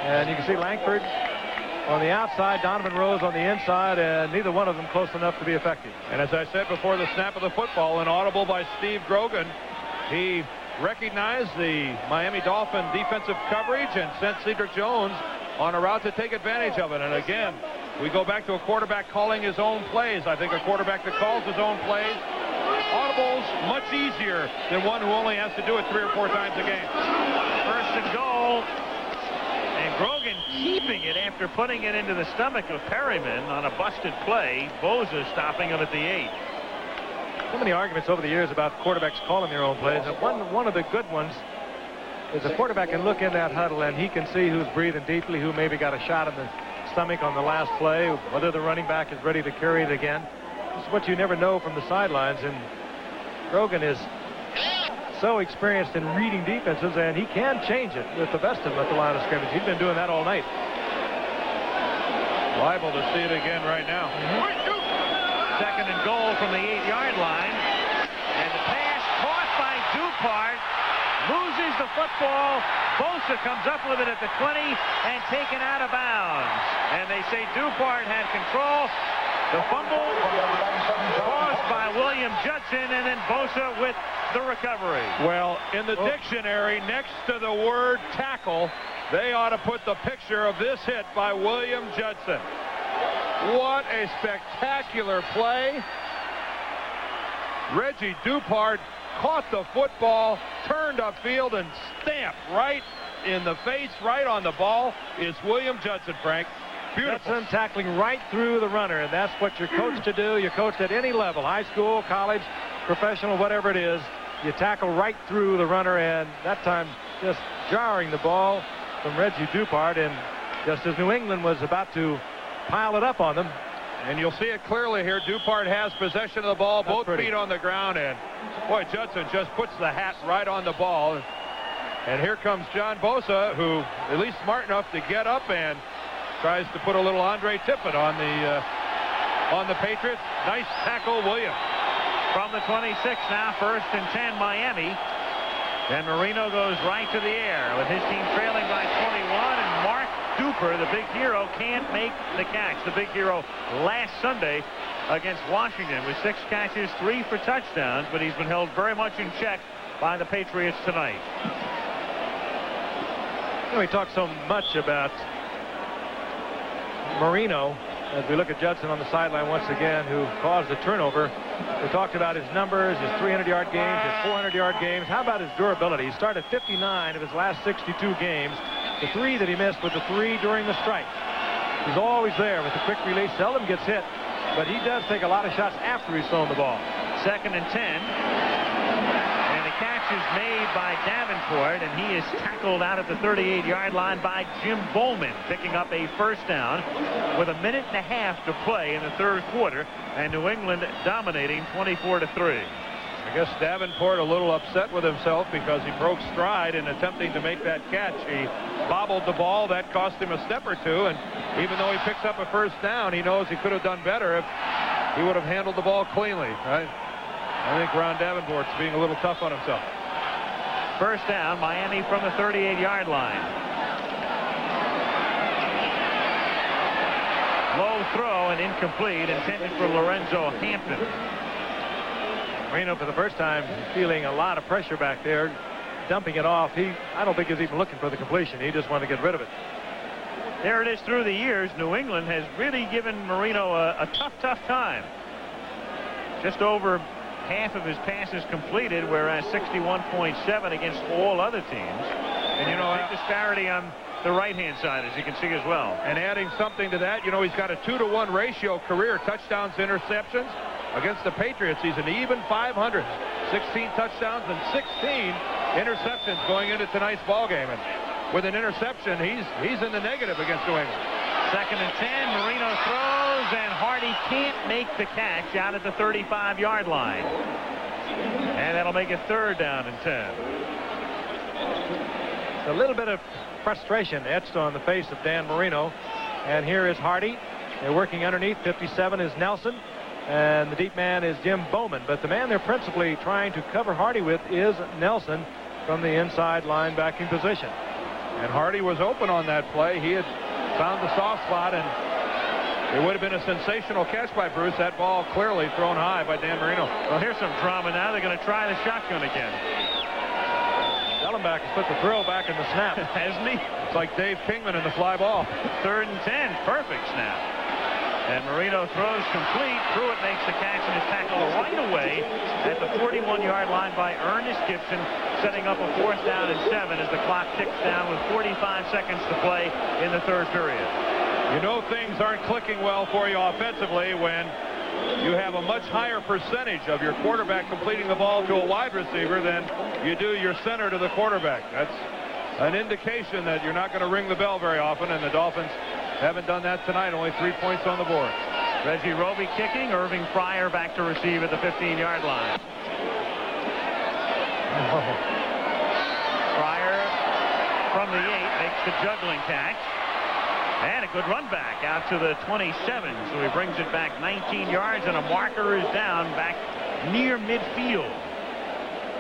Speaker 3: And you can see Langford on the outside, Donovan Rose on the inside, and neither one of them close enough to be effective.
Speaker 2: And as I said before the snap of the football, an audible by Steve Grogan. He recognized the Miami Dolphin defensive coverage and sent Cedric Jones on a route to take advantage of it. And again, we go back to a quarterback calling his own plays. I think a quarterback that calls his own plays, audibles much easier than one who only has to do it 3 or 4 times a game.
Speaker 1: First and goal. And Grogan keeping it after putting it into the stomach of Perryman on a busted play. Boza stopping him at the 8.
Speaker 3: So many arguments over the years about quarterbacks calling their own plays. And one of the good ones is a quarterback can look in that huddle and he can see who's breathing deeply, who maybe got a shot in the stomach on the last play, whether the running back is ready to carry it again. This is what you never know from the sidelines. And Grogan is so experienced in reading defenses, and he can change it with the best of them at the line of scrimmage. He's been doing that all night.
Speaker 2: Liable to see it again right now.
Speaker 1: 2nd and goal from the 8-yard line. And the pass caught by Dupart. Loses the football. Bosa comes up with it at the 20 and taken out of bounds. And they say Dupart had control. The fumble caused by William Judson, and then Bosa with the recovery.
Speaker 2: Well, in the dictionary, next to the word tackle, they ought to put the picture of this hit by William Judson. What a spectacular play. Reggie Dupart caught the football, turned upfield, and stamped right in the face, right on the ball, is William Judson, Frank. Beautiful.
Speaker 3: Judson tackling right through the runner, and that's what you're coached to do. You're coached at any level, high school, college, professional, whatever it is. You tackle right through the runner, and that time just jarring the ball from Reggie Dupart, and just as New England was about to pile it up on them.
Speaker 2: And you'll see it clearly here. Dupart has possession of the ball, both feet on the ground, and boy, Judson just puts the hat right on the ball. And here comes John Bosa, who at least smart enough to get up and tries to put a little Andre Tippett on the Patriots. Nice tackle, William.
Speaker 1: From the 26 now, 1st and 10 Miami. And Marino goes right to the air with his team trailing by 21, and Mark Duper, the big hero, can't make the catch. The big hero last Sunday against Washington with 6 catches, 3 for touchdowns, but he's been held very much in check by the Patriots tonight.
Speaker 3: You know, we talk so much about Marino as we look at Judson on the sideline once again, who caused the turnover. We talked about his numbers, his 300-yard games, his 400-yard games. How about his durability? He started 59 of his last 62 games. The 3 that he missed was the 3 during the strike. He's always there with the quick release. Seldom gets hit, but he does take a lot of shots after he's thrown the ball.
Speaker 1: 2nd and 10. And the catch is made by Davenport, and he is tackled out at the 38-yard line by Jim Bowman, picking up a 1st down with 1.5 minutes to play in the 3rd quarter, and New England dominating 24-3.
Speaker 2: I guess Davenport a little upset with himself because he broke stride in attempting to make that catch. He bobbled the ball. That cost him a step or two, and even though he picks up a 1st down, he knows he could have done better if he would have handled the ball cleanly. Right? I think Ron Davenport's being a little tough on himself.
Speaker 1: 1st down, Miami from the 38-yard line. Low throw and incomplete, intended for Lorenzo Hampton.
Speaker 3: Marino, for the first time, feeling a lot of pressure back there, dumping it off. I don't think he's even looking for the completion. He just wanted to get rid of it.
Speaker 1: There it is through the years. New England has really given Marino a tough time. Just over half of his passes completed, whereas 61.7 against all other teams. And, you know, a disparity on the right-hand side, as you can see as well.
Speaker 2: And adding something to that, you know, he's got a 2-to-1 ratio career touchdowns to interceptions. Against the Patriots, he's an even 500. 16 touchdowns and 16 interceptions going into tonight's ball game. And with an interception, he's in the negative against New England.
Speaker 1: 2nd and 10. Marino throws, and Hardy can't make the catch out at the 35-yard line. And that'll make it 3rd down and 10.
Speaker 3: A little bit of frustration etched on the face of Dan Marino. And here is Hardy. They're working underneath. 57 is Nelson. And the deep man is Jim Bowman. But the man they're principally trying to cover Hardy with is Nelson from the inside linebacking position.
Speaker 2: And Hardy was open on that play. He had found the soft spot, and it would have been a sensational catch by Bruce. That ball clearly thrown high by Dan Marino.
Speaker 1: Well, here's some drama now. They're going to try the shotgun again.
Speaker 3: Dellenbach has put the throw back in the snap.
Speaker 1: Hasn't he?
Speaker 2: It's like Dave Kingman in the fly ball.
Speaker 1: 3rd and 10. Perfect snap. And Marino throws complete. Pruitt makes the catch and is tackled right away at the 41-yard line by Ernest Gibson, setting up a 4th down and 7 as the clock ticks down with 45 seconds to play in the 3rd period.
Speaker 2: You know things aren't clicking well for you offensively when you have a much higher percentage of your quarterback completing the ball to a wide receiver than you do your center to the quarterback. That's an indication that you're not going to ring the bell very often, and the Dolphins haven't done that tonight. Only 3 points on the board.
Speaker 1: Reggie Roby kicking. Irving Fryer back to receive at the 15-yard line. Fryer from the 8 makes the juggling catch. And a good run back out to the 27. So he brings it back 19 yards, and a marker is down back near midfield.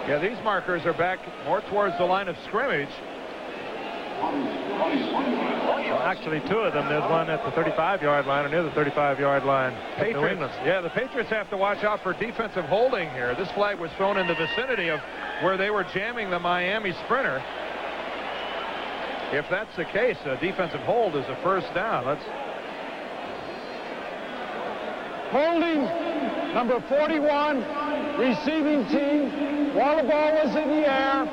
Speaker 2: Yeah, these markers are back more towards the line of scrimmage.
Speaker 3: Well, actually, two of them. There's one at the 35-yard line and near the 35-yard line.
Speaker 2: Patriots, yeah, the Patriots have to watch out for defensive holding here. This flag was thrown in the vicinity of where they were jamming the Miami sprinter. If that's the case, a defensive hold is a first down. Let's
Speaker 16: Holding number 41, receiving team, while the ball was in the air,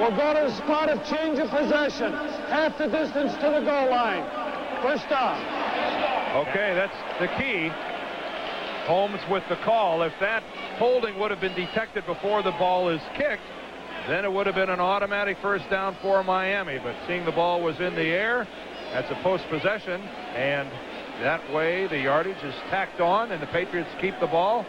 Speaker 16: will go to the spot of change of possession, half the distance to the goal line. First down.
Speaker 2: Okay, that's the key. Holmes with the call. If that holding would have been detected before the ball is kicked, then it would have been an automatic first down for Miami. But seeing the ball was in the air, that's a post possession, and that way the yardage is tacked on, and the Patriots keep the ball.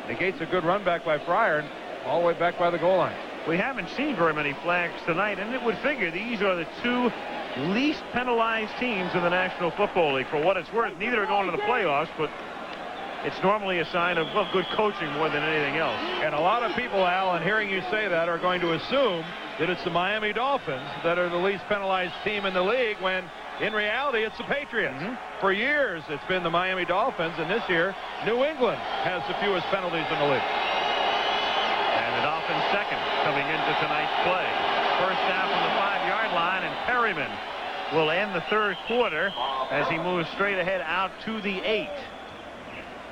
Speaker 2: Negates a good run back by Fryer, and all the way back by the goal line.
Speaker 1: We haven't seen very many flags tonight, and it would figure these are the two least penalized teams in the National Football League. For what it's worth, neither are going to the playoffs, but it's normally a sign of, well, good coaching more than anything else.
Speaker 2: And a lot of people, Al, hearing you say that, are going to assume that it's the Miami Dolphins that are the least penalized team in the league, when in reality it's the Patriots. For years it's been the Miami Dolphins, and this year New England has the fewest penalties in the league.
Speaker 1: And the Dolphins second coming into tonight's play. First down from the 5-yard line, and Perryman will end the third quarter as he moves straight ahead out to the 8.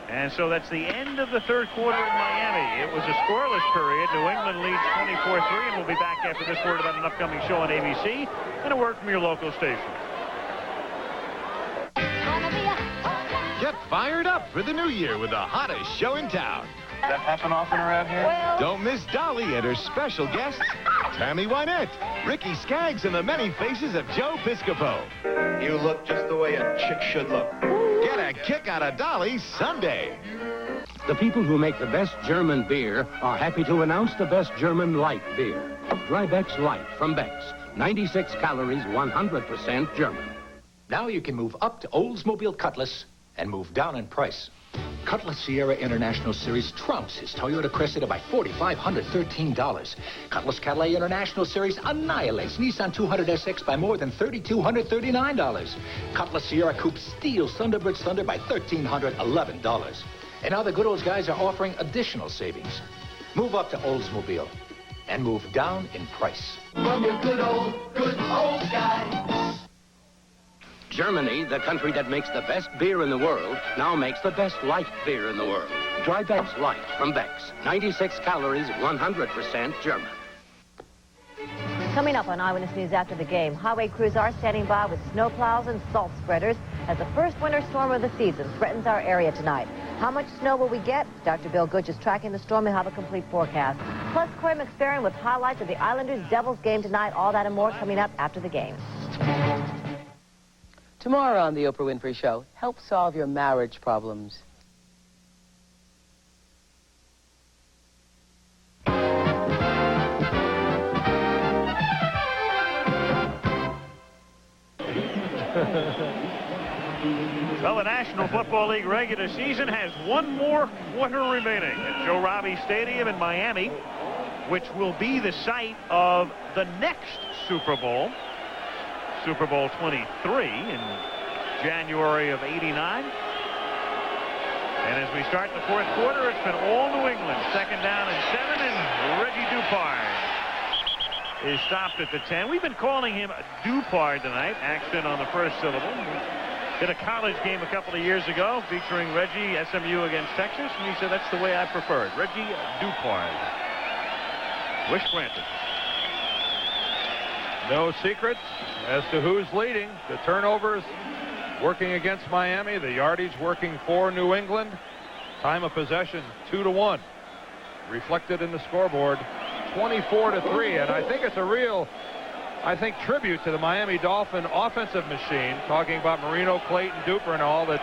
Speaker 1: And so that's the end of the third quarter in Miami. It was a scoreless period. New England leads 24-3, and we'll be back after this word about an upcoming show on ABC and a word from your local station.
Speaker 10: Get fired up for the new year with the hottest show in town.
Speaker 8: Does that happen often around here?
Speaker 10: Well, don't miss Dolly and her special guests, Tammy Wynette, Ricky Skaggs, and the many faces of Joe Piscopo.
Speaker 8: You look just the way a chick should look.
Speaker 10: Get a kick out of Dolly Sunday.
Speaker 18: The people who make the best German beer are happy to announce the best German light beer. Dry Beck's Light from Beck's. 96 calories, 100% German.
Speaker 19: Now you can move up to Oldsmobile Cutlass and move down in price. Cutlass Sierra International Series trumps his Toyota Cressida by $4,513. Cutlass Cadillac International Series annihilates Nissan 200SX by more than $3,239. Cutlass Sierra Coupe steals Thunderbird Thunder by $1,311. And now the good old guys are offering additional savings. Move up to Oldsmobile and move down in price.
Speaker 9: From your good old guys.
Speaker 18: Germany, the country that makes the best beer in the world, now makes the best light beer in the world. Dry Beck's Light from Beck's. 96 calories, 100% German.
Speaker 20: Coming up on Eyewitness News after the game, highway crews are standing by with snowplows and salt spreaders as the first winter storm of the season threatens our area tonight. How much snow will we get? Dr. Bill Gooch is tracking the storm and have a complete forecast. Plus, Corey McFerrin with highlights of the Islanders-Devils game tonight. All that and more coming up after the game.
Speaker 21: Tomorrow on The Oprah Winfrey Show, help solve your marriage problems.
Speaker 1: Well, the National Football League regular season has one more quarter remaining at Joe Robbie Stadium in Miami, which will be the site of the next Super Bowl. Super Bowl 23 in January of '89. And as we start the fourth quarter, it's been all New England. Second down and 7, and Reggie Dupard is stopped at the 10. We've been calling him Dupard tonight, accent on the first syllable. Did a college game a couple of years ago featuring Reggie, SMU against Texas, and he said that's the way I prefer it. Reggie Dupard. Wish granted.
Speaker 2: No secrets as to who's leading. The turnovers working against Miami. The yardage working for New England. Time of possession 2-1. Reflected in the scoreboard 24-3. And I think it's a real, tribute to the Miami Dolphin offensive machine. Talking about Marino, Clayton, Duper, and all, that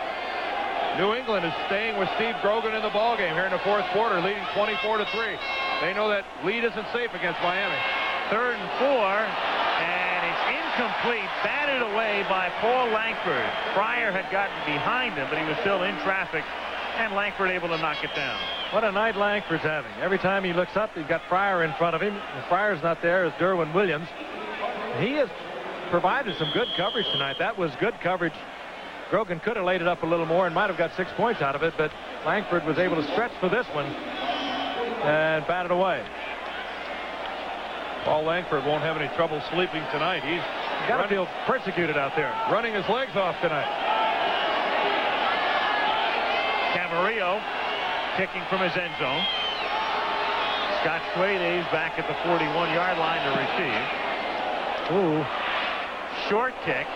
Speaker 2: New England is staying with Steve Grogan in the ballgame here in the fourth quarter, leading 24-3. They know that lead isn't safe against Miami.
Speaker 1: 3rd and 4. And it's incomplete, batted away by Paul Langford. Pryor had gotten behind him, but he was still in traffic, and Langford able to knock it down.
Speaker 3: What a night Langford's having. Every time he looks up, he's got Pryor in front of him. If Pryor's not there, is Derwin Williams. He has provided some good coverage tonight. That was good coverage. Grogan could have laid it up a little more and might have got 6 points out of it, but Langford was able to stretch for this one and bat it away.
Speaker 2: Paul Langford won't have any trouble sleeping tonight. He's
Speaker 3: got to feel persecuted out there.
Speaker 2: Running his legs off tonight.
Speaker 1: Camarillo kicking from his end zone. Scott Schwedes back at the 41-yard line to receive.
Speaker 3: Ooh.
Speaker 1: Short kick.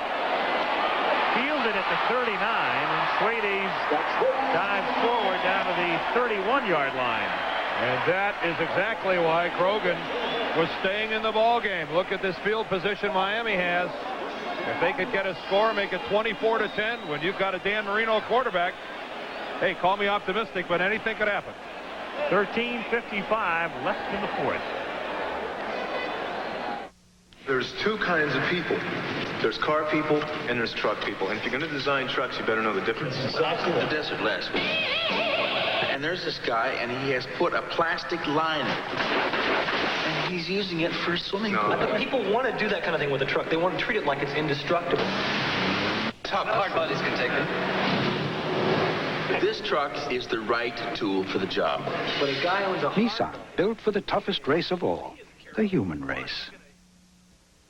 Speaker 1: Fielded at the 39, and Schwedes dives forward down to the 31-yard line.
Speaker 2: And that is exactly why Grogan was staying in the ball game. Look at this field position Miami has. If they could get a score, make it 24-10, when you've got a Dan Marino quarterback, hey, call me optimistic, but anything could happen.
Speaker 1: 13:55 left in the fourth.
Speaker 8: There's two kinds of people. There's car people and there's truck people. And if you're going to design trucks, you better know the difference.
Speaker 6: I was in the desert last week. And there's this guy, and he has put a plastic liner. And he's using it for a swimming pool.
Speaker 7: But people want to do that kind of thing with a truck. They want to treat it like it's indestructible.
Speaker 6: Top hard bodies can take it. This truck is the right tool for the job.
Speaker 7: But a guy owns a
Speaker 12: Nissan, built for the toughest race of all, the human race.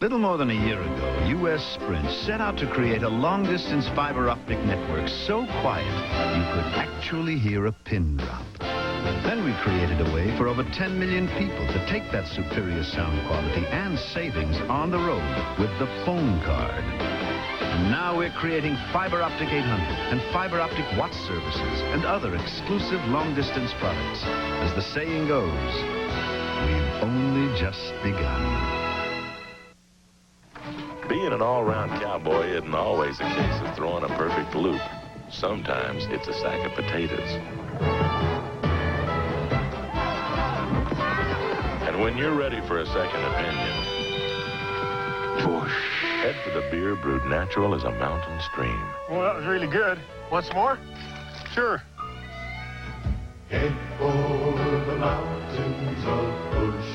Speaker 15: Little more than a year ago, U.S. Sprint set out to create a long-distance fiber optic network so quiet you could actually hear a pin drop. Then we created a way for over 10 million people to take that superior sound quality and savings on the road with the phone card. And now we're creating Fiber Optic 800 and Fiber Optic Watch services and other exclusive long-distance products. As the saying goes, we've only just begun.
Speaker 22: Being an all-round cowboy isn't always a case of throwing a perfect loop. Sometimes it's a sack of potatoes. And when you're ready for a second opinion, head for the beer brewed natural as a mountain stream.
Speaker 8: Well, that was really good. Want some more? Sure.
Speaker 9: Head for the mountains of Busch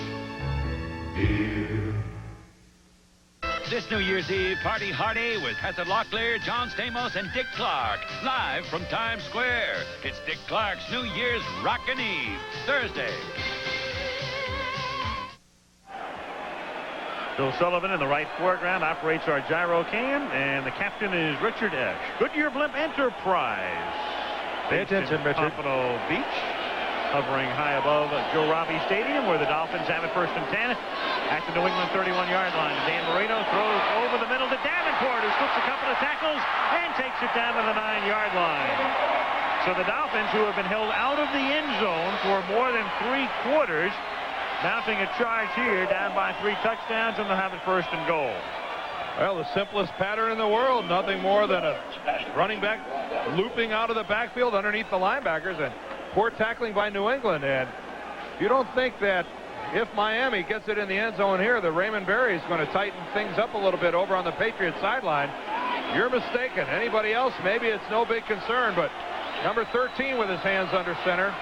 Speaker 9: Beer.
Speaker 23: This New Year's Eve, party hardy with Heather Locklear, John Stamos, and Dick Clark. Live from Times Square. It's Dick Clark's New Year's Rockin' Eve, Thursday.
Speaker 1: Bill Sullivan in the right foreground operates our gyro cam, and the captain is Richard Esch. Goodyear Blimp Enterprise.
Speaker 3: Pay attention, Richard.
Speaker 1: Pompano Beach, hovering high above Joe Robbie Stadium, where the Dolphins have it 1st and 10 at the New England 31-yard line. Dan Marino throws over the middle to Davenport, who slips a couple of tackles and takes it down to the 9-yard line. So the Dolphins, who have been held out of the end zone for more than 3 quarters, mounting a charge here, down by 3 touchdowns, and they'll have it 1st and goal.
Speaker 2: Well, the simplest pattern in the world. Nothing more than a running back looping out of the backfield underneath the linebackers, and poor tackling by New England. And you don't think that if Miami gets it in the end zone here, that Raymond Berry is going to tighten things up a little bit over on the Patriots sideline. You're mistaken. Anybody else, maybe it's no big concern, but number 13 with his hands under center,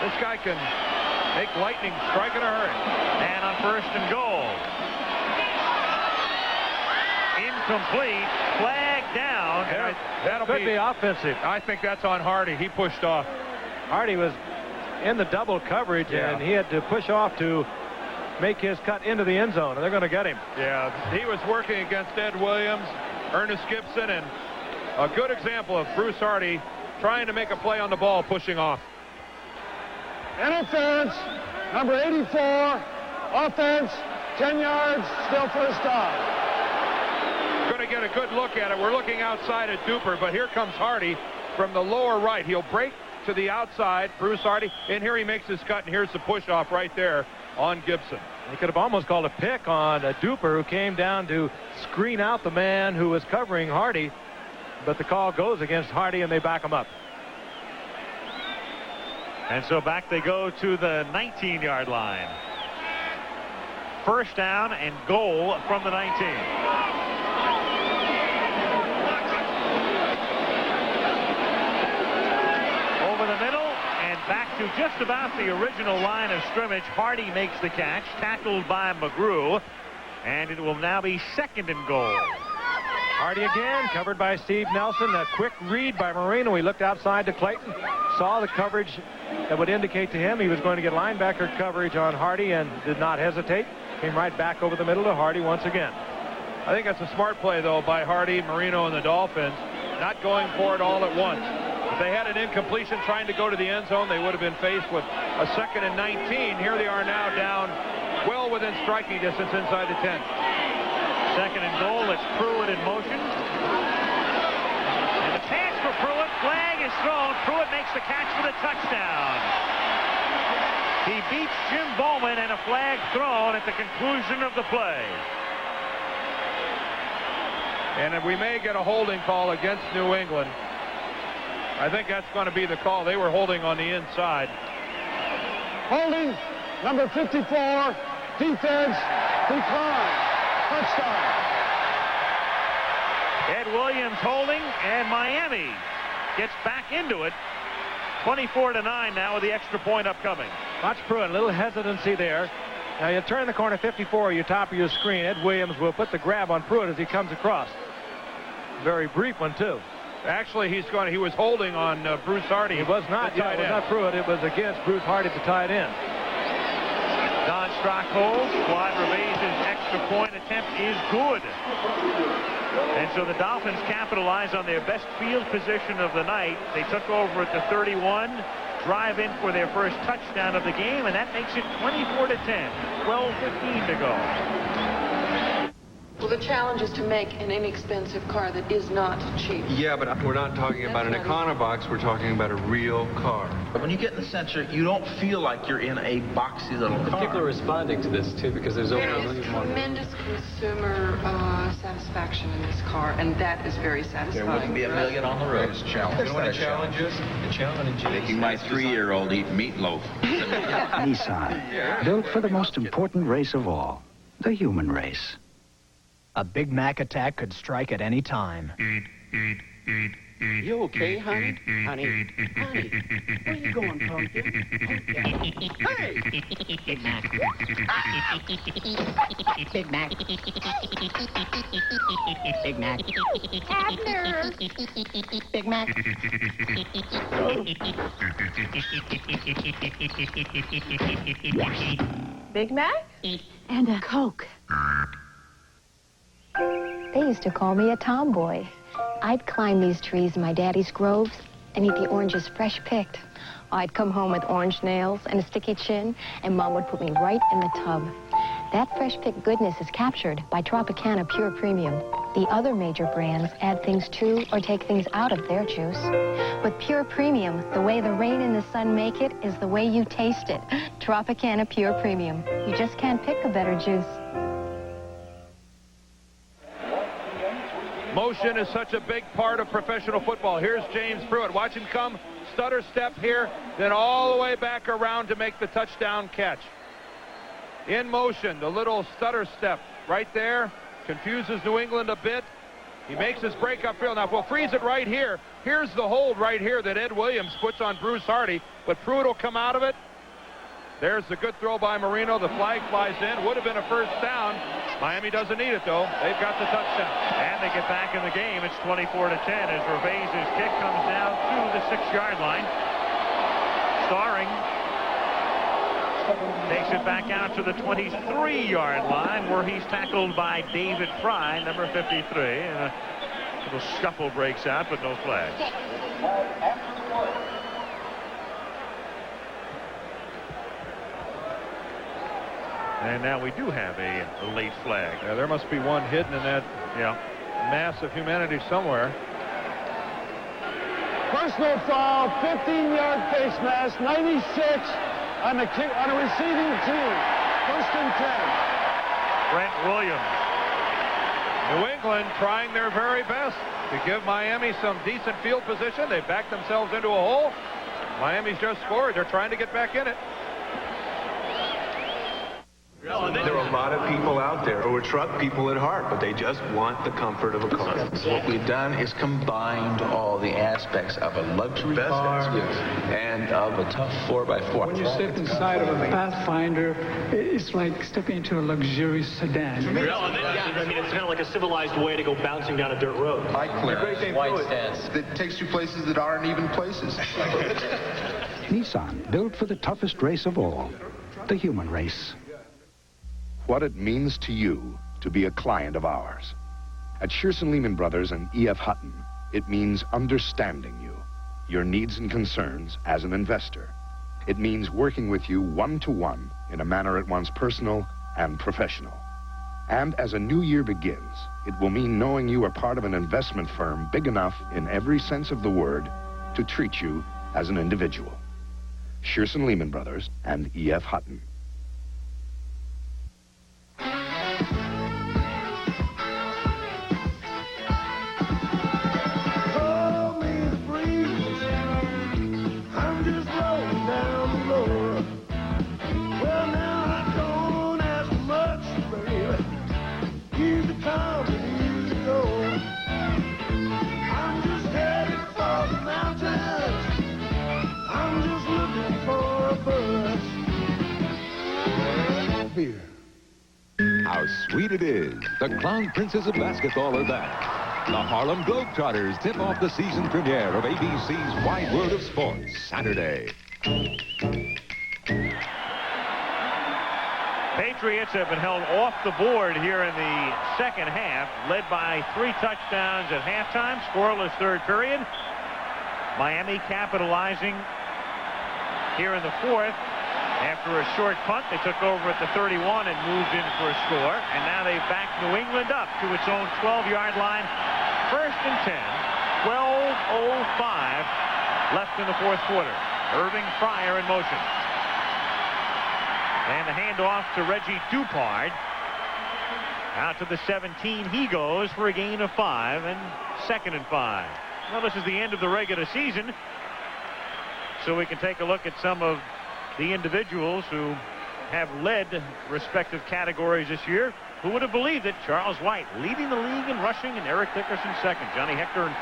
Speaker 2: this guy can make lightning strike in a hurry.
Speaker 1: And on 1st and goal, incomplete, flag down.
Speaker 3: That'll be offensive.
Speaker 2: I think that's on Hardy. He pushed off.
Speaker 3: Hardy was in the double coverage, and he had to push off to make his cut into the end zone, and they're going to get him.
Speaker 2: Yeah, he was working against Ed Williams, Ernest Gibson, and a good example of Bruce Hardy trying to make a play on the ball, pushing off.
Speaker 16: Interference, number 84, offense, 10 yards, still first down.
Speaker 2: Going to get a good look at it. We're looking outside at Duper, but here comes Hardy from the lower right. He'll break to the outside, Bruce Hardy, and here he makes his cut, and here's the push-off right there on Gibson.
Speaker 3: He could have almost called a pick on Duper, who came down to screen out the man who was covering Hardy, but the call goes against Hardy, and they back him up.
Speaker 1: And so back they go to the 19-yard line. first down and goal from the 19. Over the middle and back to just about the original line of scrimmage. Hardy makes the catch, tackled by McGrew, and it will now be second and goal.
Speaker 3: Hardy again, covered by Steve Nelson. A quick read by Marino. He looked outside to Clayton, saw the coverage that would indicate to him he was going to get linebacker coverage on Hardy and did not hesitate. Came right back over the middle to Hardy once again.
Speaker 2: I think that's a smart play, though, by Hardy, Marino, and the Dolphins, not going for it all at once. If they had an incompletion trying to go to the end zone, they would have been faced with a 2nd and 19. Here they are now down well within striking distance inside the 10.
Speaker 1: Second and goal. It's Pruitt in motion. And the pass for Pruitt. Flag is thrown. Pruitt makes the catch for the touchdown. He beats Jim Bowman, and a flag thrown at the conclusion of the play.
Speaker 2: And if we may get a holding call against New England, I think that's going to be the call. They were holding on the inside.
Speaker 16: Holding, number 54, defense, decline. Touchdown.
Speaker 1: Ed Williams holding, and Miami gets back into it. 24-9 now with the extra point upcoming.
Speaker 3: Watch Pruitt, a little hesitancy there. Now you turn the corner 54, you top of your screen. Ed Williams will put the grab on Pruitt as he comes across. Very brief one, too.
Speaker 2: Actually, he was holding on Bruce Hardy.
Speaker 3: It was not. Yeah, it was not Pruitt. It was against Bruce Hardy to tie it in.
Speaker 1: Don Strock holds. Claude Revase's extra point attempt is good. And so the Dolphins capitalize on their best field position of the night. They took over at the 31, drive in for their first touchdown of the game, and that makes it 24-10. 12:15 to go.
Speaker 4: Well, the challenge is to make an inexpensive car that is not cheap.
Speaker 8: Yeah, but we're not talking about an Econobox. We're talking about a real car.
Speaker 6: But when you get in the center, you don't feel like you're in a boxy little car.
Speaker 7: People are responding to this, too, because there's over
Speaker 4: There
Speaker 7: a
Speaker 4: is
Speaker 7: million more.
Speaker 4: tremendous consumer satisfaction in this car, and that is very satisfying.
Speaker 6: There wouldn't be a million on the road.
Speaker 8: You know what a challenge is? The challenge is
Speaker 6: Making my 3-year-old eat meatloaf.
Speaker 12: Nissan, built for the most important race of all, the human race.
Speaker 5: A Big Mac attack could strike at any time.
Speaker 21: You okay, honey? Honey? Honey? Where you going, Pumpkin? Hey!
Speaker 11: Big Mac. Big Mac. Big Mac. Abner. Big Mac.
Speaker 4: Big Mac?
Speaker 11: And a Coke. They used to call me a tomboy. I'd climb these trees in my daddy's groves and eat the oranges fresh picked. I'd come home with orange nails and a sticky chin, and Mom would put me right in the tub. That fresh picked goodness is captured by Tropicana Pure Premium. The other major brands add things to or take things out of their juice. With Pure Premium, the way the rain and the sun make it is the way you taste it. Tropicana Pure Premium. You just can't pick a better juice.
Speaker 2: Motion is such a big part of professional football. Here's James Pruitt. Watch him come, stutter step here, then all the way back around to make the touchdown catch. In motion, the little stutter step right there confuses New England a bit. He makes his break upfield. Now, we'll freeze it right here. Here's the hold right here that Ed Williams puts on Bruce Hardy, but Pruitt will come out of it. There's the good throw by Marino. The flag flies in. Would have been a first down. Miami doesn't need it, though. They've got the touchdown.
Speaker 1: And they get back in the game. It's 24-10 as Revase's kick comes down to the 6-yard line. Starring takes it back out to the 23-yard line where he's tackled by David Fry, number 53. And a little scuffle breaks out, but no flags. And now we do have a late flag.
Speaker 2: Yeah, there must be one hidden in that mass of humanity somewhere.
Speaker 16: Personal foul, 15-yard face mask, 96 on a receiving team. First and 10.
Speaker 1: Brent Williams.
Speaker 2: New England trying their very best to give Miami some decent field position. They backed themselves into a hole. Miami's just scored. They're trying to get back in it.
Speaker 8: There are a lot of people out there who are truck people at heart, but they just want the comfort of a car.
Speaker 6: So what we've done is combined all the aspects of a luxury car and of a tough 4x4.
Speaker 13: When you step inside of a Pathfinder, it's like stepping into a luxurious sedan.
Speaker 7: I mean, it's kind of like a civilized way to go bouncing down a dirt road.
Speaker 14: High clearance, wide stance. That takes you places that aren't even places.
Speaker 12: Nissan, built for the toughest race of all, the human race.
Speaker 17: What it means to you to be a client of ours. At Shearson Lehman Brothers and E.F. Hutton, it means understanding you, your needs and concerns as an investor. It means working with you one-to-one in a manner at once personal and professional. And as a new year begins, it will mean knowing you are part of an investment firm big enough in every sense of the word to treat you as an individual. Shearson Lehman Brothers and E.F. Hutton.
Speaker 10: How sweet it is. The Clown Princes of Basketball are back. The Harlem Globetrotters tip off the season premiere of ABC's Wide World of Sports Saturday.
Speaker 1: Patriots have been held off the board here in the second half, led by 3 touchdowns at halftime, scoreless third period. Miami capitalizing here in the fourth. After a short punt, they took over at the 31 and moved in for a score. And now they back New England up to its own 12-yard line. First and 10. 12:05 left in the fourth quarter. Irving Fryer in motion. And the handoff to Reggie Dupard. Out to the 17 he goes for a gain of 5 and 2nd and 5. Well, this is the end of the regular season. So we can take a look at some of the individuals who have led respective categories this year. Who would have believed it? Charles White leading the league in rushing and Eric Dickerson second. Johnny Hector and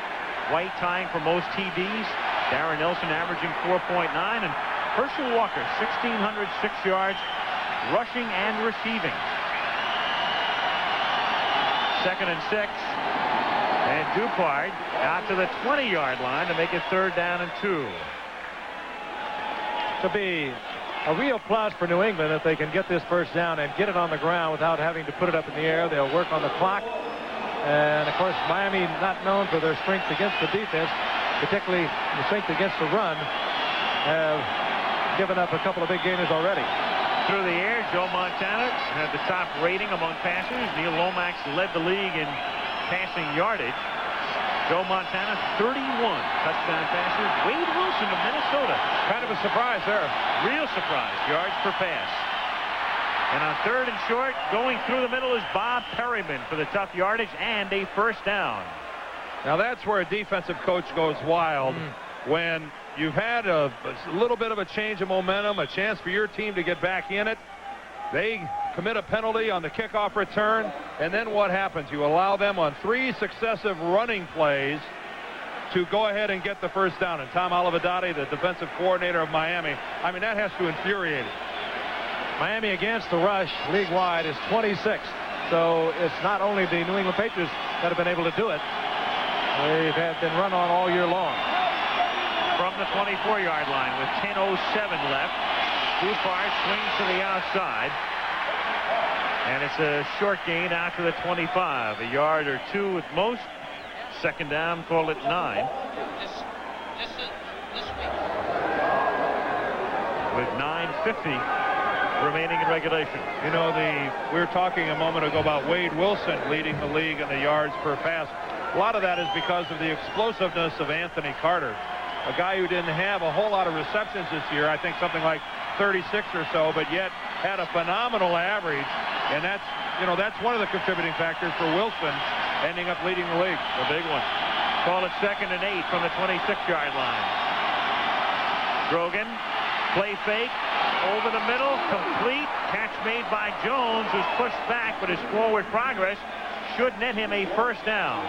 Speaker 1: White tying for most TDs. Darren Nelson averaging 4.9. And Herschel Walker, 1,606 yards rushing and receiving. 2nd and 6. And Dupard out to the 20-yard line to make it 3rd down and 2.
Speaker 3: To be a real plus for New England if they can get this first down and get it on the ground without having to put it up in the air. They'll work on the clock. And, of course, Miami, not known for their strength against the defense, particularly the strength against the run, have given up a couple of big gainers already.
Speaker 1: Through the air, Joe Montana had the top rating among passers. Neil Lomax led the league in passing yardage. Joe Montana, 31 touchdown passes. Wade Wilson of Minnesota.
Speaker 2: Kind of a surprise there.
Speaker 1: Real surprise. Yards per pass. And on 3rd and short, going through the middle is Bob Perryman for the tough yardage and a first down.
Speaker 2: Now that's where a defensive coach goes wild. When you've had a little bit of a change of momentum, a chance for your team to get back in it. They commit a penalty on the kickoff return, and then what happens? You allow them on 3 successive running plays to go ahead and get the first down. And Tom Olivadotti, the defensive coordinator of Miami, I mean, that has to infuriate him.
Speaker 3: Miami against the rush league-wide is 26th. So it's not only the New England Patriots that have been able to do it. They've been run on all year long.
Speaker 1: From the 24-yard line with 10:07 left. Dupard swings to the outside. And it's a short gain out to the 25. A yard or 2 at most. 2nd down, call it 9. With 9:50 remaining in regulation.
Speaker 2: You know, we were talking a moment ago about Wade Wilson leading the league in the yards per pass. A lot of that is because of the explosiveness of Anthony Carter, a guy who didn't have a whole lot of receptions this year. I think something like 36 or so, but yet had a phenomenal average. And that's one of the contributing factors for Wilson ending up leading the league.
Speaker 1: The big one. Call it 2nd and 8 from the 26-yard line. Grogan, play fake, over the middle, complete. Catch made by Jones, who's pushed back, but his forward progress should net him a first down.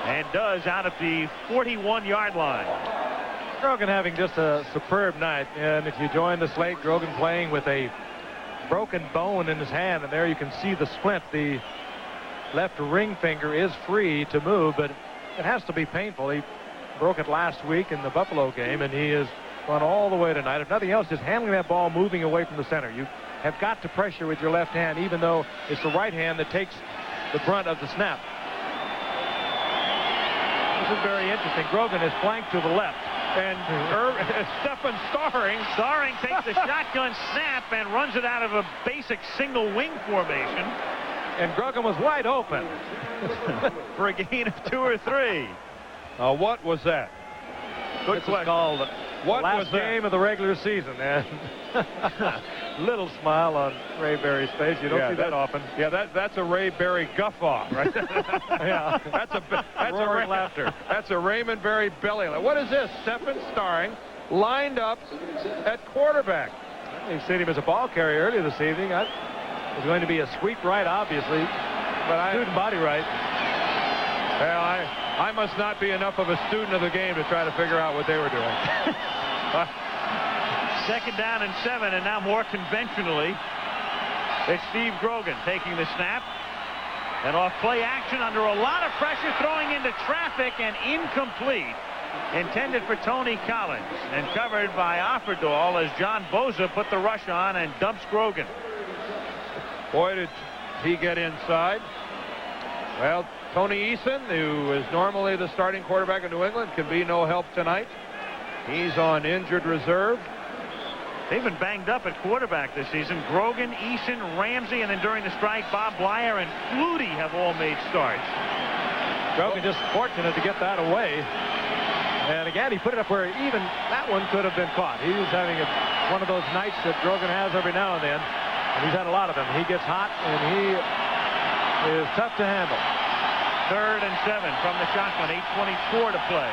Speaker 1: And does out at the 41-yard line.
Speaker 3: Grogan having just a superb night. And if you join the slate, Grogan playing with a broken bone in his hand. And there you can see the splint. The left ring finger is free to move, but it has to be painful. He broke it last week in the Buffalo game, and he has gone all the way tonight. If nothing else, just handling that ball, moving away from the center. You have got to pressure with your left hand, even though it's the right hand that takes the brunt of the snap. This is very interesting. Grogan is flanked to the left. And
Speaker 1: Stephen Starring takes the shotgun snap and runs it out of a basic single wing formation.
Speaker 3: And Grogan was wide open
Speaker 1: for a gain of 2 or 3.
Speaker 2: What was that?
Speaker 3: Good question. Called
Speaker 2: what
Speaker 3: last
Speaker 2: was that?
Speaker 3: Game of the regular season. And little smile on Ray Berry's face. You don't see that often.
Speaker 2: Yeah, that's a Ray Berry guffaw, right?
Speaker 3: Yeah,
Speaker 2: that's a
Speaker 3: laughter.
Speaker 2: That's a Raymond Berry belly laugh. What is this? Stephen Starring lined up at quarterback.
Speaker 3: You've seen him as a ball carrier earlier this evening. It was going to be a sweep right, obviously, but student body right.
Speaker 2: Well, I must not be enough of a student of the game to try to figure out what they were doing.
Speaker 1: Second down and 7, and now more conventionally, it's Steve Grogan taking the snap. And off play action under a lot of pressure, throwing into traffic and incomplete. Intended for Tony Collins and covered by Offerdahl as John Boza put the rush on and dumps Grogan.
Speaker 2: Boy, did he get inside. Well, Tony Eason, who is normally the starting quarterback of New England, can be no help tonight. He's on injured reserve.
Speaker 1: They've been banged up at quarterback this season. Grogan, Eason, Ramsey, and then during the strike, Bob Blyer and Flutie have all made starts.
Speaker 3: Grogan just fortunate to get that away. And again, he put it up where even that one could have been caught. He was having one of those nights that Grogan has every now and then. And he's had a lot of them. He gets hot, and he is tough to handle.
Speaker 1: 3rd and 7 from the shotgun. 8:24 to play.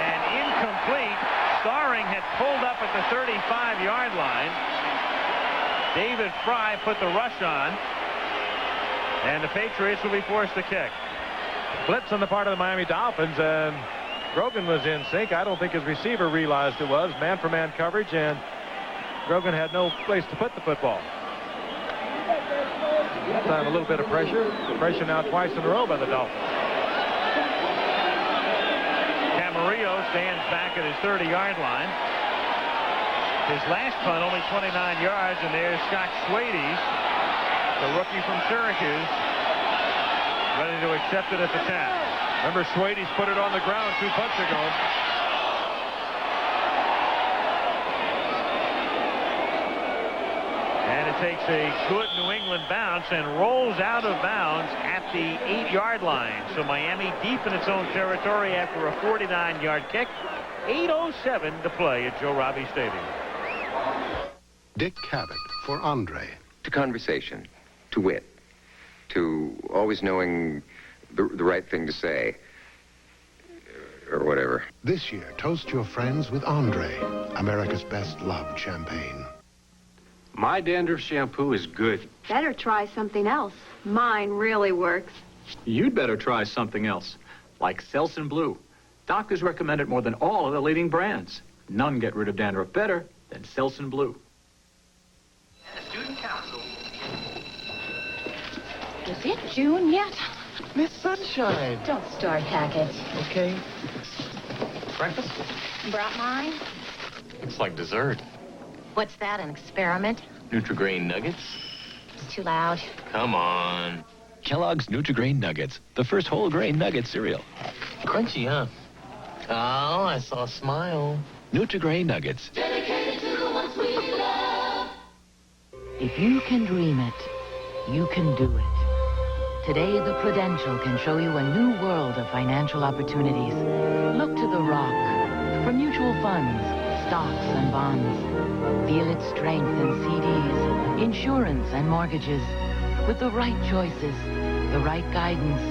Speaker 1: And incomplete. Starring had pulled up at the 35-yard line. David Fry put the rush on. And the Patriots will be forced to kick.
Speaker 3: Blitz on the part of the Miami Dolphins, and Grogan was in sync. I don't think his receiver realized it was man-for-man coverage, and Grogan had no place to put the football. That time a little bit of pressure. Pressure now twice in a row by the Dolphins.
Speaker 1: Camarillo stands back at his 30-yard line. His last punt only 29 yards, and there's Scott Schwades, the rookie from Syracuse, ready to accept it at the 10.
Speaker 2: Remember, Schwades put it on the ground 2 punts ago.
Speaker 1: And it takes a good New England bounce and rolls out of bounds at the 8-yard line. So Miami deep in its own territory after a 49-yard kick. 8:07 to play at Joe Robbie Stadium.
Speaker 18: Dick Cavett for Andre.
Speaker 19: To conversation, to wit, to always knowing the right thing to say, or whatever.
Speaker 18: This year, toast your friends with Andre, America's best loved champagne.
Speaker 20: My dandruff shampoo is good.
Speaker 11: Better try something else. Mine really works.
Speaker 24: You'd better try something else, like Selsun Blue. Doctors recommend it more than all of the leading brands. None get rid of dandruff better than Selsun Blue.
Speaker 25: Student Council.
Speaker 11: Is it June yet?
Speaker 25: Miss Sunshine.
Speaker 11: Don't start, Hackett.
Speaker 25: Okay. Breakfast?
Speaker 11: Brought mine?
Speaker 22: Looks like dessert.
Speaker 11: What's that, an experiment?
Speaker 22: Nutri-Grain nuggets?
Speaker 11: It's too loud.
Speaker 22: Come on.
Speaker 26: Kellogg's Nutri-Grain Nuggets, the first whole grain nugget cereal.
Speaker 22: Crunchy, huh? Oh, I saw a smile.
Speaker 26: Nutri-Grain Nuggets.
Speaker 27: Dedicated to the ones we love.
Speaker 28: If you can dream it, you can do it. Today, the Prudential can show you a new world of financial opportunities. Look to the Rock for mutual funds, stocks and bonds. Feel its strength in CDs, insurance and mortgages. With the right choices, the right guidance,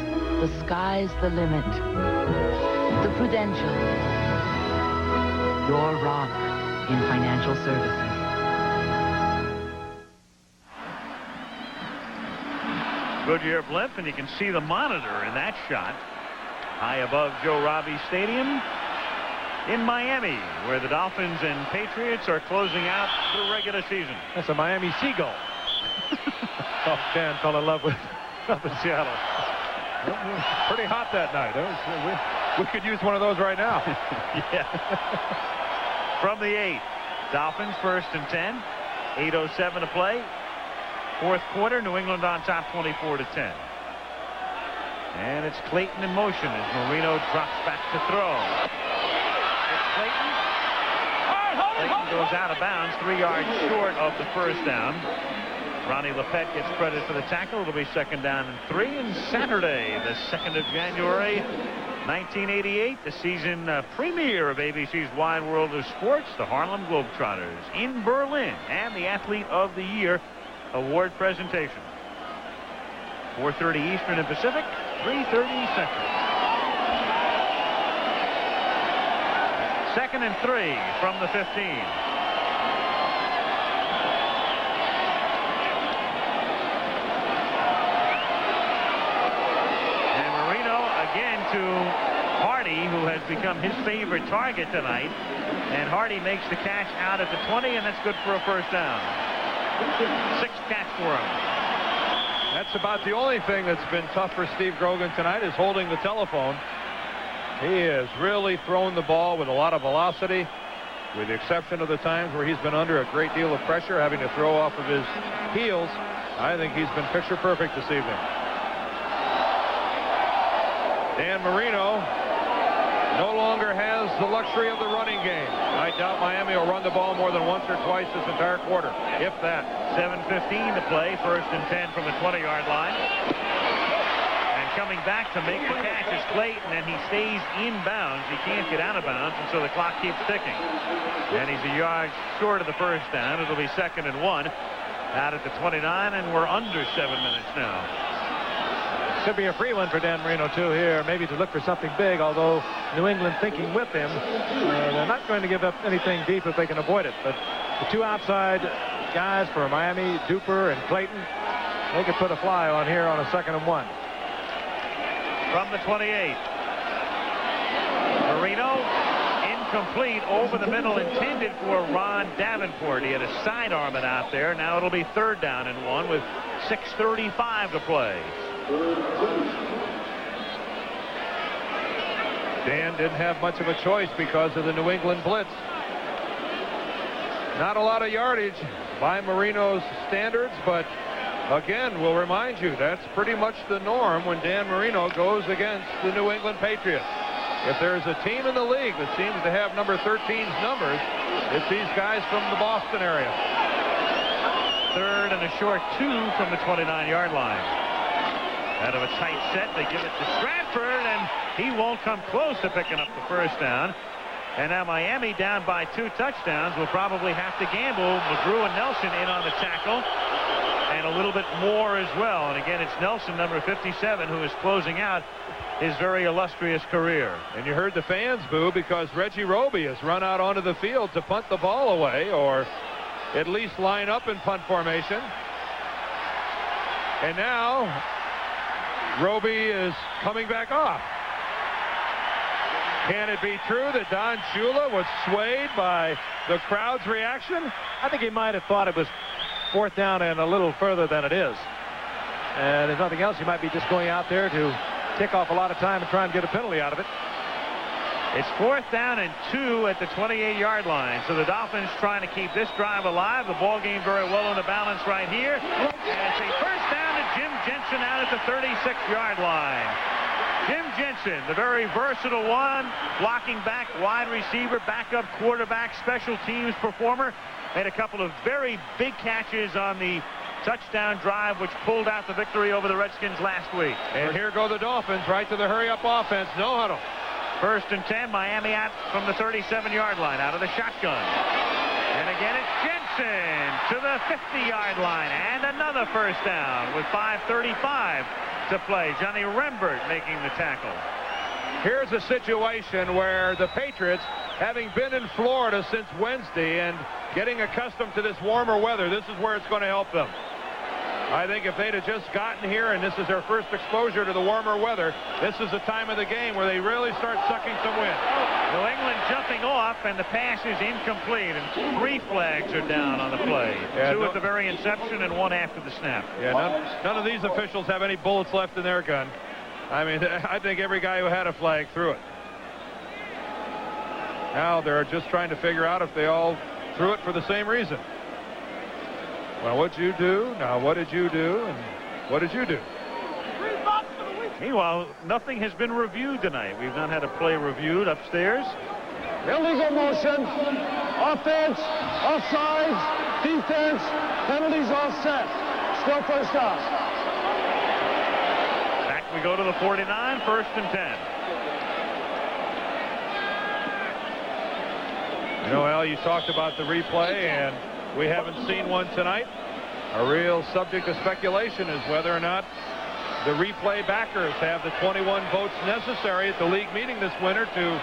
Speaker 28: the sky's the limit. The Prudential. Your rock in financial services.
Speaker 1: Goodyear blimp, and you can see the monitor in that shot high above Joe Robbie Stadium in Miami, where the Dolphins and Patriots are closing out the regular season.
Speaker 3: That's a Miami Seagull. Oh, Dan fell in love with up in Seattle. Pretty hot that night. We could use one of those right now.
Speaker 1: Yeah. From the 8, Dolphins 1st and 10. 8:07 to play. Fourth quarter, New England on top 24-10. And it's Clayton in motion as Marino drops back to throw. It's Clayton. Clayton goes out of bounds, 3 yards short of the first down. Ronnie Lepet gets credit for the tackle. It'll be 2nd down and 3. And Saturday, the 2nd of January, 1988, the season premiere of ABC's Wide World of Sports, the Harlem Globetrotters in Berlin, and the Athlete of the Year award presentation. 4:30 Eastern and Pacific, 3:30 Central. 2nd and 3 from the 15. And Marino again to Hardy, who has become his favorite target tonight. And Hardy makes the catch out at the 20, and that's good for a first down. 6th catch for him.
Speaker 2: That's about the only thing that's been tough for Steve Grogan tonight, is holding the telephone. He has really thrown the ball with a lot of velocity, with the exception of the times where he's been under a great deal of pressure, having to throw off of his heels. I think he's been picture perfect this evening. Dan Marino no longer has the luxury of the running game. I doubt Miami will run the ball more than once or twice this entire quarter, if that.
Speaker 1: 7:15 to play, 1st and 10 from the 20-yard line. And coming back to make the catch is Clayton, and he stays in bounds. He can't get out of bounds, and so the clock keeps ticking. And he's a yard short of the first down. It'll be 2nd and 1 out at the 29, and we're under 7 minutes now.
Speaker 3: Could be a free one for Dan Marino, too, here, maybe to look for something big, although New England thinking with him. They're not going to give up anything deep if they can avoid it. But the 2 outside guys for Miami, Duper and Clayton, they could put a fly on here on a 2nd and 1.
Speaker 1: From the 28. Marino incomplete over the middle, intended for Ron Davenport. He had a sidearm it out there. Now it'll be 3rd down and 1 with 6:35 to play.
Speaker 2: Dan didn't have much of a choice because of the New England blitz. Not a lot of yardage by Marino's standards, but again, we'll remind you, that's pretty much the norm when Dan Marino goes against the New England Patriots. If there's a team in the league that seems to have number 13's numbers, it's these guys from the Boston area.
Speaker 1: 3rd and a short 2 from the 29-yard line. Out of a tight set, they give it to Stratford, and he won't come close to picking up the first down. And now Miami, down by 2 touchdowns, will probably have to gamble. McGrew and Nelson in on the tackle, and a little bit more as well. And again, it's Nelson, number 57, who is closing out his very illustrious career.
Speaker 2: And you heard the fans boo because Reggie Roby has run out onto the field to punt the ball away, or at least line up in punt formation. And now Roby is coming back off. Can it be true that Don Shula was swayed by the crowd's reaction?
Speaker 3: I think he might have thought it was 4th down and a little further than it is. And if nothing else, he might be just going out there to kick off a lot of time and try and get a penalty out of it.
Speaker 1: It's 4th down and 2 at the 28-yard line. So the Dolphins trying to keep this drive alive. The ball game very well on the balance right here. And it's a first down to Jim Jensen out at the 36-yard line. Jim Jensen, the very versatile one, blocking back, wide receiver, backup quarterback, special teams performer, made a couple of very big catches on the touchdown drive, which pulled out the victory over the Redskins last week.
Speaker 2: And here go the Dolphins, right to the hurry-up offense. No huddle.
Speaker 1: 1st and 10, Miami out from the 37-yard line, out of the shotgun. And again, it's Jensen to the 50-yard line, and another first down with 5:35 to play. Johnny Rembert making the tackle.
Speaker 2: Here's a situation where the Patriots having been in Florida since Wednesday and getting accustomed to this warmer weather, this is where it's going to help them. I think if they'd have just gotten here and this is their first exposure to the warmer weather, this is the time of the game where they really start sucking some wind.
Speaker 1: New England jumping off, and the pass is incomplete, and 3 flags are down on the play.
Speaker 2: Yeah,
Speaker 1: 2 at the very inception and 1 after the snap.
Speaker 2: Yeah, none of these officials have any bullets left in their gun. I mean, I think every guy who had a flag threw it. Now they're just trying to figure out if they all threw it for the same reason. Well, what'd you do? Now, what did you do? And what did you do?
Speaker 1: Meanwhile, nothing has been reviewed tonight. We've not had a play reviewed upstairs.
Speaker 4: Illegal motion, offense, offsides, defense, penalties all set. Still first down.
Speaker 1: Back we go to the 49, 1st and 10.
Speaker 2: You know, Al, you talked about the replay, and we haven't seen one tonight. A real subject of speculation is whether or not the replay backers have the 21 votes necessary at the league meeting this winter to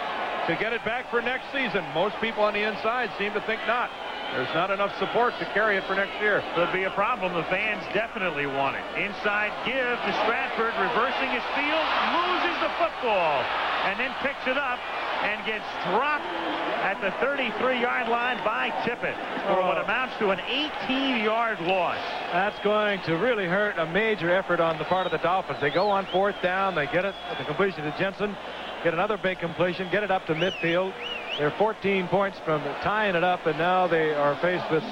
Speaker 2: get it back for next season. Most people on the inside seem to think not. There's not enough support to carry it for next year.
Speaker 1: Could be a problem. The fans definitely want it. Inside give to Stratford, reversing his field, loses the football, and then picks it up and gets dropped at the 33-yard line by Tippett for what amounts to an 18-yard loss.
Speaker 3: That's going to really hurt a major effort on the part of the Dolphins. They go on 4th down. They get it at the completion to Jensen, get another big completion, get it up to midfield. They're 14 points from tying it up, and now they are faced with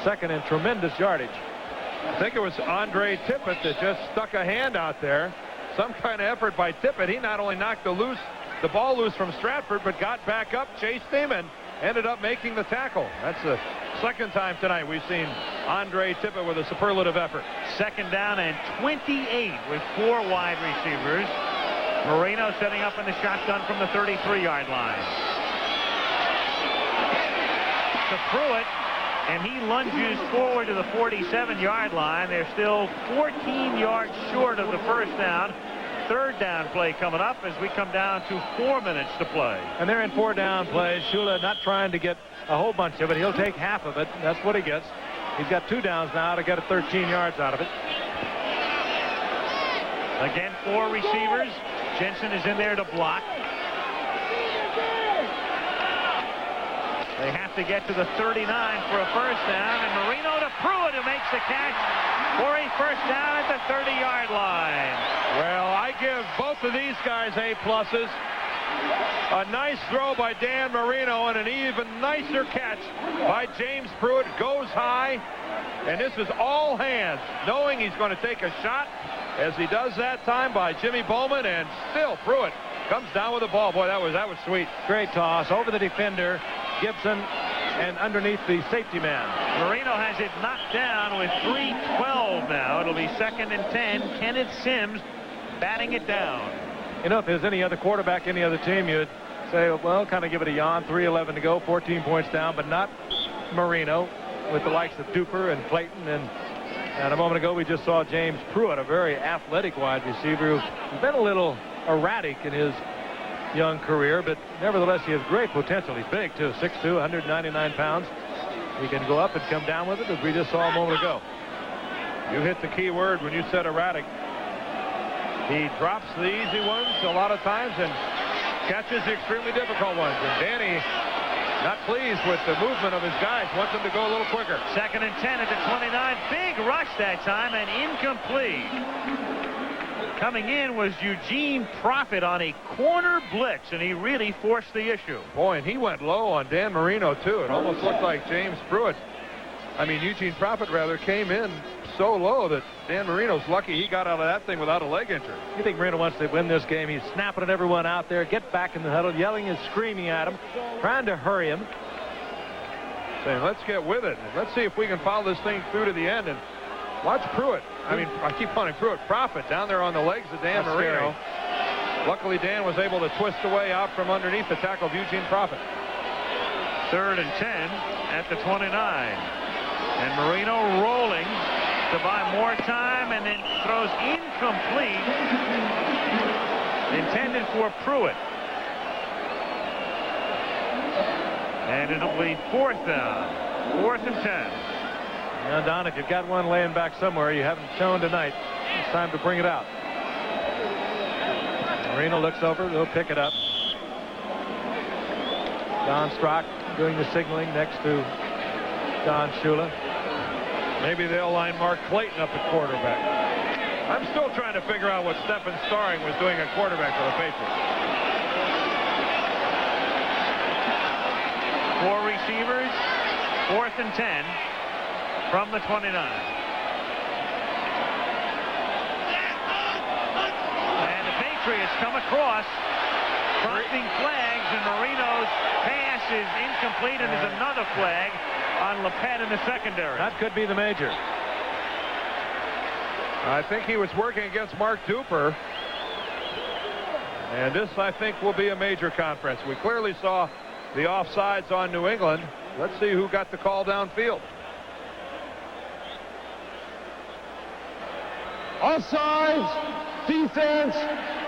Speaker 3: second and tremendous yardage.
Speaker 2: I think it was Andre Tippett that just stuck a hand out there. Some kind of effort by Tippett. He not only knocked the ball loose from Stratford, but got back up, chased him, and ended up making the tackle. That's the second time tonight we've seen Andre Tippett with a superlative effort.
Speaker 1: 2nd down and 28 with 4 wide receivers. Marino setting up in the shotgun from the 33-yard line. To Pruitt, and he lunges forward to the 47-yard line. They're still 14 yards short of the first down. 3rd down play coming up as we come down to 4 minutes to play.
Speaker 3: And they're in 4 down plays. Shula not trying to get a whole bunch of it. He'll take half of it. That's what he gets. He's got 2 downs now to get 13 yards out of it.
Speaker 1: Again, 4 receivers. Jensen is in there to block. They have to get to the 39 for a first down, and Marino to Pruitt, who makes the catch for a first down at the 30-yard line.
Speaker 2: Well, I give both of these guys A-pluses. A nice throw by Dan Marino and an even nicer catch by James Pruitt. Goes high, and this is all hands, knowing he's going to take a shot, as he does that time by Jimmy Bowman, and still Pruitt comes down with the ball. Boy, that was sweet.
Speaker 3: Great toss over the defender, Gibson, and underneath the safety man.
Speaker 1: Marino has it knocked down with 3:12 now. It'll be 2nd and 10. Kenneth Sims batting it down.
Speaker 3: You know, if there's any other quarterback, any other team, you'd say, well, kind of give it a yawn. 3:11 to go, 14 points down, but not Marino, with the likes of Duper and Clayton. And a moment ago, we just saw James Pruitt, a very athletic wide receiver who's been a little erratic in his young career, but nevertheless, he has great potential. He's big, too, 6'2", 199 pounds. He can go up and come down with it, as we just saw a moment ago.
Speaker 2: You hit the key word when you said erratic. He drops the easy ones a lot of times and catches the extremely difficult ones. And Danny, not pleased with the movement of his guys, wants them to go a little quicker.
Speaker 1: 2nd and 10 at the 29. Big rush that time and incomplete. Coming in was Eugene Profit on a corner blitz, and he really forced the issue.
Speaker 2: Boy, and he went low on Dan Marino, too. It almost looked like James Pruitt. Eugene Profit, rather, came in so low that Dan Marino's lucky he got out of that thing without a leg injury.
Speaker 3: You think Marino wants to win this game? He's snapping at everyone out there, get back in the huddle, yelling and screaming at him, trying to hurry him.
Speaker 2: Saying, let's get with it. Let's see if we can follow this thing through to the end. And watch Pruitt. I keep calling him Pruitt. Profit down there on the legs of Dan Marino.
Speaker 3: Scary.
Speaker 2: Luckily, Dan was able to twist away out from underneath the tackle of Eugene Profit.
Speaker 1: 3rd and 10 at the 29. And Marino rolling to buy more time, and then throws incomplete. Intended for Pruitt. And it'll be 4th down. 4th and 10.
Speaker 3: Now, Don, if you've got one laying back somewhere you haven't shown tonight, it's time to bring it out. Marino looks over. They'll pick it up. Don Strock doing the signaling next to Don Shula.
Speaker 2: Maybe they'll line Mark Clayton up at quarterback. I'm still trying to figure out what Stephen Starring was doing at quarterback for the Patriots.
Speaker 1: 4 receivers, 4th and 10 from the 29. And the Patriots come across, crossing flags, and Marino's pass is incomplete, and there's another flag on Lepet in the secondary.
Speaker 3: That could be the major.
Speaker 2: I think he was working against Mark Duper. And this, I think, will be a major conference. We clearly saw the offsides on New England. Let's see who got the call downfield.
Speaker 4: Offsides, defense,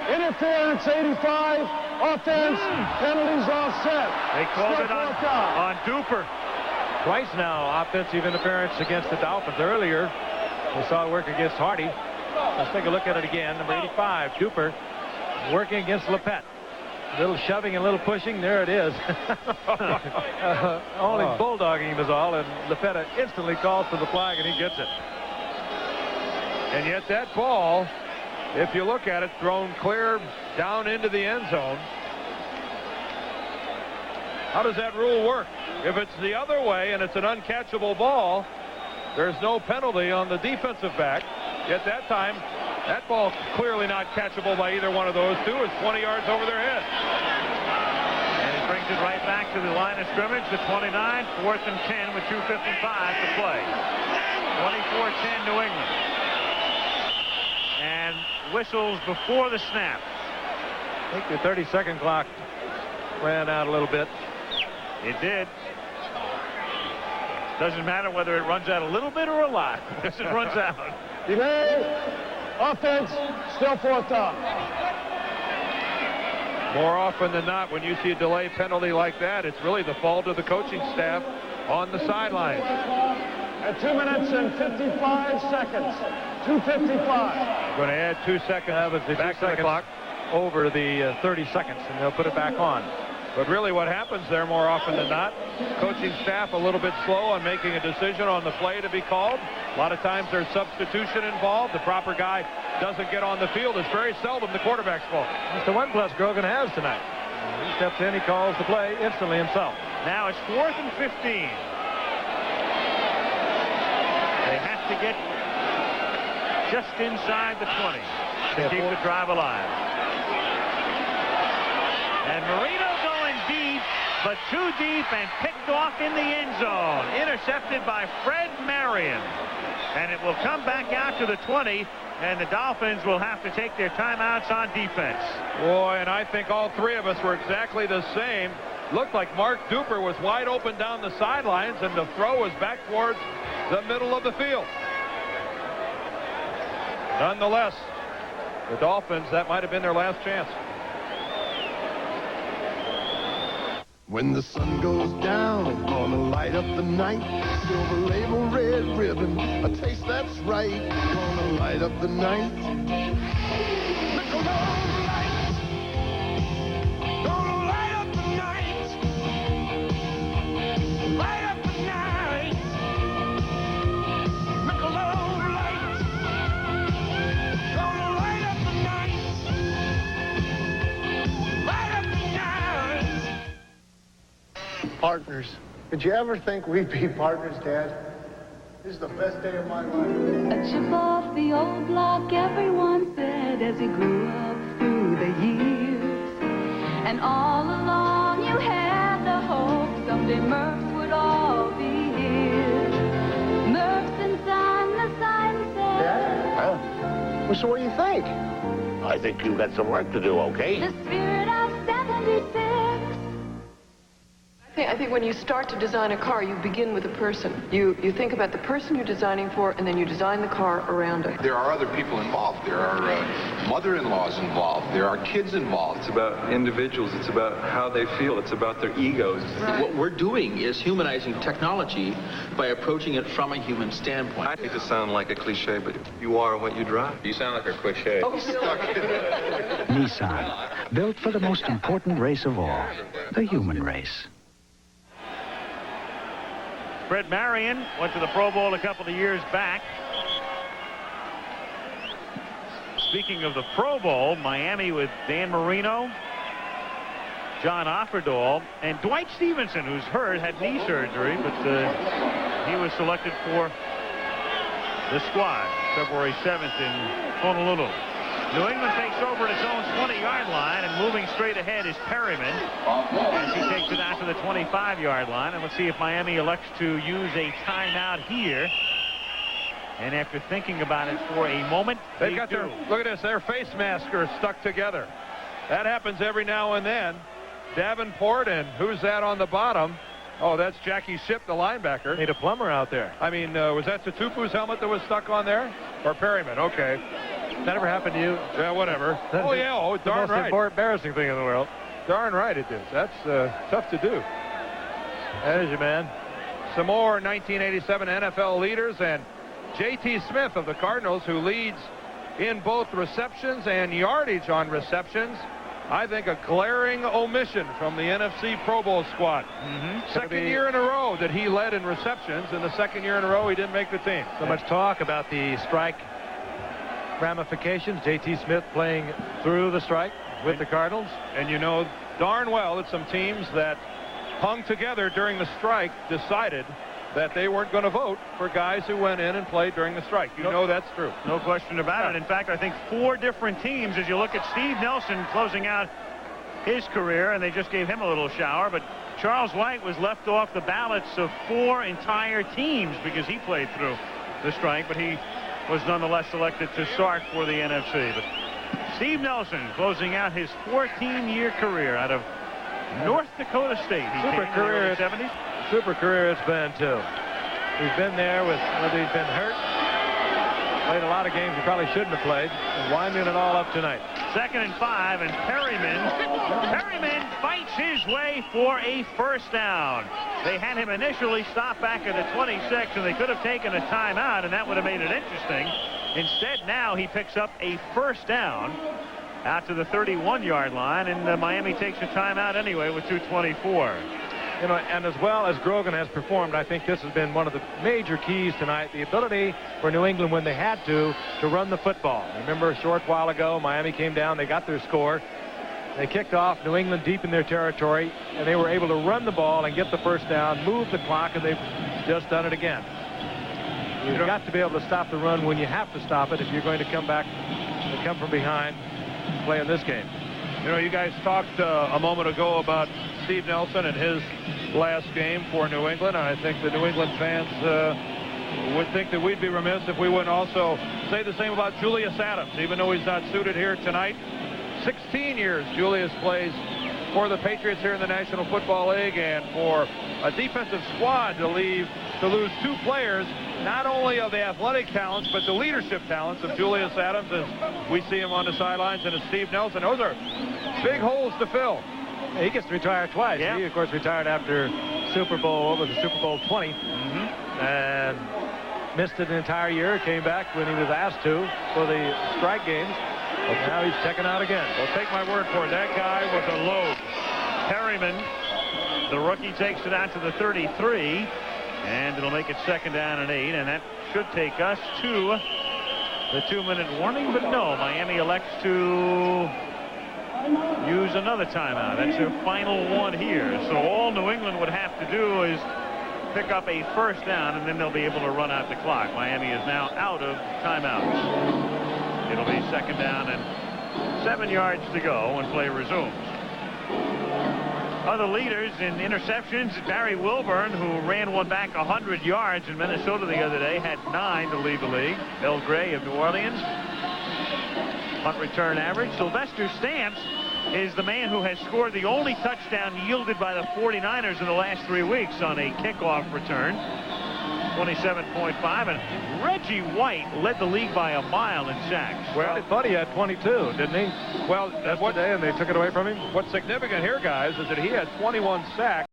Speaker 4: interference 85, offense, penalties offset.
Speaker 1: They called it on Duper.
Speaker 3: Twice now offensive interference against the Dolphins. Earlier we saw it work against Hardy. Let's take a look at it again. Number 85, Duper, working against Lepet. A little shoving and a little pushing. There it is. Only bulldogging him is all, and Lepet instantly calls for the flag, and he gets it.
Speaker 2: And yet that ball, if you look at it, thrown clear down into the end zone. How does that rule work? If it's the other way and it's an uncatchable ball, there's no penalty on the defensive back. Yet that time, that ball clearly not catchable by either one of those two. It's 20 yards over their head.
Speaker 1: And it brings it right back to the line of scrimmage, the 29, 4th and 10 with 2:55 to play. 24-10 New England. And whistles before the snap.
Speaker 3: I think the 30-second clock ran out a little bit.
Speaker 1: It did. Doesn't matter whether it runs out a little bit or a lot. Once it runs out.
Speaker 4: Delay, offense, still 4th down.
Speaker 2: More often than not, when you see a delay penalty like that, it's really the fault of the coaching staff on the sidelines.
Speaker 4: At 2 minutes and 55 seconds. 2:55.
Speaker 2: Going to add 2 seconds back to the clock.
Speaker 3: Over the 30 seconds, and they'll put it back on.
Speaker 2: But really what happens there more often than not, coaching staff a little bit slow on making a decision on the play to be called. A lot of times there's substitution involved. The proper guy doesn't get on the field. It's very seldom the quarterback's fault.
Speaker 3: It's the one plus Grogan has tonight. He steps in, he calls the play instantly himself.
Speaker 1: Now it's 4th and 15. They have to get just inside the 20 to keep the drive alive. And Marino going deep, but too deep and picked off in the end zone. Intercepted by Fred Marion. And it will come back out to the 20, and the Dolphins will have to take their timeouts on defense.
Speaker 2: Boy, and I think all three of us were exactly the same. Looked like Mark Duper was wide open down the sidelines, and the throw was back towards the middle of the field. Nonetheless, the Dolphins, that might have been their last chance.
Speaker 18: When the sun goes down, gonna light up the night. Silver label, red ribbon, a taste that's right. Gonna light up the night. Michelob Light. Gonna light up the night. Light up the night. Michelob Light. Gonna light up the night. Light up the night.
Speaker 5: Partners. Did you ever think we'd be partners, Dad? This is the best day of my life.
Speaker 27: A chip off the old block, everyone said as he grew up through the years. And all along you had the hope someday Murphs would all be here. Murphs and Son, the sign said.
Speaker 5: Dad? Huh? Well, so what do you think?
Speaker 6: I think you've got some work to do, okay?
Speaker 27: The spirit of 76.
Speaker 6: I think when you start to design a car, you begin with a person. You think about the person you're designing for, and then you design the car around it.
Speaker 14: There are other people involved. There are mother-in-laws involved. There are kids involved.
Speaker 8: It's about individuals. It's about how they feel. It's about their egos.
Speaker 9: Right. What we're doing is humanizing technology by approaching it from a human standpoint.
Speaker 8: I hate to sound like a cliche, but you are what you drive.
Speaker 19: You sound like a cliche.
Speaker 6: Oh,
Speaker 12: Nissan, built for the most important race of all, the human race.
Speaker 1: Fred Marion went to the Pro Bowl a couple of years back. Speaking of the Pro Bowl, Miami with Dan Marino, John Offerdahl, and Dwight Stevenson, who's hurt, had knee surgery, but he was selected for the squad February 7th in Honolulu. New England takes over at its own 20-yard line, and moving straight ahead is Perryman as he takes it out to the 25-yard line. And let's see if Miami elects to use a timeout here. And after thinking about it for a moment,
Speaker 2: they've got their, look at this, their face masks are stuck together. That happens every now and then. Davenport, and who's that on the bottom? Oh, that's Jackie Shipp, the linebacker.
Speaker 3: Need a plumber out there.
Speaker 2: I mean, was that Tutupu's helmet that was stuck on there? Or Perryman? Okay.
Speaker 3: That ever happened to you?
Speaker 2: Yeah, whatever.
Speaker 3: That's
Speaker 2: darn right.
Speaker 3: The most embarrassing thing in the world.
Speaker 2: Darn right it is. That's tough to do.
Speaker 3: That is your man.
Speaker 2: Some more 1987 NFL leaders, and J.T. Smith of the Cardinals, who leads in both receptions and yardage on receptions. I think a glaring omission from the NFC Pro Bowl squad. Second year in a row that he led in receptions, and the second year in a row he didn't make the team.
Speaker 3: So much talk about the strike ramifications. J.T. Smith playing through the strike with the Cardinals.
Speaker 2: And you know darn well that some teams that hung together during the strike decided that they weren't going to vote for guys who went in and played during the strike. You know that's true.
Speaker 1: No question about it. In fact, I think 4 different teams, as you look at Steve Nelson closing out his career, and they just gave him a little shower, but Charles White was left off the ballots of 4 entire teams because he played through the strike, but he was nonetheless selected to start for the NFC. But Steve Nelson closing out his 14-year career out of North Dakota State. He
Speaker 3: Super career in the 70s. Super career it's been too. He's been there with whether he's been hurt, played a lot of games he probably shouldn't have played, and winding it all up tonight.
Speaker 1: 2nd and 5, and Perryman fights his way for a first down. They had him initially stopped back at the 26, and they could have taken a timeout, and that would have made it interesting. Instead, now he picks up a first down out to the 31-yard line, and Miami takes a timeout anyway with 2:24.
Speaker 3: You know, and as well as Grogan has performed, I think this has been one of the major keys tonight, the ability for New England, when they had to run the football. Remember a short while ago, Miami came down, they got their score. They kicked off New England deep in their territory, and they were able to run the ball and get the first down, move the clock, and they've just done it again. You've got to be able to stop the run when you have to stop it if you're going to come back and come from behind and play in this game.
Speaker 2: You know, you guys talked a moment ago about Steve Nelson and his last game for New England, and I think the New England fans would think that we'd be remiss if we wouldn't also say the same about Julius Adams, even though he's not suited here tonight. 16 years Julius plays for the Patriots here in the National Football League, and for a defensive squad to lose 2 players, not only of the athletic talents, but the leadership talents of Julius Adams, as we see him on the sidelines, and as Steve Nelson. Those are big holes to fill.
Speaker 3: He gets to retire twice. Yeah. He, of course, retired after Super Bowl 20, and missed it an entire year. Came back when he was asked to for the strike games. But now he's checking out again.
Speaker 1: Well, take my word for it. That guy was a load. Perryman, the rookie, takes it out to the 33, and it'll make it 2nd down and 8, and that should take us to the 2-minute warning. But no, Miami elects to use another timeout. That's their final one here. So all New England would have to do is pick up a first down, and then they'll be able to run out the clock. Miami is now out of timeouts. It'll be 2nd down and 7 yards to go when play resumes. Other leaders in interceptions, Barry Wilburn, who ran one back 100 yards in Minnesota the other day, had 9 to lead the league. Bill Gray of New Orleans, punt return average. Sylvester Stamps is the man who has scored the only touchdown yielded by the 49ers in the last 3 weeks on a kickoff return. 27.5, and Reggie White led the league by a mile in sacks.
Speaker 3: Well, I thought he had 22, didn't he?
Speaker 2: Well,
Speaker 3: Yesterday, and they took it away from him.
Speaker 2: What's significant here, guys, is that he had 21 sacks.